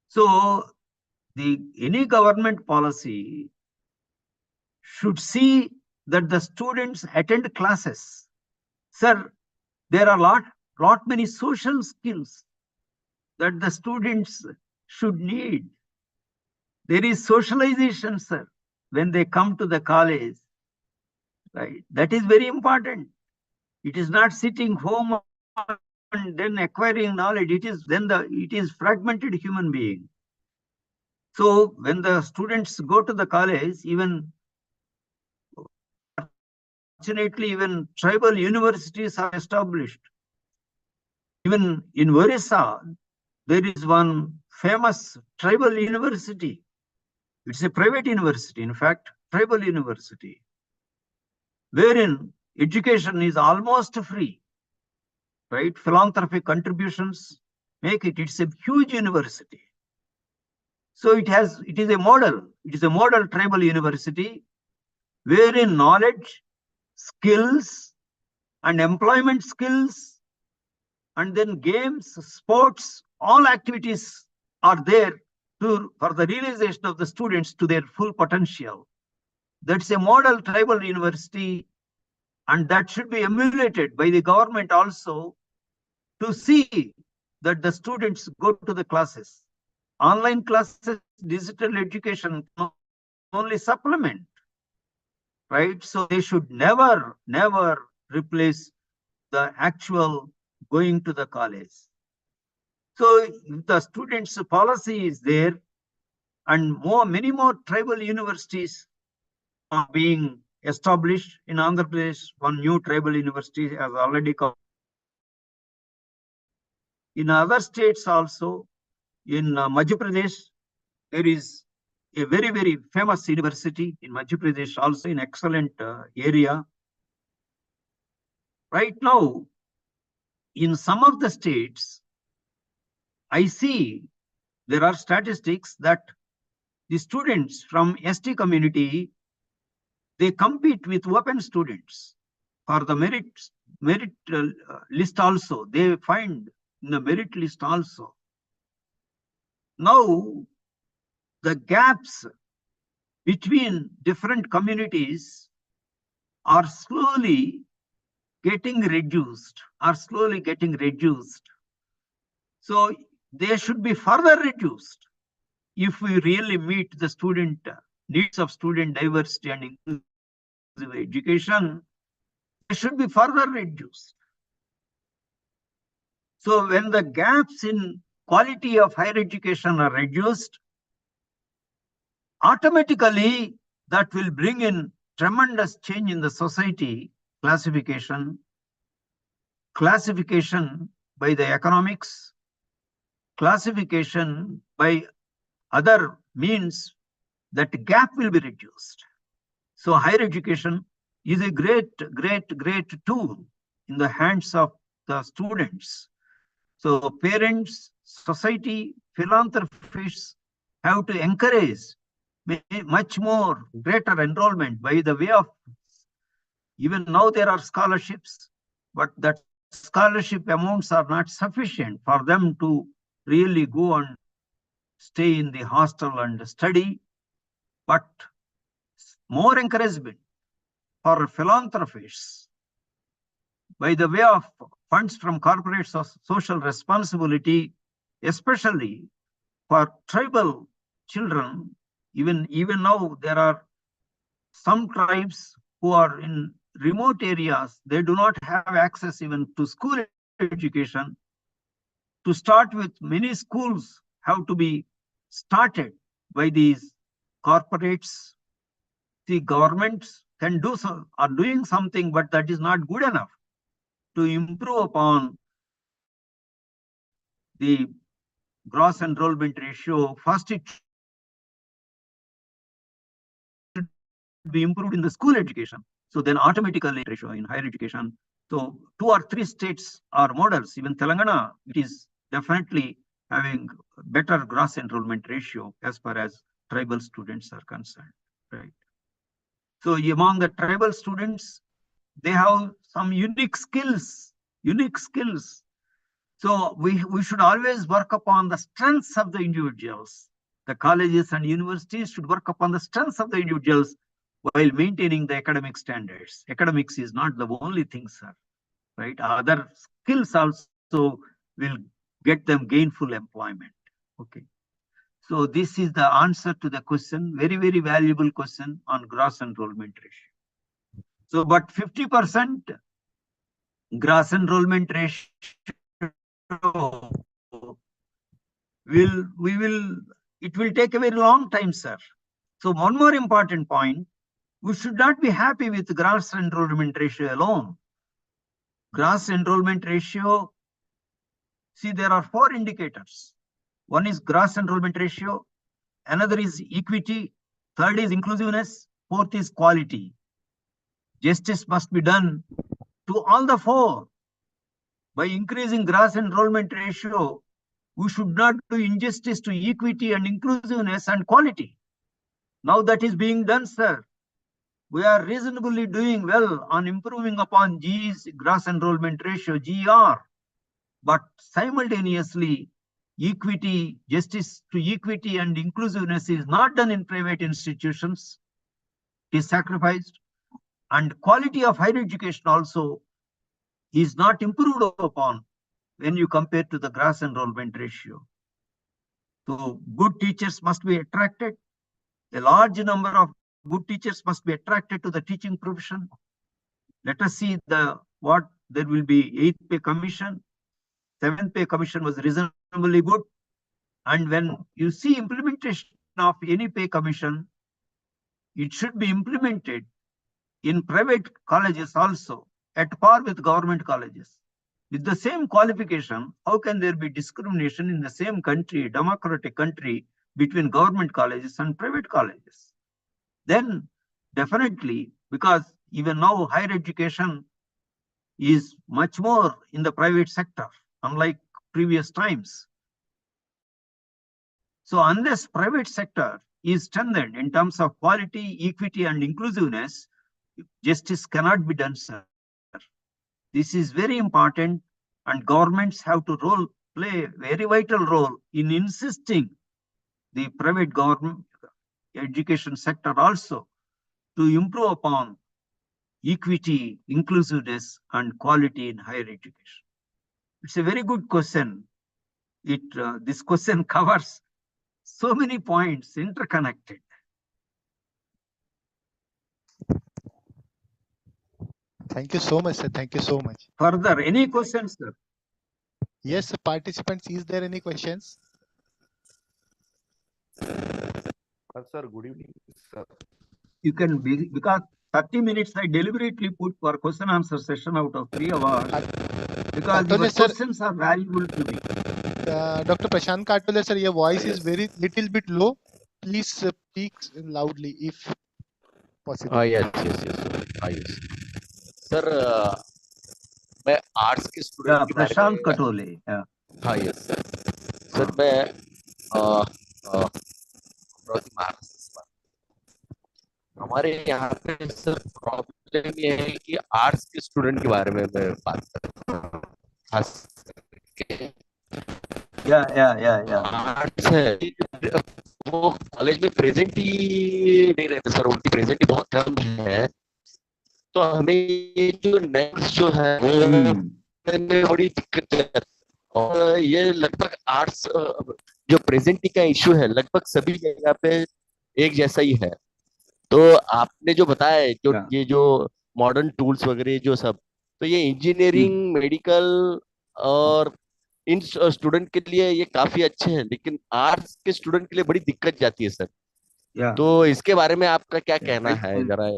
So any government policy should see that the students attend classes. Sir, there are lot many social skills that the students should need. There is socialization, sir. when they come to the college, right? That is very important. It is not sitting home and then acquiring knowledge. It is fragmented human being. So when the students go to the college, even fortunately, even tribal universities are established. Even in Orissa, there is one famous tribal university. It's a private university, in fact, tribal university, wherein education is almost free, right? Philanthropic contributions make it. It's a huge university. So it is a model tribal university wherein knowledge, skills, and employment skills, and then games, sports, all activities are there for the realization of the students to their full potential. That's a model tribal university, and that should be emulated by the government also to see that the students go to the classes. Online classes, digital education can only supplement, right? So they should never replace the actual going to the college. So if the students' policy is there, and many more tribal universities are being established in Andhra Pradesh. One new tribal university has already come. In other states also, in Madhya Pradesh, there is a very famous university in Madhya Pradesh, also in excellent area. Right now, in some of the states, I see there are statistics that the students from ST community, they compete with open students for the merit list also. They find in the merit list also. Now, the gaps between different communities are slowly getting reduced, So they should be further reduced if we really meet the student needs of student diversity and inclusive education. They should be further reduced. So when the gaps in quality of higher education are reduced, automatically that will bring in tremendous change in the society. Classification by the economics, classification by other means, that gap will be reduced. So higher education is a great tool in the hands of the students. So parents, society, philanthropists have to encourage much more greater enrollment by the way of, even now there are scholarships, but that scholarship amounts are not sufficient for them to really go and stay in the hostel and study. But more encouragement for philanthropists by the way of funds from corporate social responsibility, especially for tribal children. Even now, there are some tribes who are in remote areas. They do not have access even to school education. To start with, many schools have to be started by these corporates. The governments can do are doing something, but that is not good enough to improve upon the gross enrollment ratio. First, it should be improved in the school education. So then automatically ratio in higher education. So 2 or 3 states are models. Even Telangana, it is definitely having better gross enrollment ratio as far as tribal students are concerned, right? So among the tribal students, they have some unique skills. So we should always work upon the strengths of the individuals. The colleges and universities should work upon the strengths of the individuals while maintaining the academic standards. Academics is not the only thing, sir, right? Other skills also will get them gainful employment. Okay. So this is the answer to the question, very, very valuable question on gross enrollment ratio. So, but 50% gross enrollment ratio it will take a very long time, sir. So one more important point, we should not be happy with gross enrollment ratio alone. Gross enrollment ratio, see, there are 4 indicators. One is gross enrollment ratio, another is equity, third is inclusiveness, fourth is quality. Justice must be done to all the 4. By increasing gross enrollment ratio, we should not do injustice to equity and inclusiveness and quality. Now that is being done, sir. We are reasonably doing well on improving upon G's gross enrollment ratio, GR. But simultaneously, equity, justice to equity and inclusiveness is not done in private institutions. It is sacrificed. And quality of higher education also is not improved upon when you compare to the gross enrollment ratio. So good teachers must be attracted. A large number of good teachers must be attracted to the teaching profession. Let us see what there will be 8th pay commission. 7th pay commission was reasonably good. And when you see implementation of any pay commission, it should be implemented in private colleges also at par with government colleges. With the same qualification, how can there be discrimination in the same country, democratic country, between government colleges and private colleges? Then definitely, because even now higher education is much more in the private sector, unlike previous times. So unless private sector is strengthened in terms of quality, equity, and inclusiveness, justice cannot be done, sir. This is very important, and governments have to play a very vital role in insisting the private government education sector also to improve upon equity, inclusiveness, and quality in higher education. It's a very good question. This question covers so many points interconnected. Thank you so much, sir. Thank you so much. Further, any questions, sir? Yes, participants, is there any questions? Sir, good evening, sir. You can be, because 30 minutes I deliberately put for question answer session out of 3 hours because your questions are valuable to me. Dr. Prashant Katule, sir, your voice is very little bit low. Please speak loudly if possible. Yes. Yes. Sir, मैं arts के student के प्रशांत कटोले. हाँ, yes sir. मैं महाराष्ट्र, हमारे यहाँ पे sir problem ये है कि आर्ट्स के स्टूडेंट के बारे में मैं बात कर रहा हूँ, खास करके आर्ट्स है वो कॉलेज में प्रेजेंट ही नहीं रहते सर, उनकी प्रेजेंट ही बहुत कम है. तो हमें ये जो नेक्स्ट जो है में बड़ी दिक्कत है. और ये लगभग आर्ट्स जो प्रेजेंटी का इशू है लगभग सभी जगह पे एक जैसा ही है. तो आपने जो बताया जो ये जो मॉडर्न टूल्स वगैरह जो सब, तो ये इंजीनियरिंग, मेडिकल और इन स्टूडेंट के लिए ये काफी अच्छे हैं, लेकिन आर्ट्स के स्टूडेंट के लिए बड़ी दिक्कत जाती है सर. तो इसके बारे में आपका क्या कहना है जरा?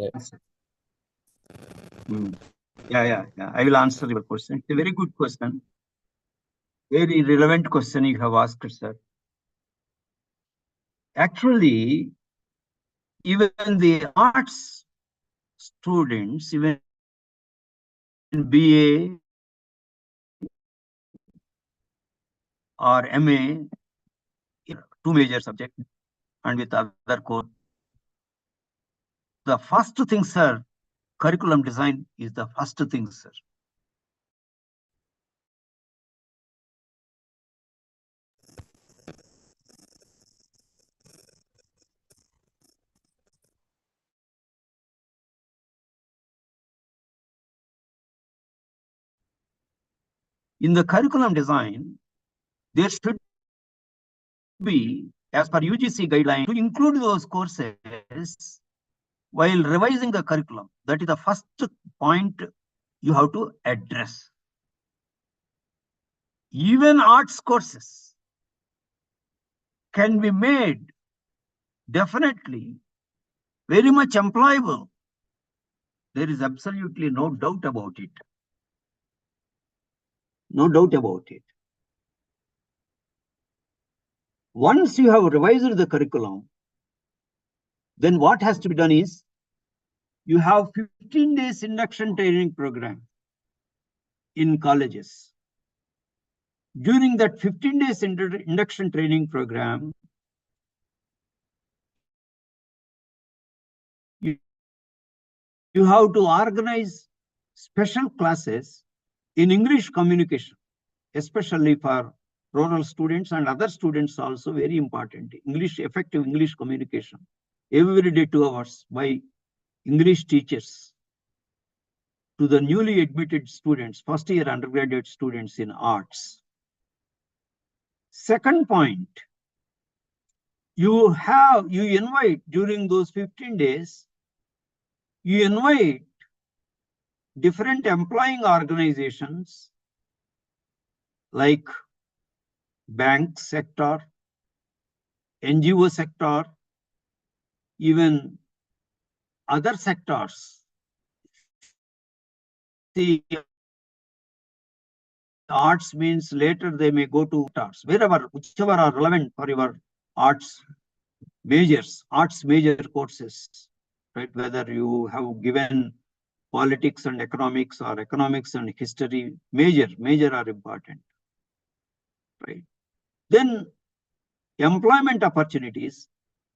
I will answer your question. It's a very good question. Very relevant question you have asked, sir. Actually, even the arts students, even in BA or MA, 2 major subjects and with other course. The first thing, sir, curriculum design is the first thing, sir. In the curriculum design, there should be as per UGC guideline, to include those courses while revising the curriculum. That is the first point you have to address. Even arts courses can be made definitely very much employable. There is absolutely no doubt about it. No doubt about it. Once you have revised the curriculum, then what has to be done is you have 15 days induction training program in colleges. During that 15 days induction training program, you have to organize special classes in English communication, especially for rural students and other students also very important. Effective English communication. Every day 2 hours by English teachers to the newly admitted students, first year undergraduate students in arts. Second point, you invite during those 15 days, you invite different employing organizations like bank sector, NGO sector, even other sectors. See, arts means later they may go to arts, whichever are relevant for your arts major courses, right? Whether you have given politics and economics or economics and history, major are important, right? Then employment opportunities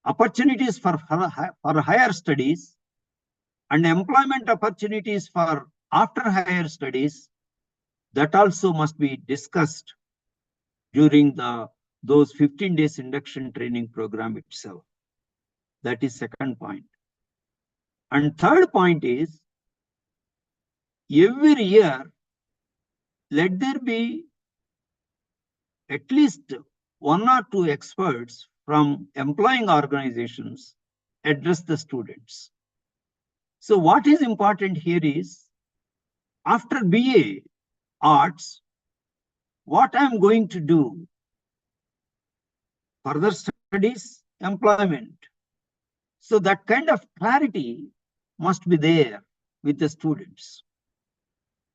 for higher studies, and employment opportunities for after higher studies, that also must be discussed during those 15 days induction training program itself. That is second point. And third point is, every year, let there be at least 1 or 2 experts from employing organizations address the students. So what is important here is, after BA Arts, what I'm going to do? Further studies, employment. So that kind of clarity must be there with the students.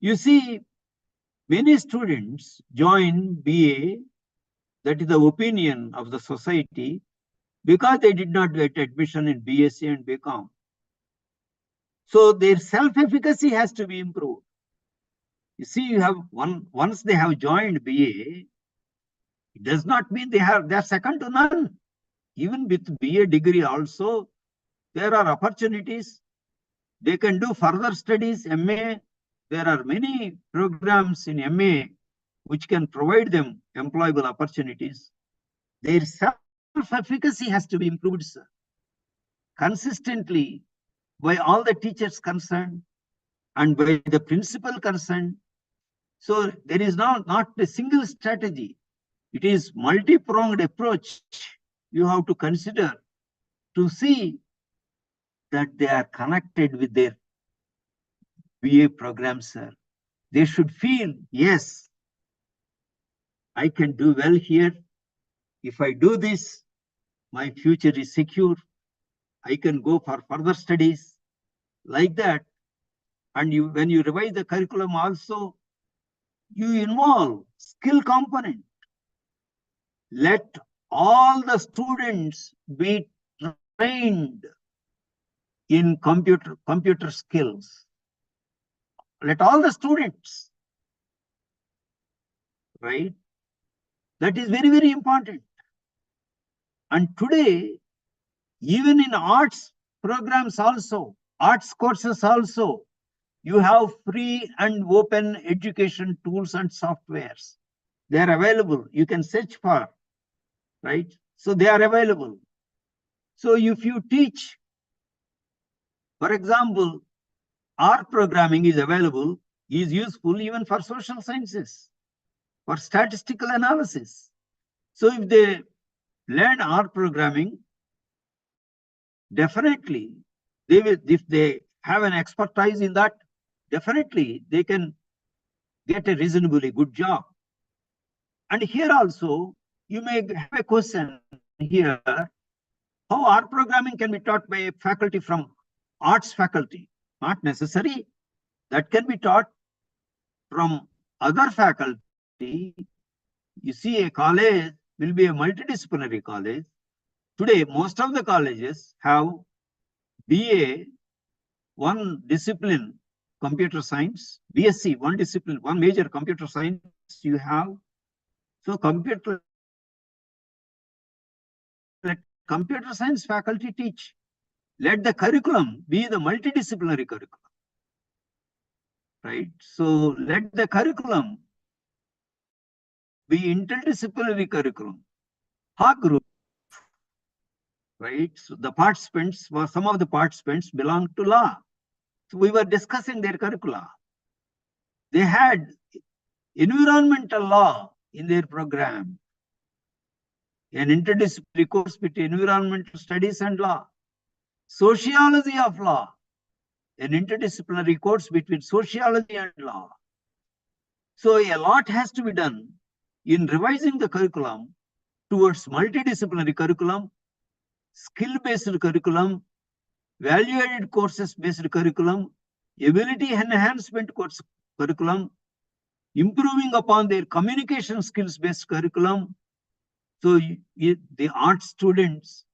You see, many students join BA, that is the opinion of the society, because they did not get admission in BSc and BCom. So their self-efficacy has to be improved. You see, you have once they have joined BA, it does not mean they're second to none. Even with BA degree also, there are opportunities. They can do further studies, MA. There are many programs in MA which can provide them employable opportunities. Their self-efficacy has to be improved, sir, consistently by all the teachers concerned and by the principal concerned. So there is not a single strategy. It is multi-pronged approach you have to consider to see that they are connected with their BA programs, sir. They should feel, yes, I can do well here. If I do this, my future is secure. I can go for further studies like that. And when you revise the curriculum also, you involve skill component. Let all the students be trained in computer skills. Let all the students, right? That is very, very important. And today, even in arts programs also, arts courses also, you have free and open education tools and softwares. They are available. You can search for, right? So they are available. So if you teach, for example, R programming is available, is useful even for social sciences, for statistical analysis. So if they learn R programming, definitely they will, if they have an expertise in that, definitely they can get a reasonably good job. And here also, you may have a question here, how R programming can be taught by a faculty from arts faculty? Not necessary. That can be taught from other faculty. You see, a college will be a multidisciplinary college. Today, most of the colleges have BA, one discipline, computer science, BSc, one discipline, one major computer science you have. So let computer science faculty teach. Let the curriculum be the multidisciplinary curriculum, right? So let the curriculum be interdisciplinary curriculum, HA group, right? So the participants, some of the participants belong to law. So we were discussing their curricula. They had environmental law in their program, an interdisciplinary course between environmental studies and law, sociology of law, an interdisciplinary course between sociology and law. So a lot has to be done in revising the curriculum towards multidisciplinary curriculum, skill-based curriculum, value-added courses-based curriculum, ability enhancement course curriculum, improving upon their communication skills-based curriculum. So the art students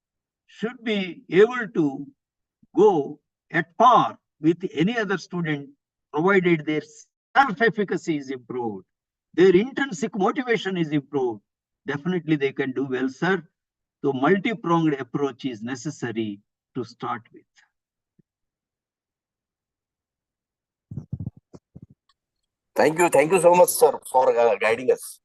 should be able to go at par with any other student, provided their self-efficacy is improved, their intrinsic motivation is improved. Definitely they can do well, sir. So multi-pronged approach is necessary to start with. Thank you so much, sir, for guiding us.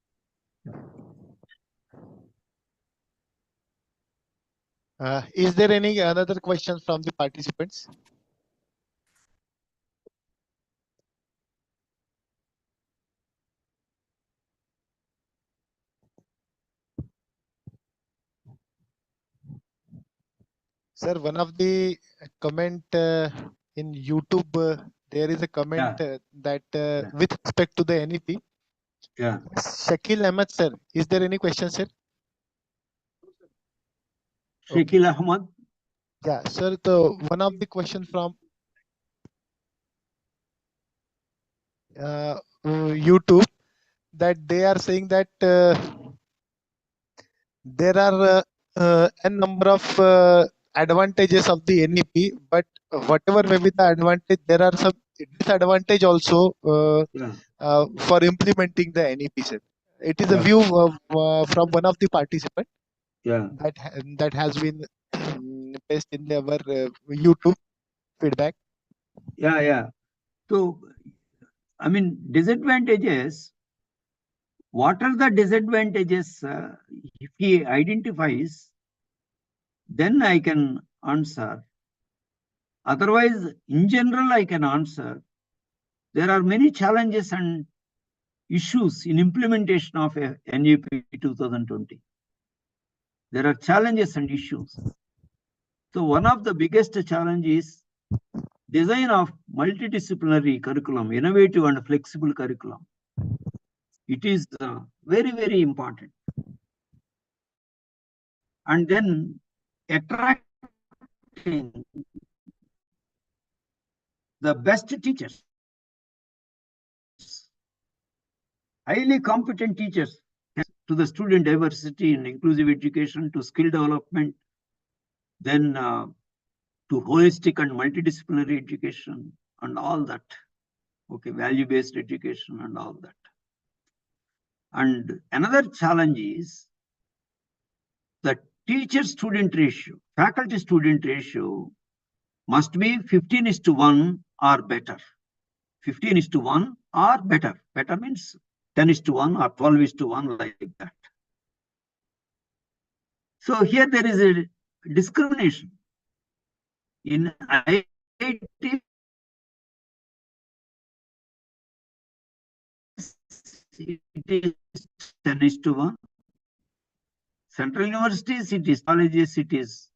Is there any another question from the participants? Sir, one of the comment in YouTube, there is a comment that with respect to the NEP. Yeah. Shakil Ahmed, sir, is there any question, sir? Shakil Ahmed. Yeah, sir, the one of the question from YouTube, that they are saying that there are a number of advantages of the NEP, but whatever may be the advantage, there are some disadvantage also for implementing the NEP, sir. It is a view from one of the participants that has been placed in our YouTube feedback. Yeah. So, I mean, disadvantages. What are the disadvantages? If he identifies, then I can answer. Otherwise, in general, I can answer. There are many challenges and issues in implementation of a NEP 2020. There are challenges and issues. So one of the biggest challenges is design of multidisciplinary curriculum, innovative and flexible curriculum. It is very, very important. And then attracting the best teachers, highly competent teachers, to the student diversity and inclusive education, to skill development, then to holistic and multidisciplinary education and all that. Okay, value-based education and all that. And another challenge is the teacher-student ratio, faculty-student ratio must be 15:1 or better. 15:1 or better. Better means 10:1 or 12:1, like that. So here there is a discrimination. In IIT, it is 10:1. Central universities, it is colleges, it is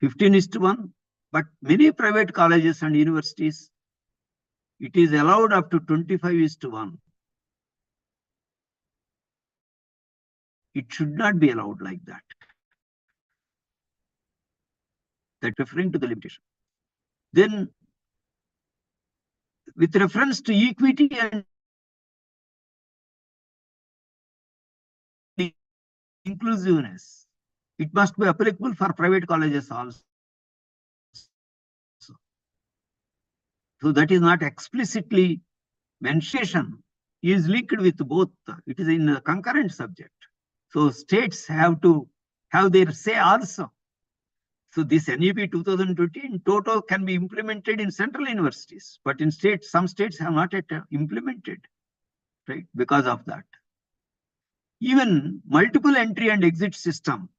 15:1. But many private colleges and universities, it is allowed up to 25:1. It should not be allowed like that. That referring to the limitation. Then, with reference to equity and inclusiveness, it must be applicable for private colleges also. So that is not explicitly mentioned, is linked with both. It is in a concurrent subject. So states have to have their say also. So this NEP 2020 in total can be implemented in central universities, but in states, some states have not yet implemented, right? Because of that. Even multiple entry and exit system,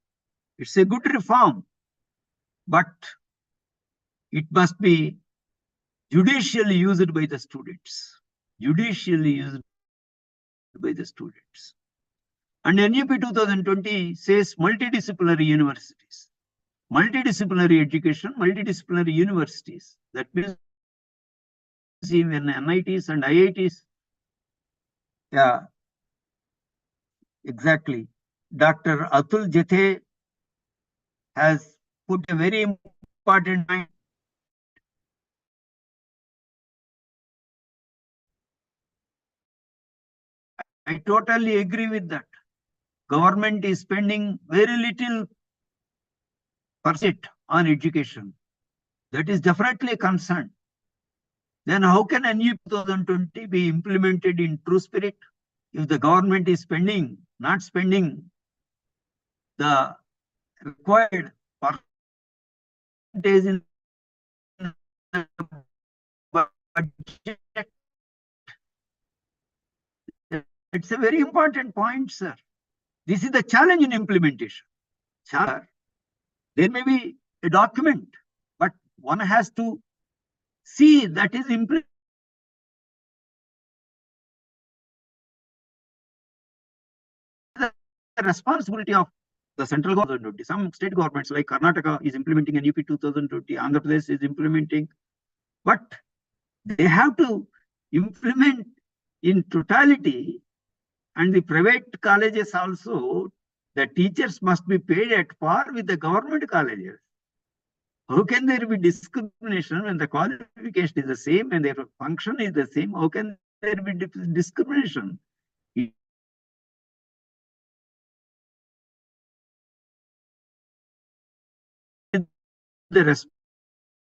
it's a good reform, but it must be judicially used by the students. Judicially used by the students. And NEP 2020 says multidisciplinary universities. Multidisciplinary education, multidisciplinary universities. That means even NITs and IITs. Yeah, exactly. Dr. Atul Jathe has put a very important point. I totally agree with that. Government is spending very little percent on education. That is definitely a concern. Then how can NEP 2020 be implemented in true spirit if the government is not spending the required percentage in the budget? It's a very important point, sir. This is the challenge in implementation. There may be a document, but one has to see that is implemented. The responsibility of the central government. Some state governments like Karnataka is implementing a NEP 2020, Andhra Pradesh is implementing, but they have to implement in totality, and the private colleges also, the teachers must be paid at par with the government colleges. How can there be discrimination when the qualification is the same and their function is the same? How can there be discrimination? The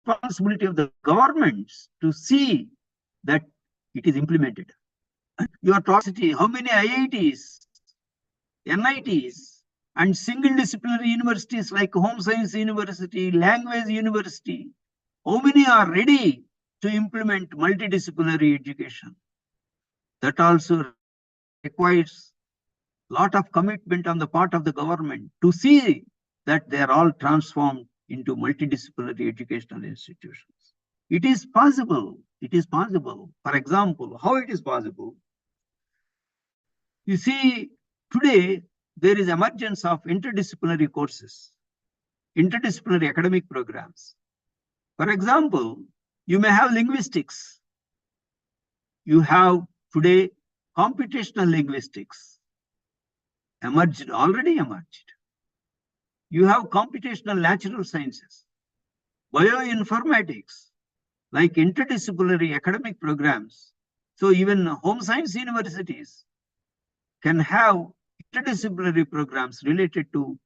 responsibility of the governments to see that it is implemented. Your talking, how many IITs, NITs, and single disciplinary universities like Home Science University, Language University, how many are ready to implement multidisciplinary education? That also requires a lot of commitment on the part of the government to see that they are all transformed into multidisciplinary educational institutions. It is possible. It is possible. For example, how it is possible? You see, today there is emergence of interdisciplinary courses, interdisciplinary academic programs. For example, you may have linguistics. You have today computational linguistics already emerged. You have computational natural sciences, bioinformatics, like interdisciplinary academic programs. So even home science universities can have interdisciplinary programs related to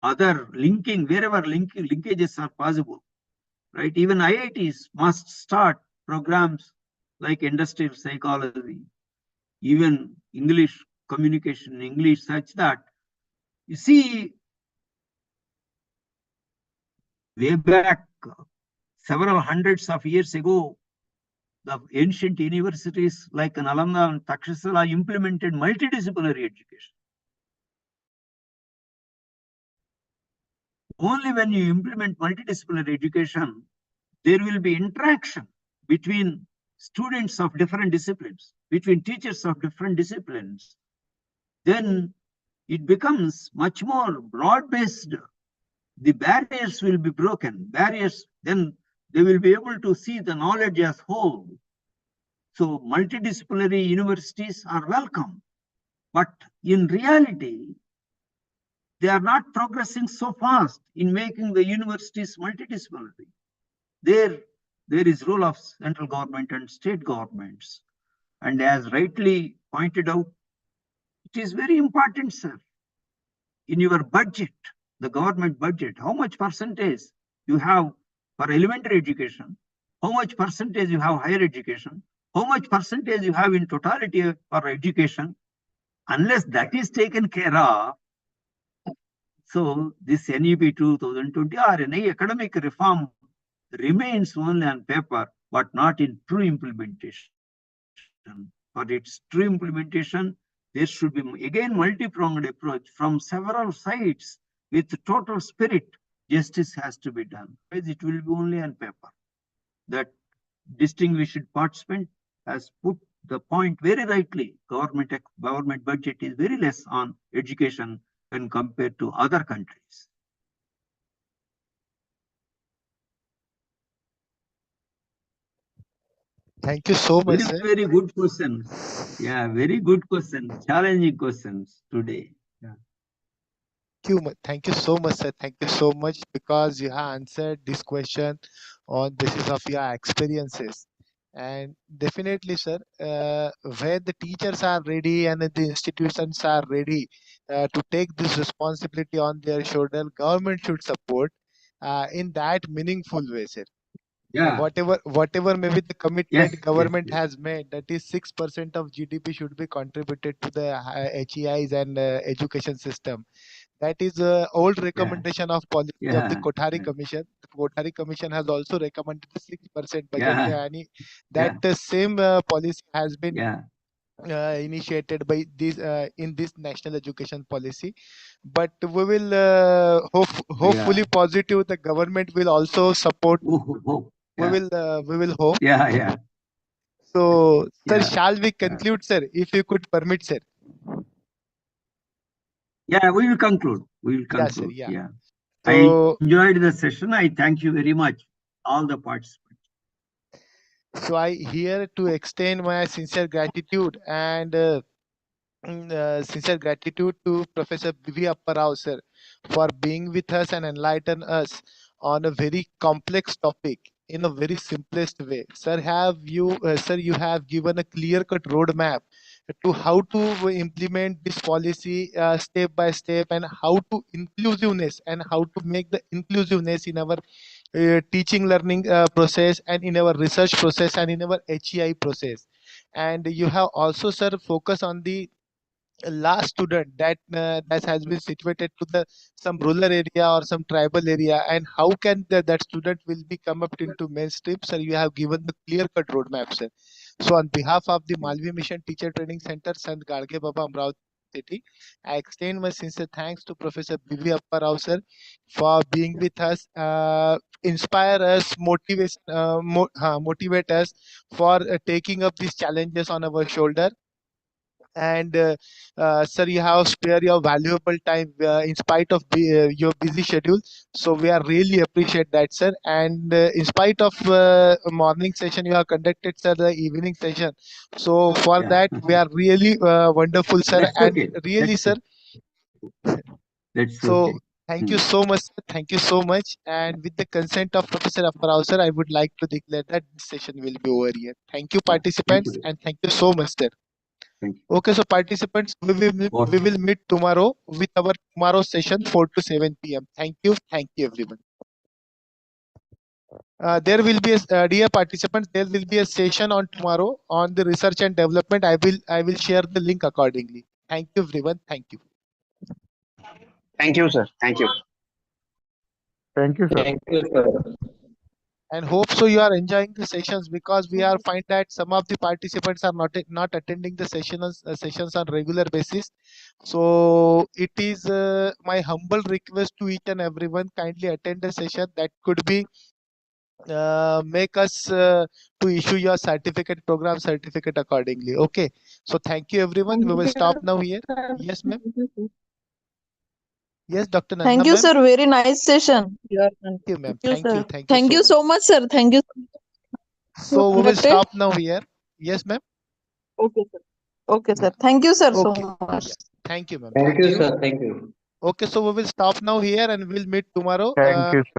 other linking, wherever linkages are possible, right? Even IITs must start programs like industrial psychology, even English communication, English, such that, you see, way back several hundreds of years ago, the ancient universities like Nalanda and Takshashila implemented multidisciplinary education. Only when you implement multidisciplinary education, there will be interaction between students of different disciplines, between teachers of different disciplines. Then it becomes much more broad-based. The barriers will be broken. Barriers, then they will be able to see the knowledge as whole. So multidisciplinary universities are welcome. But in reality, they are not progressing so fast in making the universities multidisciplinary. There is role of central government and state governments. And as rightly pointed out, it is very important, sir. In your budget, the government budget, how much percentage you have for elementary education, how much percentage you have higher education, how much percentage you have in totality for education, unless that is taken care of. So this NEP 2020 or any academic reform remains only on paper, but not in true implementation. For its true implementation, there should be again multi-pronged approach from several sides with total spirit. Justice has to be done. Otherwise, it will be only on paper. That distinguished participant has put the point very rightly. Government budget is very less on education when compared to other countries. Thank you so much, Very, sir. very good questions. Yeah, very good questions. Challenging questions today. Yeah. Thank you so much, sir. Thank you so much because you have answered this question on basis of your experiences. And definitely, sir, where the teachers are ready and the institutions are ready to take this responsibility on their shoulder, government should support in that meaningful way, sir. Yeah. Whatever maybe the commitment Yes. government Yes. has made, that is 6% of GDP should be contributed to the HEIs and education system. That is old recommendation of policy of the Yeah. Kothari Commission. The Kothari Commission has also recommended the 6% budget. Yeah. That Yeah. same policy has been Yeah. initiated by this in this national education policy. But we will hopefully positive the government will also support. Yeah. We will hope. Yeah. Yeah. So, sir, Yeah. shall we conclude, sir? If you could permit, sir. Yeah, we will conclude. We will Yeah, sir. conclude. Yeah. Yeah. So, I enjoyed the session. I thank you very much, all the participants. so I here to extend my sincere gratitude and sincere gratitude to Professor B.V. Apparao, sir, for being with us and enlighten us on a very complex topic in a very simplest way. Sir, you have given a clear-cut roadmap to how to implement this policy step by step, and how to inclusiveness and how to make the inclusiveness in our teaching learning process, and in our research process, and in our HEI process. And you have also, sir, focus on the last student that has been situated to the some rural area or some tribal area, and how can that student will be come up into mainstream. Sir, you have given the clear cut roadmap, sir. So on behalf of the Malvi Mission Teacher Training Center, Sant Gadge Baba, Amravati City, I extend my sincere thanks to Professor B.V. Apparao, sir, for being with us, inspire us, motivate us for taking up these challenges on our shoulder. And sir, you have spare your valuable time in spite of your busy schedule. So we are really appreciate that, sir. And in spite of morning session you have conducted, sir, the evening session. So for that we are really wonderful, sir. That's And okay. really, sir. That's So okay. thank you so much, sir. Thank you so much. And with the consent of Professor Apparao, sir, I would like to declare that this session will be over here. Thank you, participants, you. and thank you so much, sir. Thank you. Okay, so participants, we will meet tomorrow with our tomorrow session 4 to 7 p.m. Thank you everyone. There will be dear participants, there will be a session on tomorrow on the research and development. I will share the link accordingly. Thank you everyone. Thank you. Thank you, sir. Thank you. Thank you, sir. Thank you, sir. And hope so you are enjoying the sessions, because we are find that some of the participants are not attending the sessions on regular basis. So it is my humble request to each and everyone, kindly attend the session. That could be make us to issue your certificate, program certificate accordingly. Okay, so thank you everyone. We will stop now here. Yes, ma'am. Yes, Dr. Nandana Thank you, ma'am. sir. Very nice session. Thank you, ma'am. Thank you. sir. Thank you Thank so you much. so much, sir. Thank you. So we will Conducted. stop now here. Yes, ma'am. Okay, sir. Okay, sir. Thank you, sir, so Okay. much. Yeah. Thank you, ma'am. Thank you, sir. Thank you. Okay, so we will stop now here and we'll meet tomorrow. Thank you, sir.